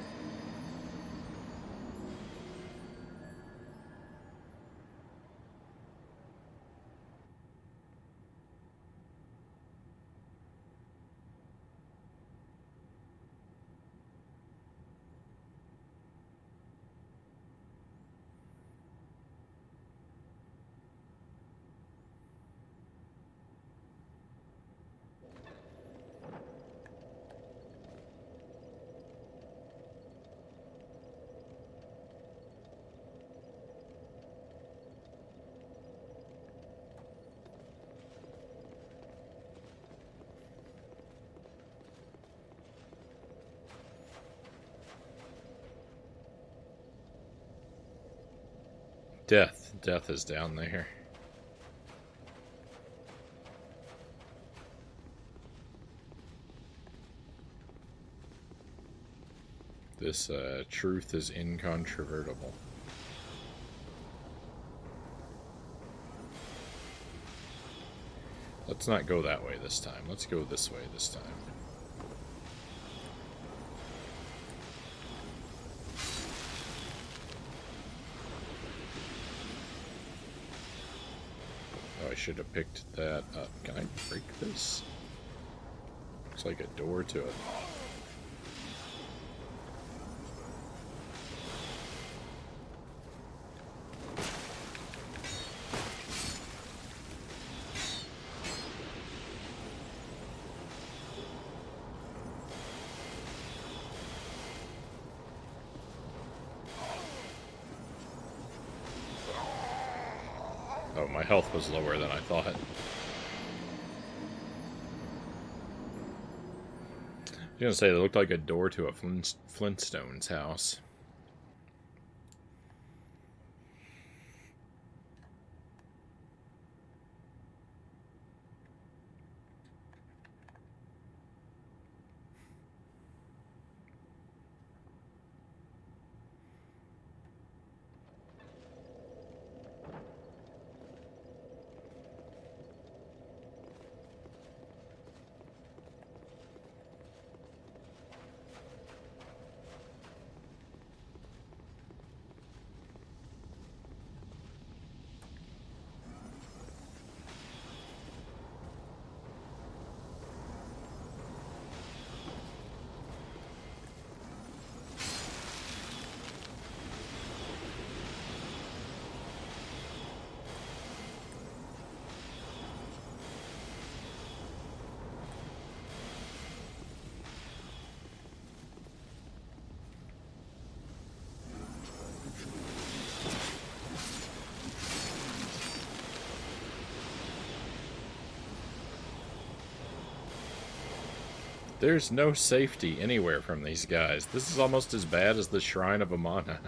Death. Death is down there. This truth is incontrovertible. Let's not go that way this time. Let's go this way this time. Oh, I should have picked that up. Can I break this? Looks like a door to it. Oh, my health was lower than I thought. I was gonna say, it looked like a door to a Flintstones house. There's no safety anywhere from these guys. This is almost as bad as the Shrine of Amana.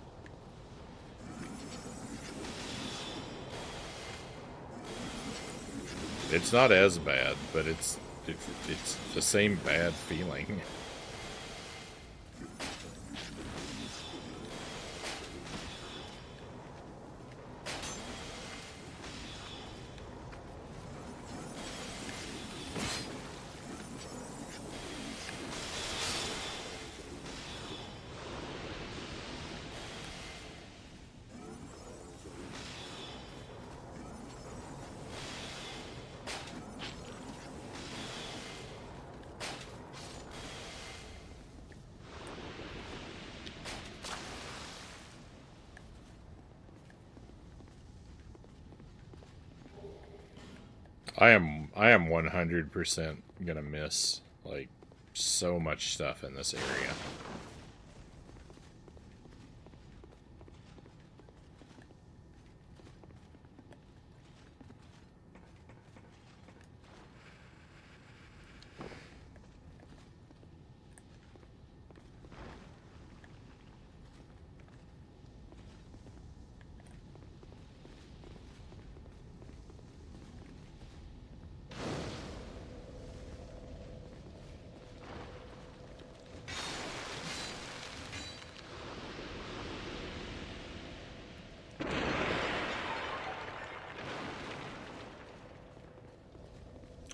It's not as bad, but it's the same bad feeling. I am 100% gonna miss, like, so much stuff in this area.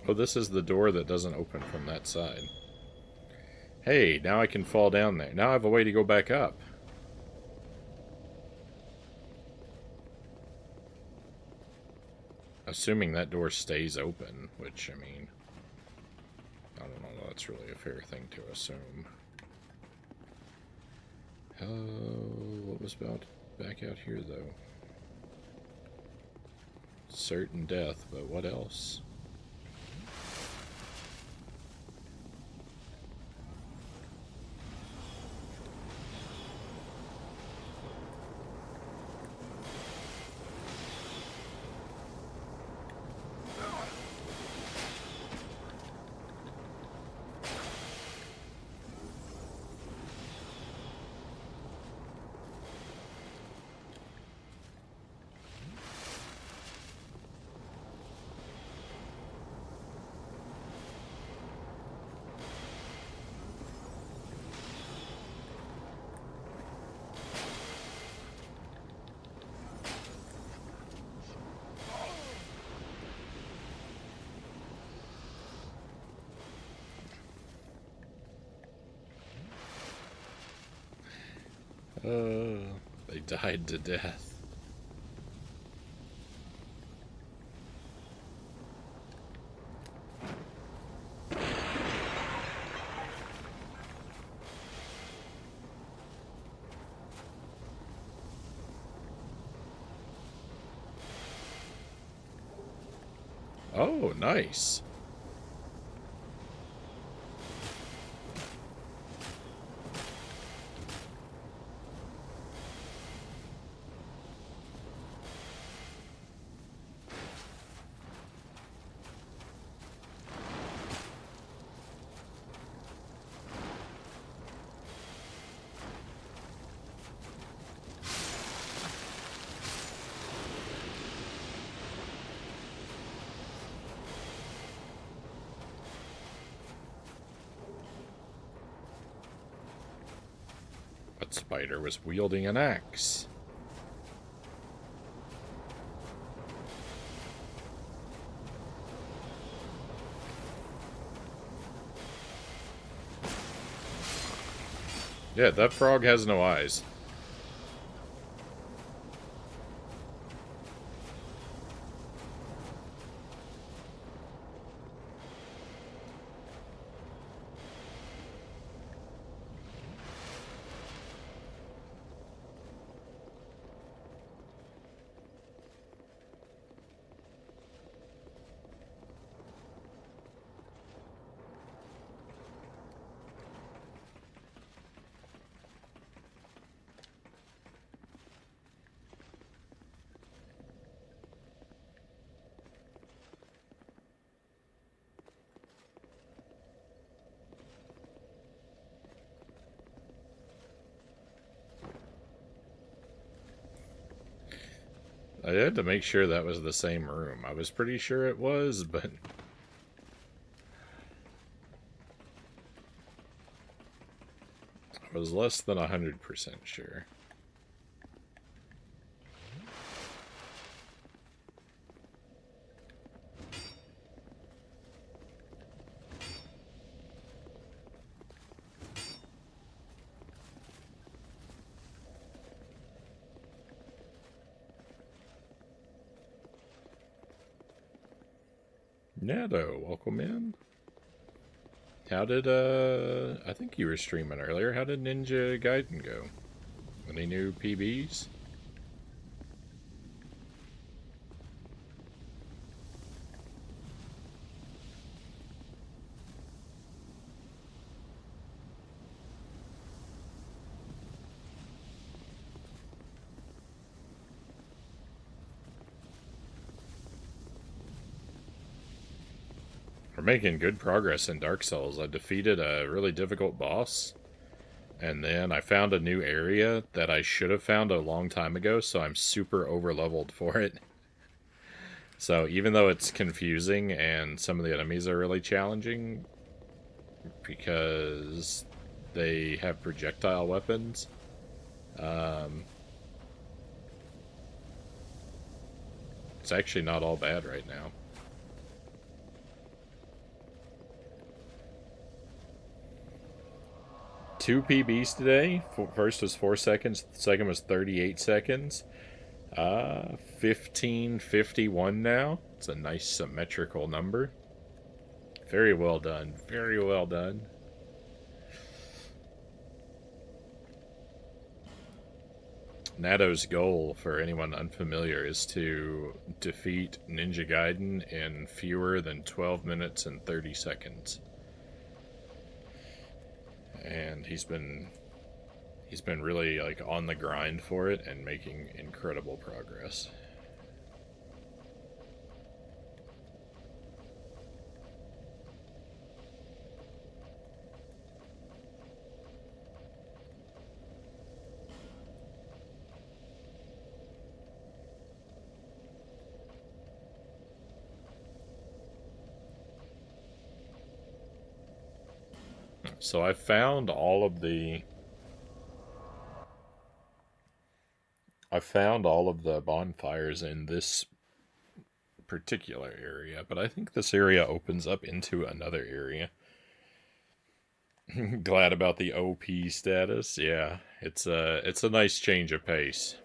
Oh, this is the door that doesn't open from that side. Hey, now I can fall down there. Now I have a way to go back up. Assuming that door stays open, which, I mean, I don't know, that's really a fair thing to assume. What was about back out here, though? Certain death, but what else? They died to death. Oh, nice. That spider was wielding an axe. Yeah, that frog has no eyes. I had to make sure that was the same room. I was pretty sure it was, but... I was less than 100% sure. Nado, welcome in. How did, I think you were streaming earlier. How did Ninja Gaiden go? Any new PBs? We're making good progress in Dark Souls. I defeated a really difficult boss, and then I found a new area that I should have found a long time ago, so I'm super over-leveled for it. So even though it's confusing and some of the enemies are really challenging because they have projectile weapons, it's actually not all bad right now. Two PBs today. First was 4 seconds. The second was 38 seconds. 1551 now. It's a nice symmetrical number. Very well done. Very well done. Nado's goal, for anyone unfamiliar, is to defeat Ninja Gaiden in fewer than 12 minutes and 30 seconds. And he's been really like on the grind for it and making incredible progress. So I found all of the bonfires in this particular area, but I think this area opens up into another area. Glad about the OP status, yeah. It's a nice change of pace.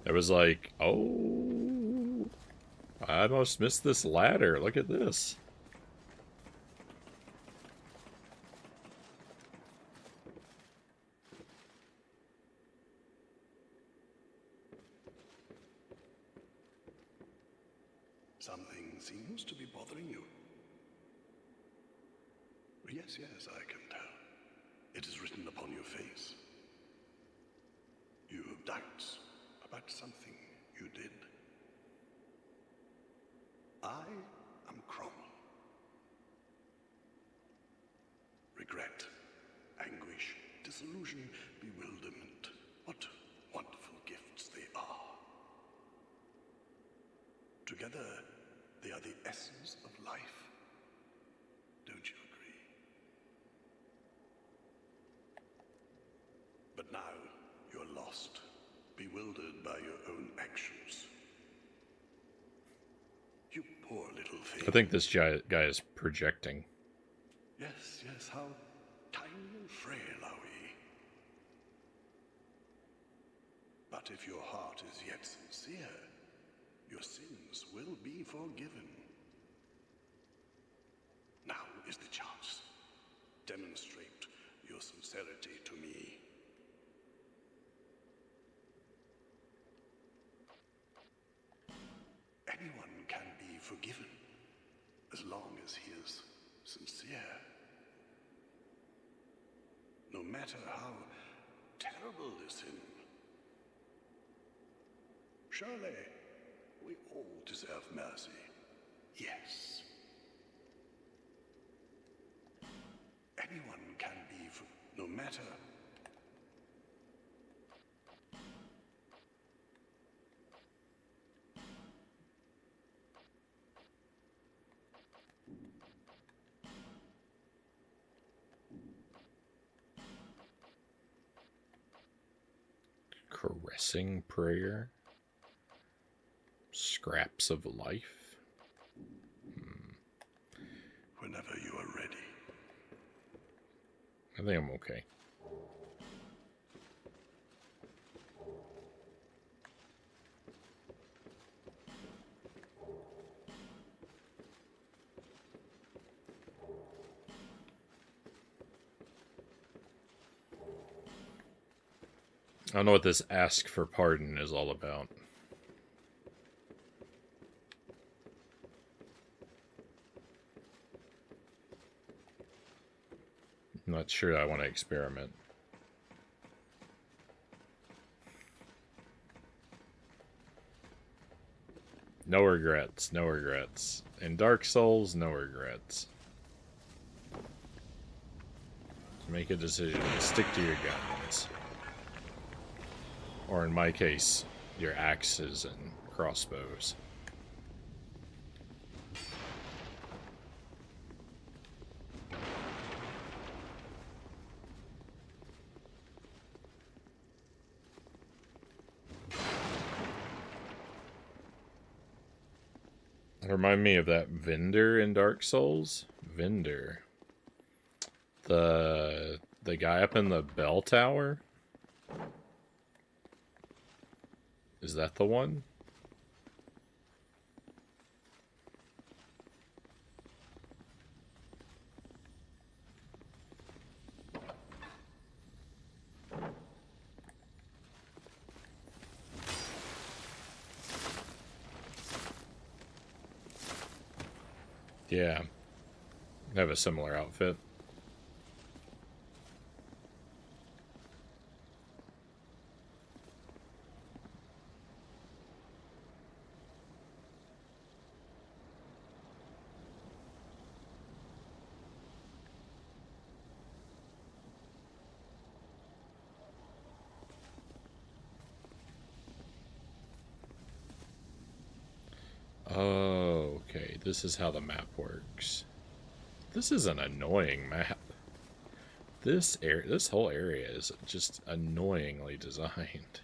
It was like, oh, I almost missed this ladder. Look at this. Something seems to be bothering you. Yes, yes, I can tell. It is written upon your face. You have doubts about something you did. I am Cromwell. Regret, anguish, disillusion, bewilderment. What wonderful gifts they are. Together, they are the essence of life. Don't you agree? But now, you're lost, bewildered by your own actions. You poor little thing. I think this guy is projecting. Yes, yes, how tiny and frail are we? But if your heart is yet sincere, your sins will be forgiven. Now is the chance. Demonstrate your sincerity to me. Anyone can be forgiven as long as he is sincere. No matter how terrible the sin. Surely, we all deserve mercy. Yes. Anyone can be, no matter. Caressing prayer. Scraps of life. Whenever you are ready. I think I'm okay. I don't know what this ask for pardon is all about. I'm not sure I want to experiment. No regrets, no regrets. In Dark Souls, no regrets. Make a decision. Stick to your guns. Or in my case, your axes and crossbows. Remind me of that vendor in Dark Souls. Vendor. The guy up in the bell tower? Is that the one? Yeah. I have a similar outfit. Oh, okay. This is how the map works. This is an annoying map. this whole area is just annoyingly designed.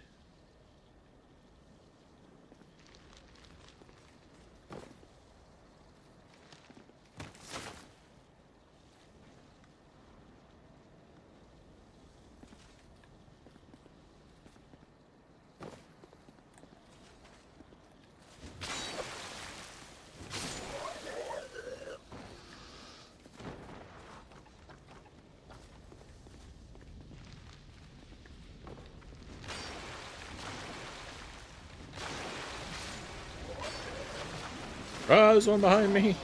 Oh, there's one behind me.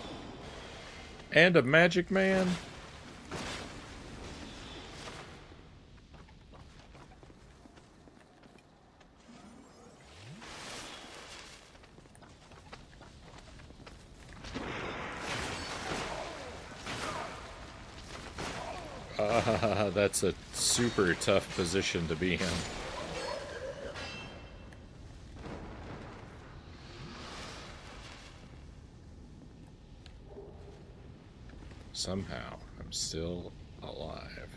And a magic man. That's a super tough position to be in. Somehow, I'm still alive.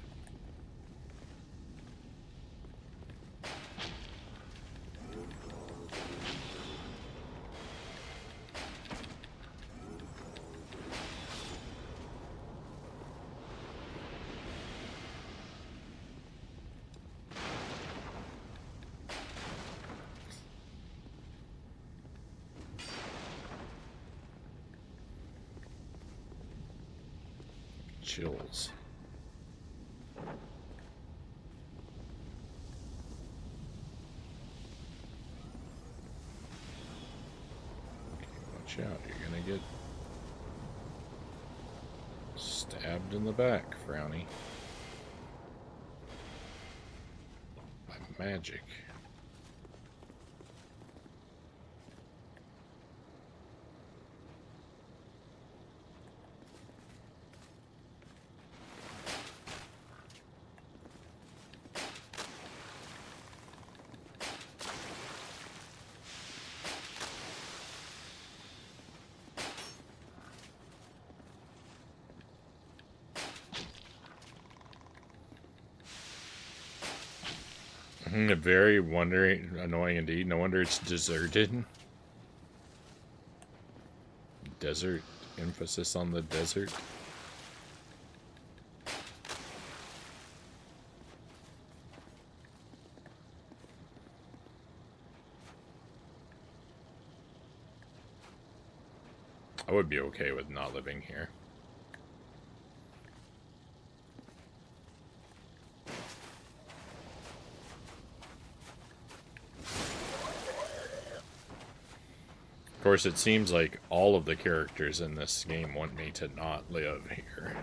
Chills. Watch out, you're gonna get stabbed in the back, Frownie. By magic. Very annoying indeed. No wonder it's deserted. Desert, emphasis on the desert. I would be okay with not living here. Of course, it seems like all of the characters in this game want me to not live here.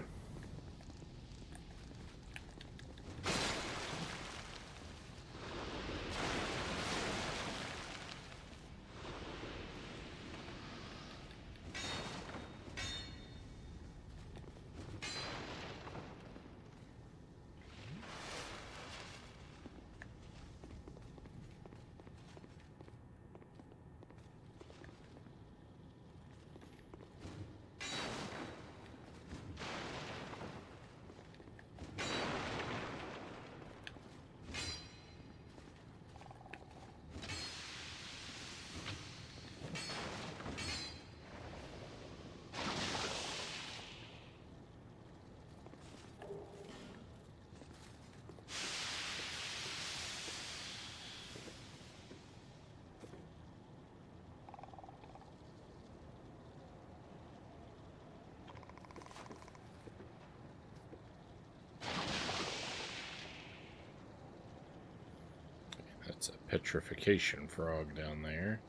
That's a petrification frog down there.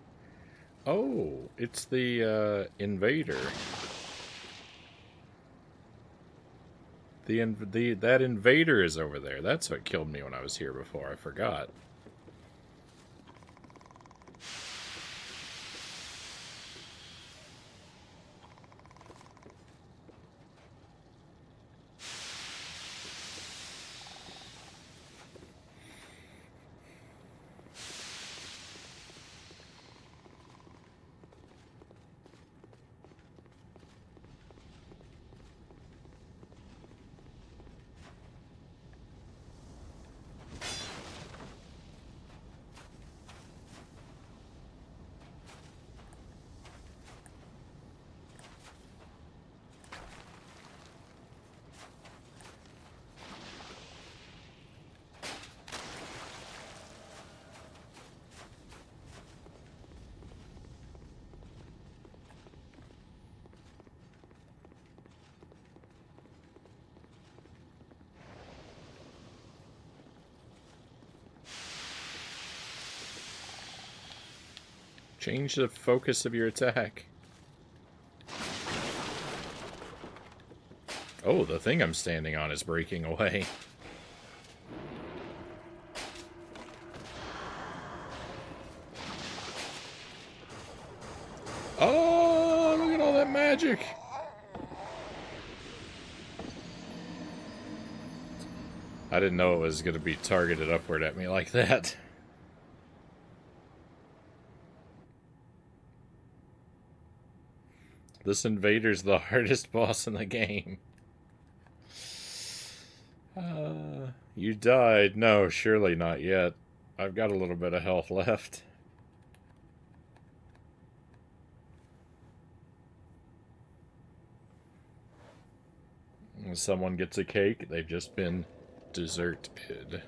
Oh, it's the invader. That invader is over there. That's what killed me when I was here before. I forgot. Change the focus of your attack. Oh, the thing I'm standing on is breaking away. Oh, look at all that magic. I didn't know it was going to be targeted upward at me like that. This invader's the hardest boss in the game. You died. No, surely not yet. I've got a little bit of health left. When someone gets a cake, they've just been deserted.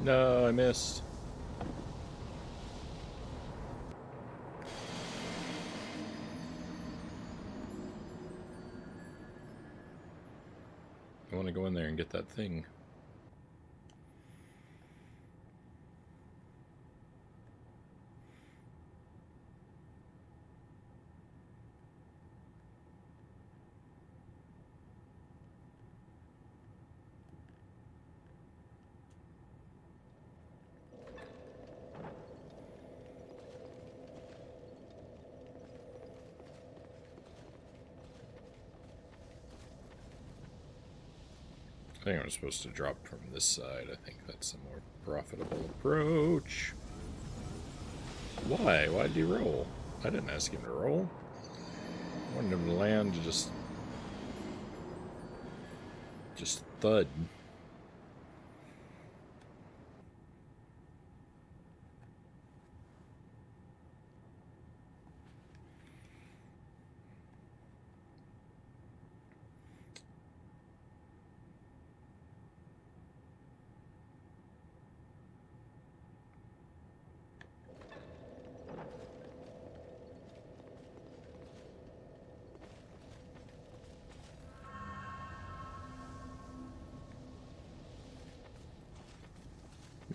No, I missed. I want to go in there and get that thing. I think I'm supposed to drop from this side. I think that's a more profitable approach. Why? Why did he roll? I didn't ask him to roll. I wanted him to land just thud.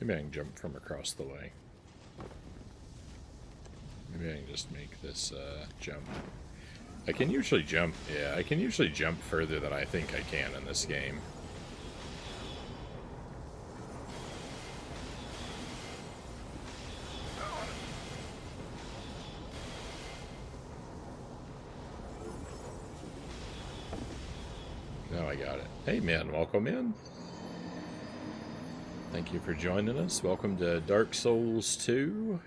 Maybe I can jump from across the way. Maybe I can just make this jump. I can usually jump, yeah, I can usually jump further than I think I can in this game. Now I got it. Hey man, welcome in. Thank you for joining us. Welcome to Dark Souls 2.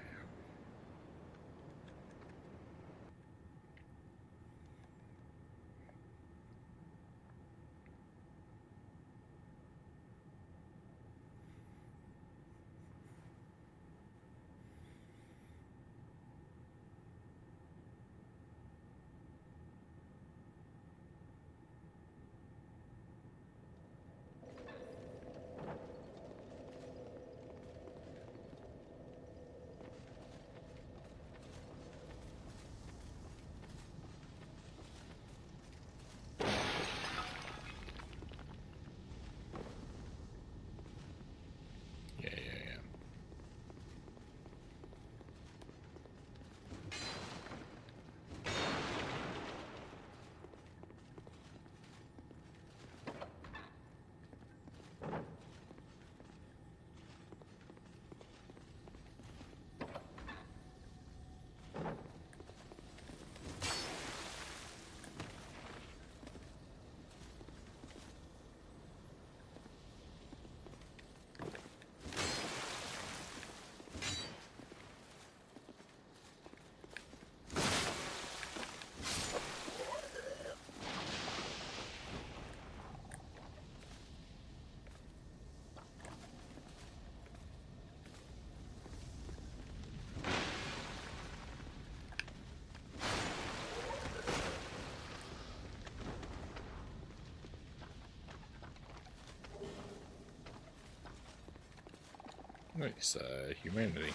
Nice, humanity.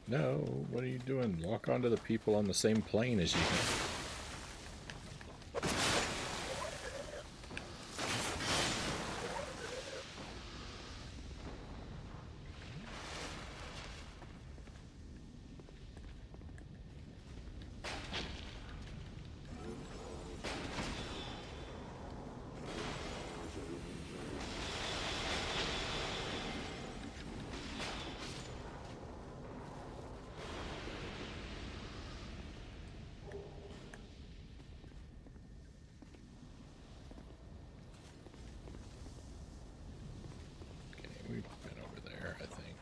No, what are you doing? Lock onto the people on the same plane as you. We've been over there, I think.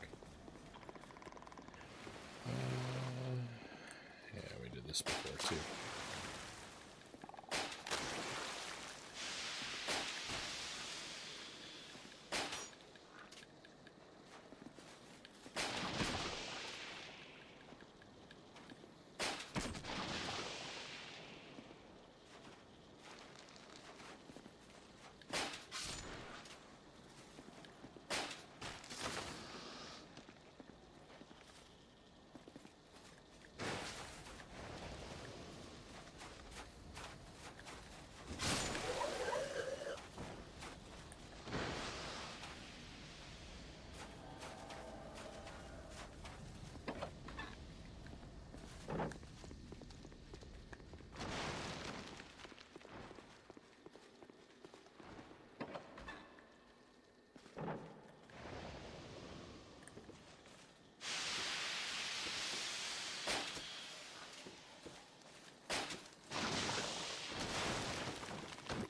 Yeah, we did this before, too.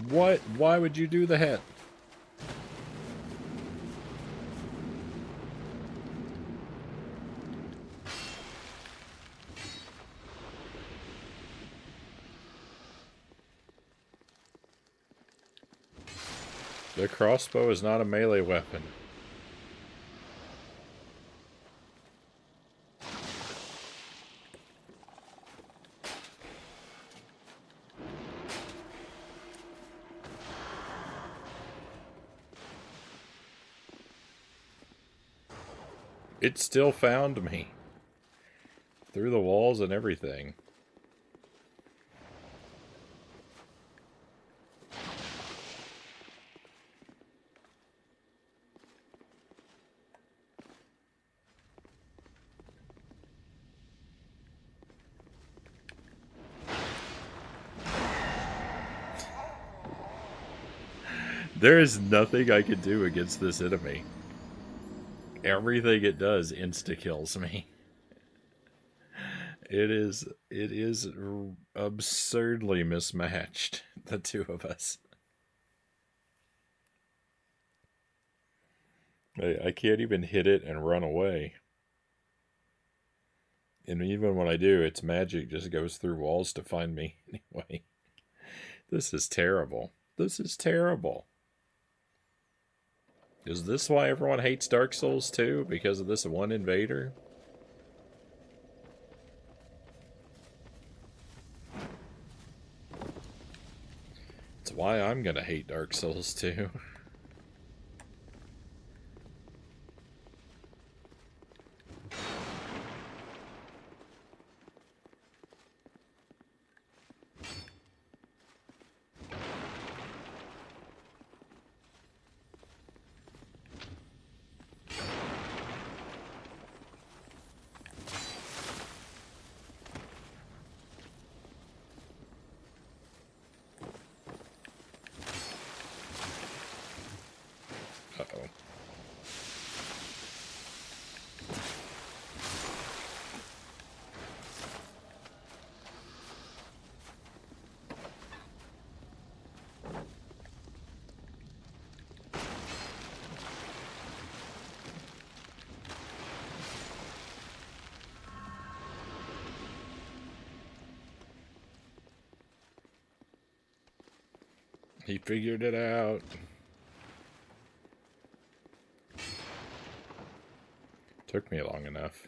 What? Why would you do that? The crossbow is not a melee weapon. It still found me. Through the walls and everything. There is nothing I can do against this enemy. Everything it does insta-kills me. It is absurdly mismatched, the two of us. I can't even hit it and run away. And even when I do, its magic just goes through walls to find me anyway. This is terrible. This is terrible. Is this why everyone hates Dark Souls 2? Because of this one invader? It's why I'm gonna hate Dark Souls 2. Uh-oh. He figured it out. Took me long enough.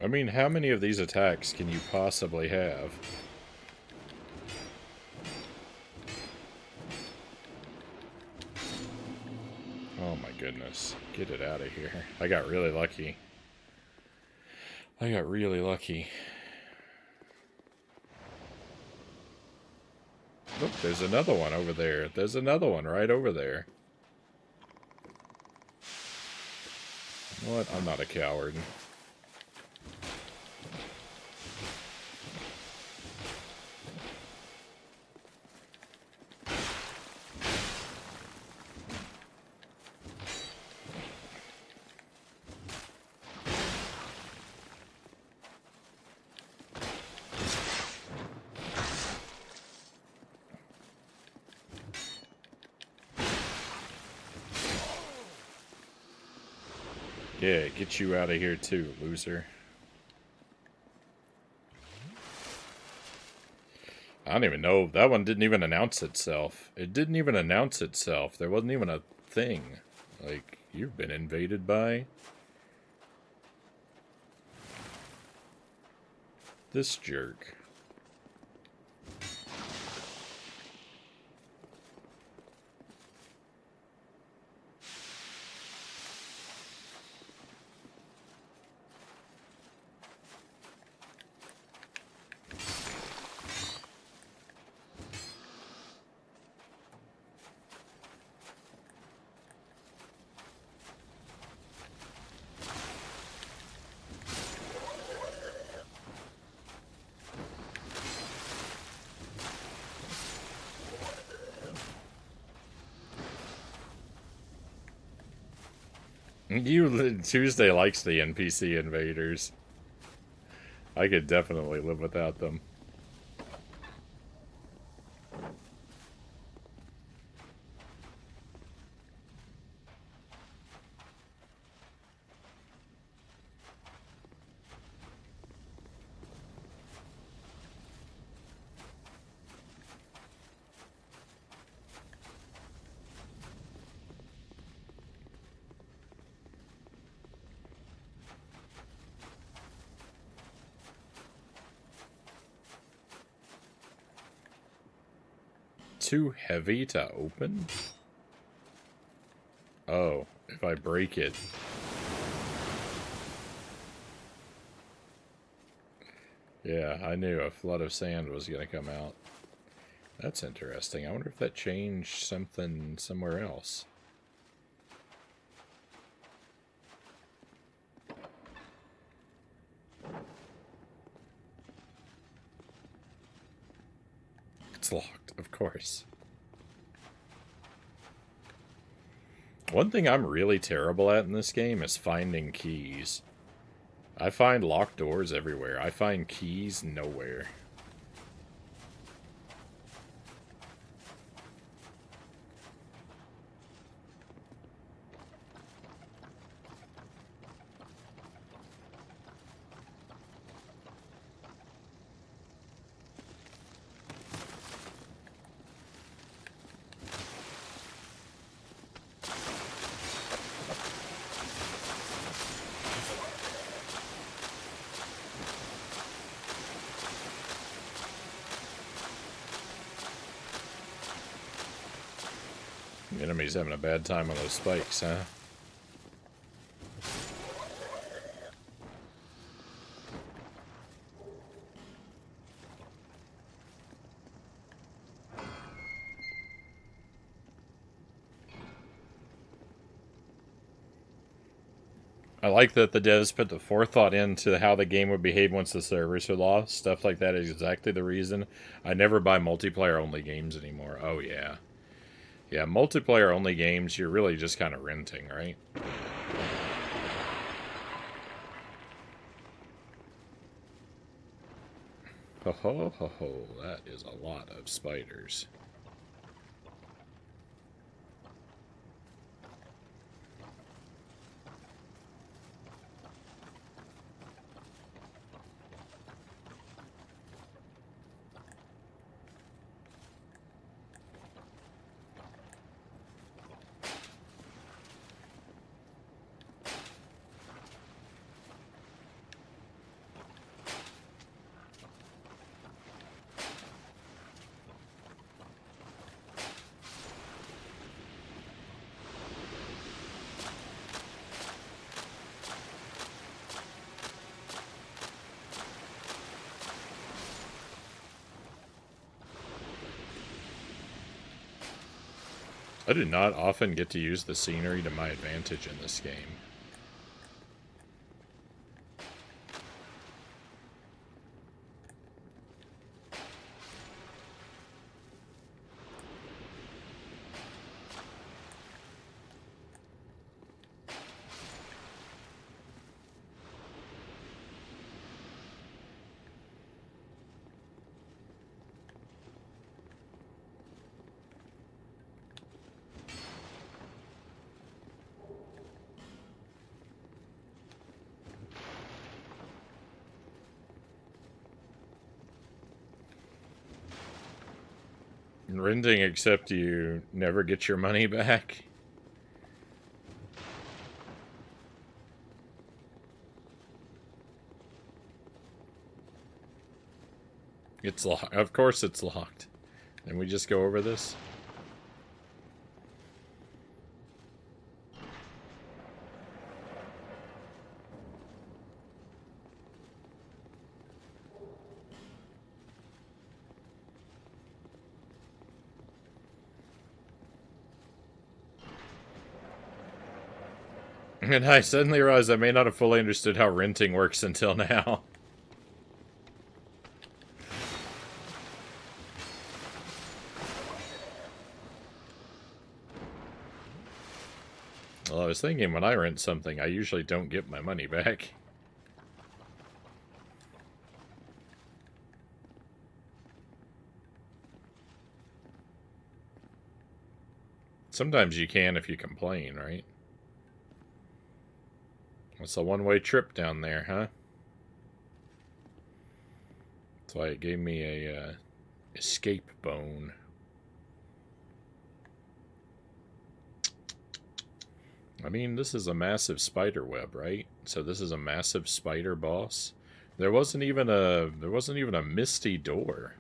I mean, how many of these attacks can you possibly have? Oh my goodness. Get it out of here. I got really lucky. I got really lucky. Look, there's another one over there. There's another one right over there. You know what? I'm not a coward. Yeah, get you out of here too, loser. I don't even know. That one didn't even announce itself. It didn't even announce itself. There wasn't even a thing. Like, you've been invaded by this jerk. Tuesday likes the NPC invaders. I could definitely live without them. Too heavy to open? Oh, if I break it. Yeah, I knew a flood of sand was going to come out. That's interesting. I wonder if that changed something somewhere else. It's locked, of course. One thing I'm really terrible at in this game is finding keys. I find locked doors everywhere. I find keys nowhere. The enemy's having a bad time on those spikes, huh? I like that the devs put the forethought into how the game would behave once the servers are lost. Stuff like that is exactly the reason I never buy multiplayer-only games anymore. Oh, yeah. Yeah, multiplayer-only games, you're really just kind of renting, right? Ho ho ho ho, that is a lot of spiders. I do not often get to use the scenery to my advantage in this game. Renting, except you never get your money back. It's locked. Of course it's locked. And we just go over this? And I suddenly realized I may not have fully understood how renting works until now. Well, I was thinking when I rent something, I usually don't get my money back. Sometimes you can if you complain, right? It's a one-way trip down there, huh? That's why it gave me a escape bone. I mean, this is a massive spider web, right? So this is a massive spider boss. There wasn't even a misty door.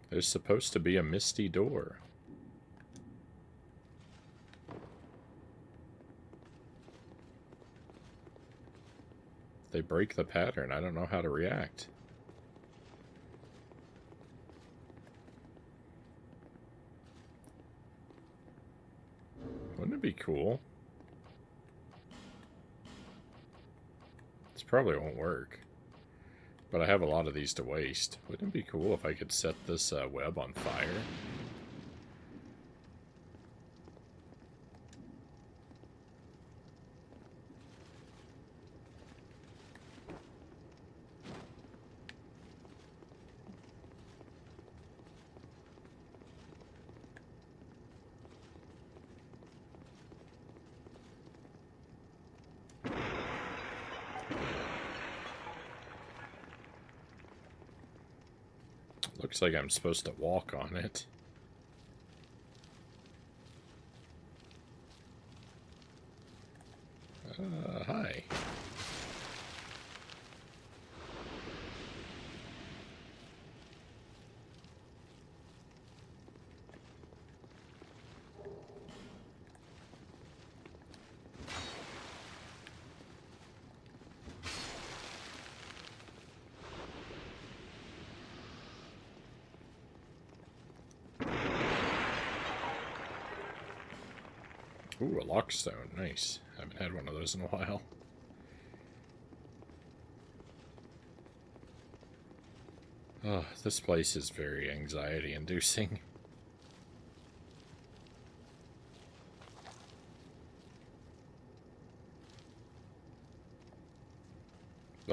There's supposed to be a misty door. They break the pattern. I don't know how to react. Wouldn't it be cool? This probably won't work. But I have a lot of these to waste. Wouldn't it be cool if I could set this web on fire? Looks like I'm supposed to walk on it. Hi. Ooh, a lockstone. Nice. Haven't had one of those in a while. Oh, this place is very anxiety-inducing.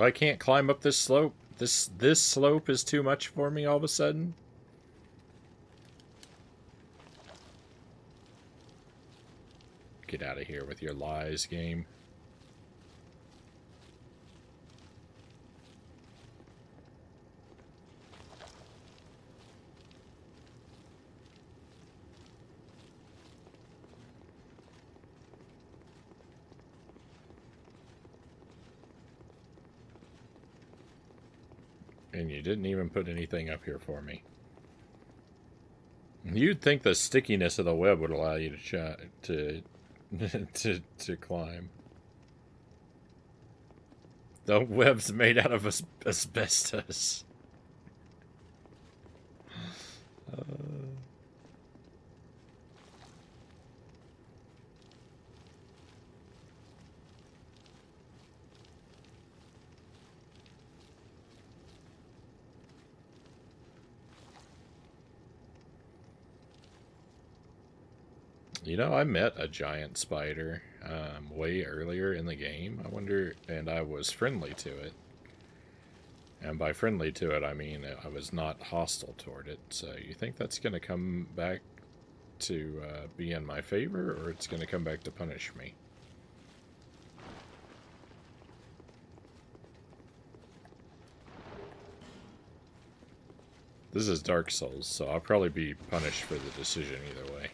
I can't climb up this slope. This slope is too much for me all of a sudden. Get out of here with your lies, game. And you didn't even put anything up here for me. You'd think the stickiness of the web would allow you to to climb. The web's made out of asbestos. You know, I met a giant spider way earlier in the game. I wonder, and I was friendly to it. And by friendly to it, I mean I was not hostile toward it. So you think that's going to come back to be in my favor, or it's going to come back to punish me? This is Dark Souls, so I'll probably be punished for the decision either way.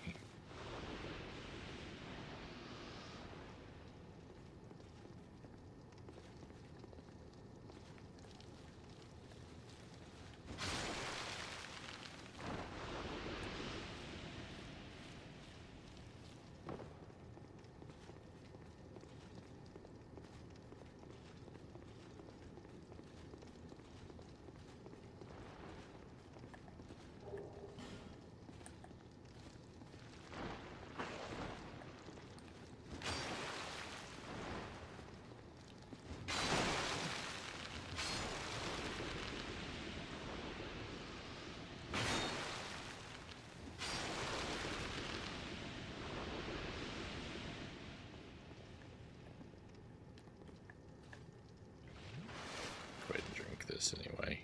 Go ahead and drink this anyway.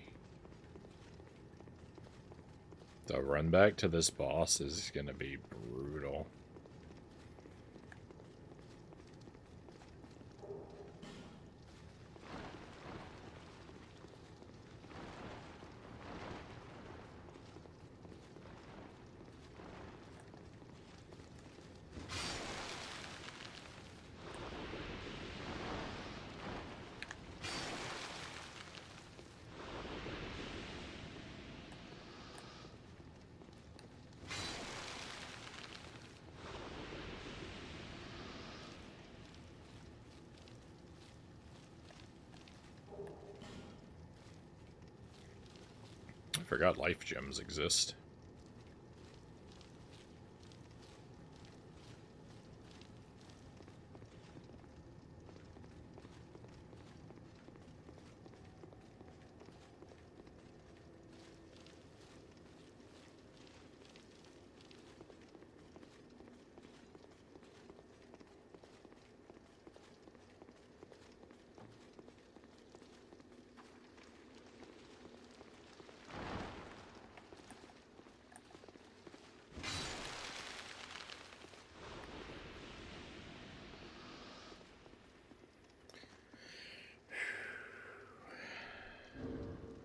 The run back to this boss is going to be brutal. I forgot life gems exist.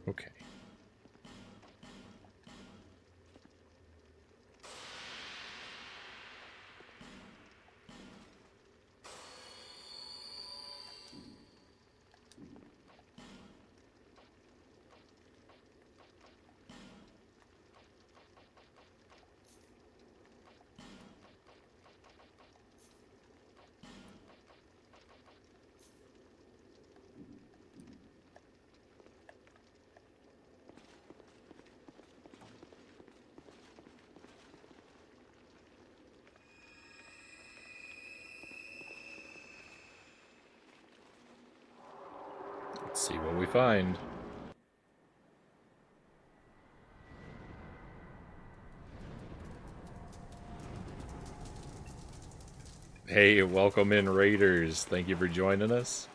Okay. Let's see what we find. Hey, welcome in, Raiders. Thank you for joining us.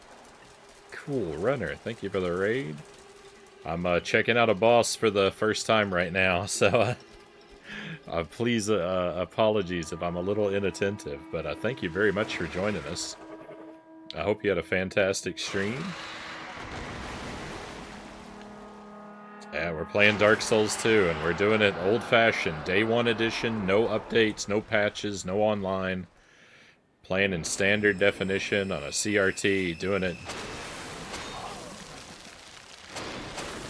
Cool Runner, thank you for the raid. I'm checking out a boss for the first time right now, so please apologies if I'm a little inattentive, but thank you very much for joining us. I hope you had a fantastic stream. Yeah, we're playing Dark Souls 2, and we're doing it old-fashioned, Day 1 edition, no updates, no patches, no online. Playing in standard definition on a CRT, doing it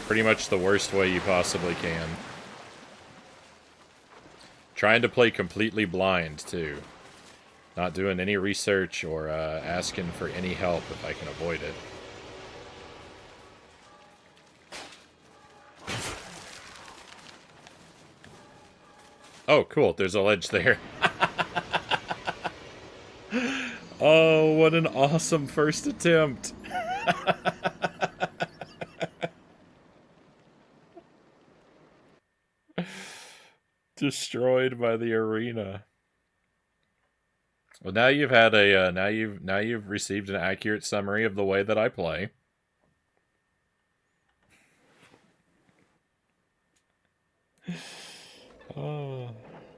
pretty much the worst way you possibly can. Trying to play completely blind, too. Not doing any research or asking for any help if I can avoid it. Oh, cool. There's a ledge there. Oh, what an awesome first attempt. Destroyed by the arena. Well, now you've had a now you've received an accurate summary of the way that I play. Oh,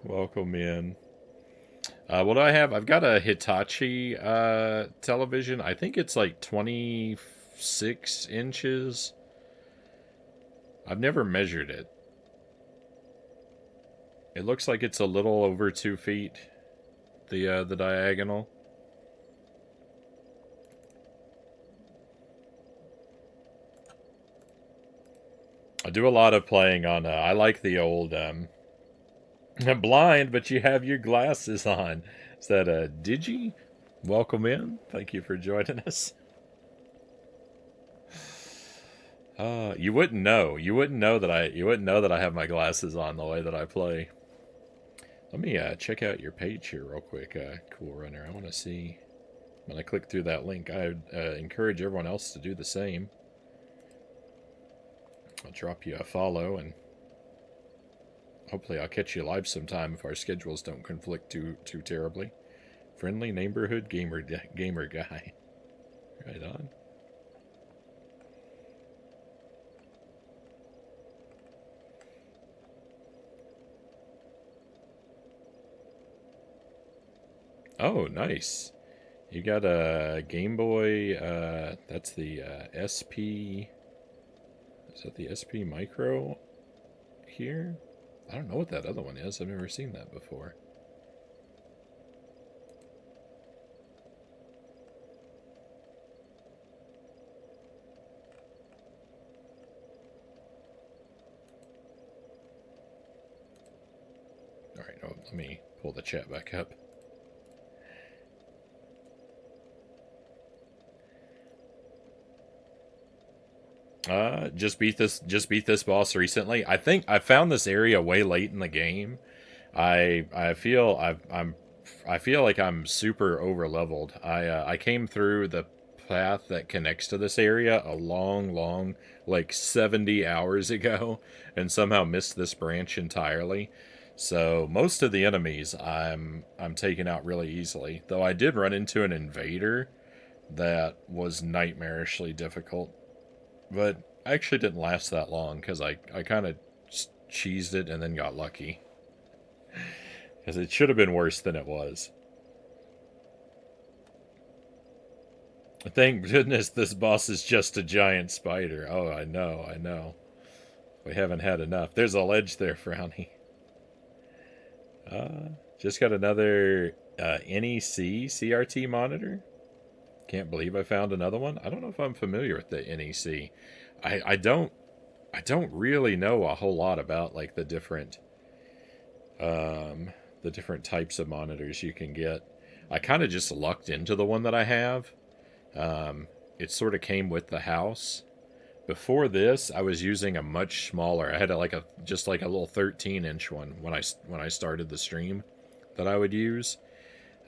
welcome in. What do I have? I've got a Hitachi television. I think it's like 26 inches. I've never measured it. It looks like it's a little over 2 feet. The diagonal. I do a lot of playing on. I like the old. I'm blind, but you have your glasses on. Is that a Digi? Welcome in. Thank you for joining us. You wouldn't know. You wouldn't know that I have my glasses on the way that I play. Let me check out your page here real quick, Cool Runner. I want to see. When I click through that link, I would encourage everyone else to do the same. I'll drop you a follow, and hopefully I'll catch you live sometime if our schedules don't conflict too terribly. Friendly neighborhood gamer guy. Right on. Oh, nice. You got a Game Boy, that's the SP... Is that the SP Micro here? I don't know what that other one is. I've never seen that before. Alright, oh, let me pull the chat back up. Just beat this boss recently. I think I found this area way late in the game. I feel like I'm super over leveled. I came through the path that connects to this area a long, like 70 hours ago, and somehow missed this branch entirely. So most of the enemies I'm taking out really easily. Though I did run into an invader that was nightmarishly difficult. But I actually didn't last that long because I kind of cheesed it and then got lucky. Because it should have been worse than it was. Thank goodness this boss is just a giant spider. Oh, I know. We haven't had enough. There's a ledge there, Frownie. Just got another NEC CRT monitor. Can't believe I found another one. I don't know if I'm familiar with the NEC. I don't really know a whole lot about like the different types of monitors you can get. I kind of just lucked into the one that I have. It sort of came with the house. Before this, I was using a much smaller. I had just like a little 13-inch one when I started the stream that I would use.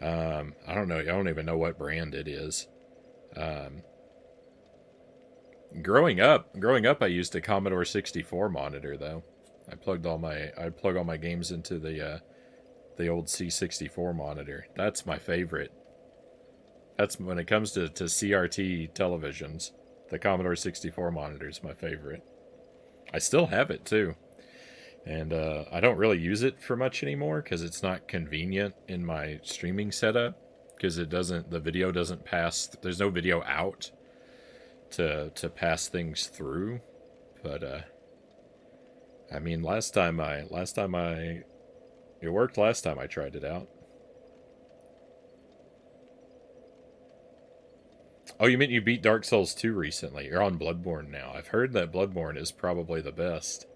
I don't know. I don't even know what brand it is. Growing up, I used a Commodore 64 monitor though. I plug all my games into the old C64 monitor. That's my favorite. That's when it comes to CRT televisions. The Commodore 64 monitor is my favorite. I still have it too. And I don't really use it for much anymore because it's not convenient in my streaming setup. Because the video doesn't pass, there's no video out to pass things through. But, I mean, it worked last time I tried it out. Oh, you meant you beat Dark Souls 2 recently. You're on Bloodborne now. I've heard that Bloodborne is probably the best.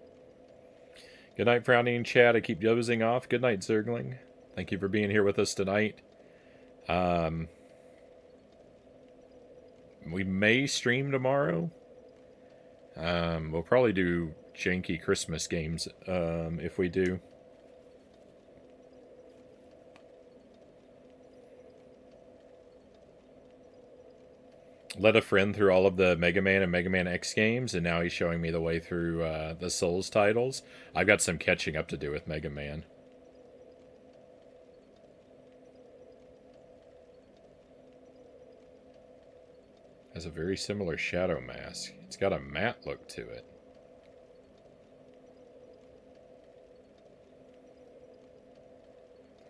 Good night, Frownie and Chad. I keep dozing off. Good night, Zergling. Thank you for being here with us tonight. We may stream tomorrow. We'll probably do janky Christmas games if we do. led a friend through all of the Mega Man and Mega Man X games, and now he's showing me the way through the Souls titles. I've got some catching up to do with Mega Man. Has a very similar shadow mask. It's got a matte look to it.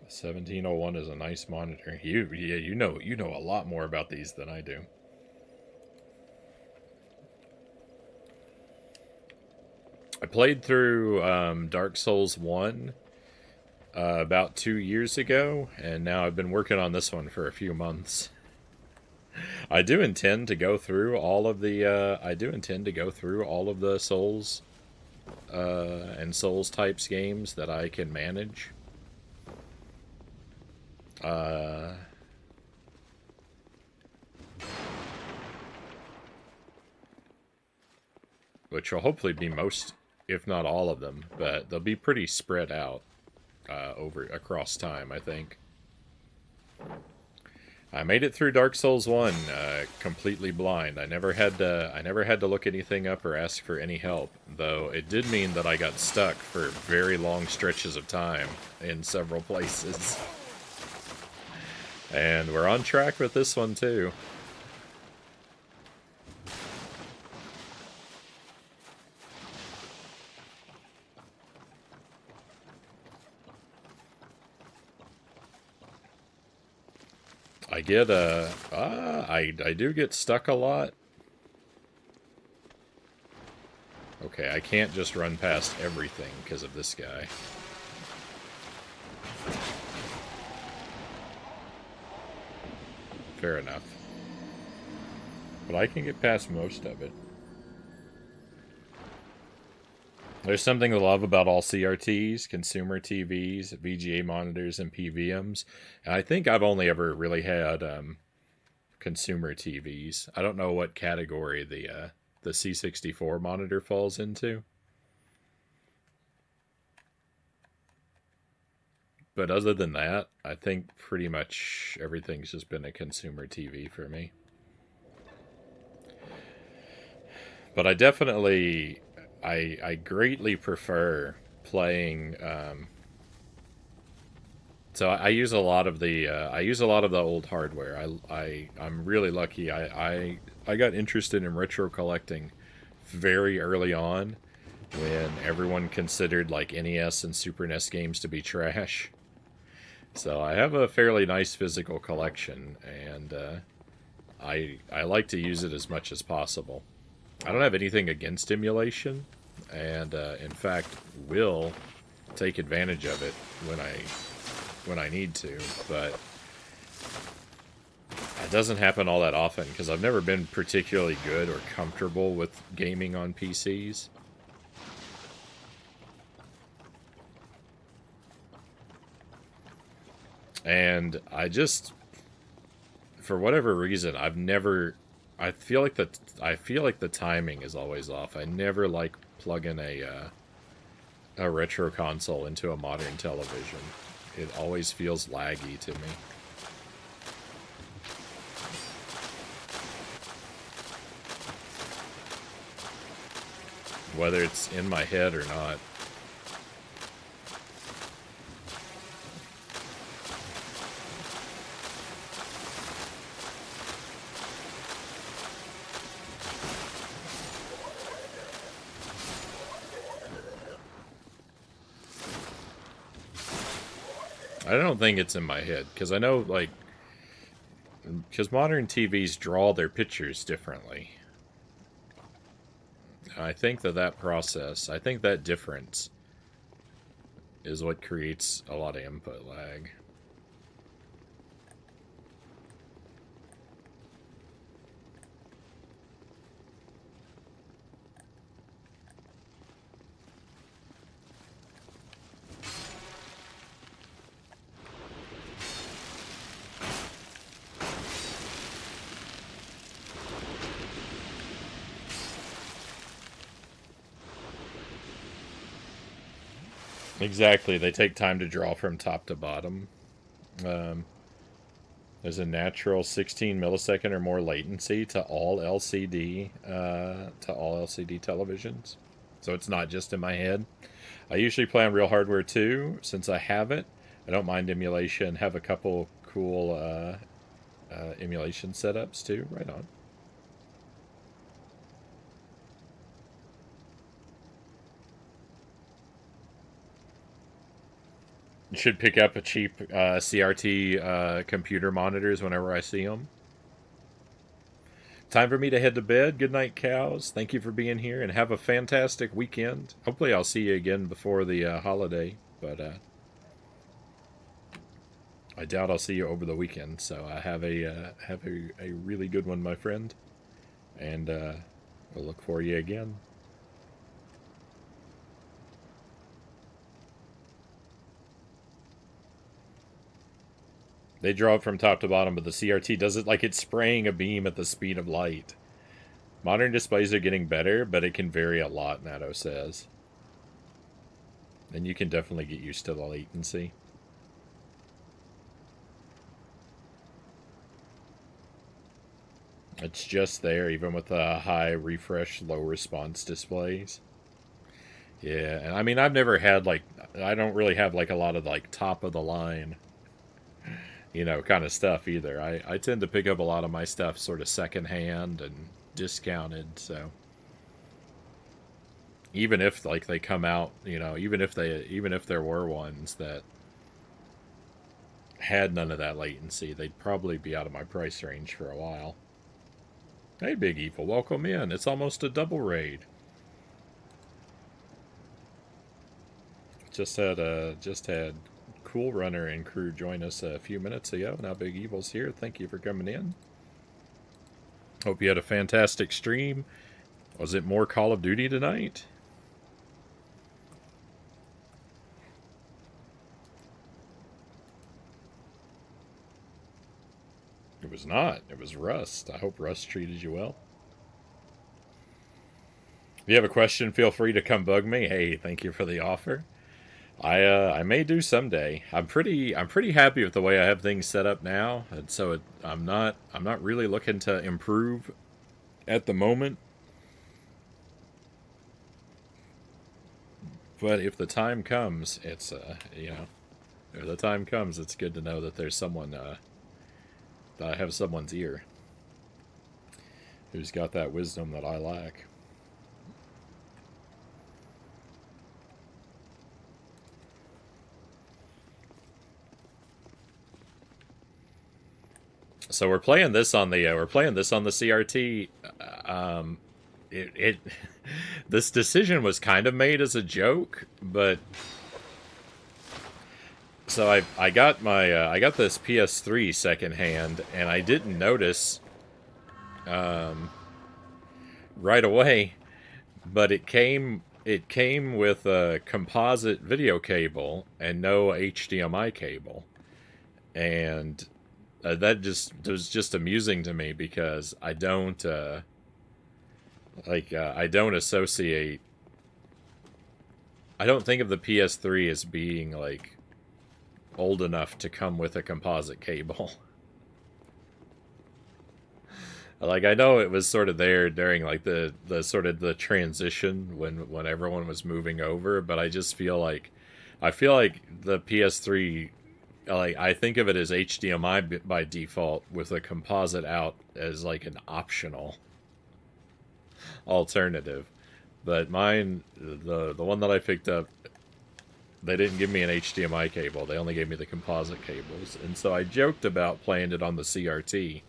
The 1701 is a nice monitor. You know a lot more about these than I do. I played through Dark Souls 1 about 2 years ago, and now I've been working on this one for a few months. I do intend to go through all of the Souls and Souls types games that I can manage. Which will hopefully be most, if not all of them, but they'll be pretty spread out across time, I think. I made it through Dark Souls 1 completely blind. I never had to look anything up or ask for any help, though it did mean that I got stuck for very long stretches of time in several places. And we're on track with this one too. I get I do get stuck a lot. Okay, I can't just run past everything because of this guy. Fair enough. But I can get past most of it. There's something to love about all CRTs, consumer TVs, VGA monitors, and PVMs. And I think I've only ever really had consumer TVs. I don't know what category the C64 monitor falls into. But other than that, I think pretty much everything's just been a consumer TV for me. But I definitely... I greatly prefer playing. So I use a lot of the old hardware. I'm really lucky. I got interested in retro collecting very early on, when everyone considered like NES and Super NES games to be trash. So I have a fairly nice physical collection, and I like to use it as much as possible. I don't have anything against emulation, and in fact will take advantage of it when I need to, but it doesn't happen all that often because I've never been particularly good or comfortable with gaming on PCs. And I just, for whatever reason, I feel like the timing is always off. I never like plugging a retro console into a modern television. It always feels laggy to me. Whether it's in my head or not. I don't think it's in my head, because I know, like, because modern TVs draw their pictures differently. I think that difference is what creates a lot of input lag. Exactly, they take time to draw from top to bottom. There's a natural 16 millisecond or more latency to all LCD televisions, so it's not just in my head. I usually play on real hardware too, since I have it. I don't mind emulation. Have a couple cool emulation setups too. Right on. Should pick up a cheap CRT computer monitors whenever I see them. Time for me to head to bed. Good night, cows. Thank you for being here, and have a fantastic weekend. Hopefully I'll see you again before the holiday, but I doubt I'll see you over the weekend. So have a really good one, my friend, and we'll look for you again. They draw it from top to bottom, but the CRT does it like it's spraying a beam at the speed of light. Modern displays are getting better, but it can vary a lot, Natto says. And you can definitely get used to the latency. It's just there, even with the high refresh, low response displays. Yeah, and I mean, I've never had, like, I don't really have, like, a lot of, like, top of the line, you know, kind of stuff either. I tend to pick up a lot of my stuff sort of secondhand and discounted, so even if like they come out, you know, even if there were ones that had none of that latency, they'd probably be out of my price range for a while. Hey, Big Evil, welcome in. It's almost a double raid. Just had Cool Runner and crew join us a few minutes ago. Now Big Evil's here. Thank you for coming in. Hope you had a fantastic stream. Was it more Call of Duty tonight? It was not. It was Rust. I hope Rust treated you well. If you have a question, feel free to come bug me. Hey, thank you for the offer. I may do someday. I'm pretty happy with the way I have things set up now, and so I'm not really looking to improve at the moment. But if the time comes, it's you know, if the time comes, it's good to know that there's someone that I have someone's ear who's got that wisdom that I lack. So we're playing this on the CRT. This decision was kind of made as a joke, but so I got this PS3 secondhand, and I didn't notice right away, but it came with a composite video cable and no HDMI cable, and that was just amusing to me because I don't I don't associate. I don't think of the PS3 as being like old enough to come with a composite cable. Like, I know it was sort of there during like the sort of the transition when everyone was moving over, but I just feel like the PS3, like, I think of it as HDMI by default with a composite out as like an optional alternative. But mine, the one that I picked up, they didn't give me an HDMI cable. They only gave me the composite cables. And so I joked about playing it on the CRT.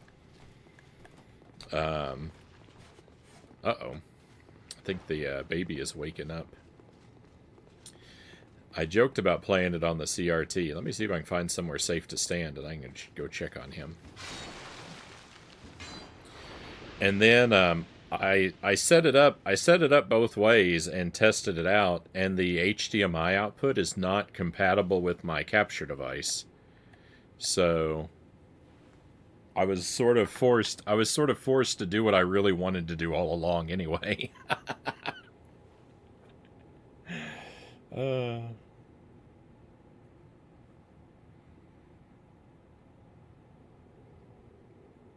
Uh-oh. I think the baby is waking up. I joked about playing it on the CRT. Let me see if I can find somewhere safe to stand, and I can go check on him. And then I set it up. I set it up both ways and tested it out, and the HDMI output is not compatible with my capture device. So I was sort of forced to do what I really wanted to do all along anyway.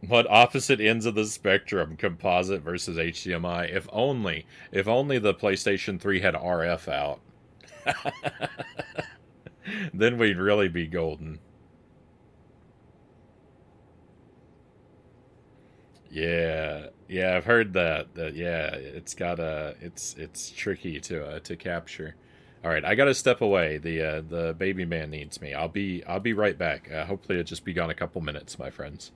What opposite ends of the spectrum, composite versus HDMI? If only the PlayStation 3 had RF out. Then we'd really be golden. Yeah, yeah, I've heard that. Yeah, it's got a, it's tricky to capture. All right, I gotta step away. The baby man needs me. I'll be right back. Hopefully, it'll just be gone a couple minutes, my friends.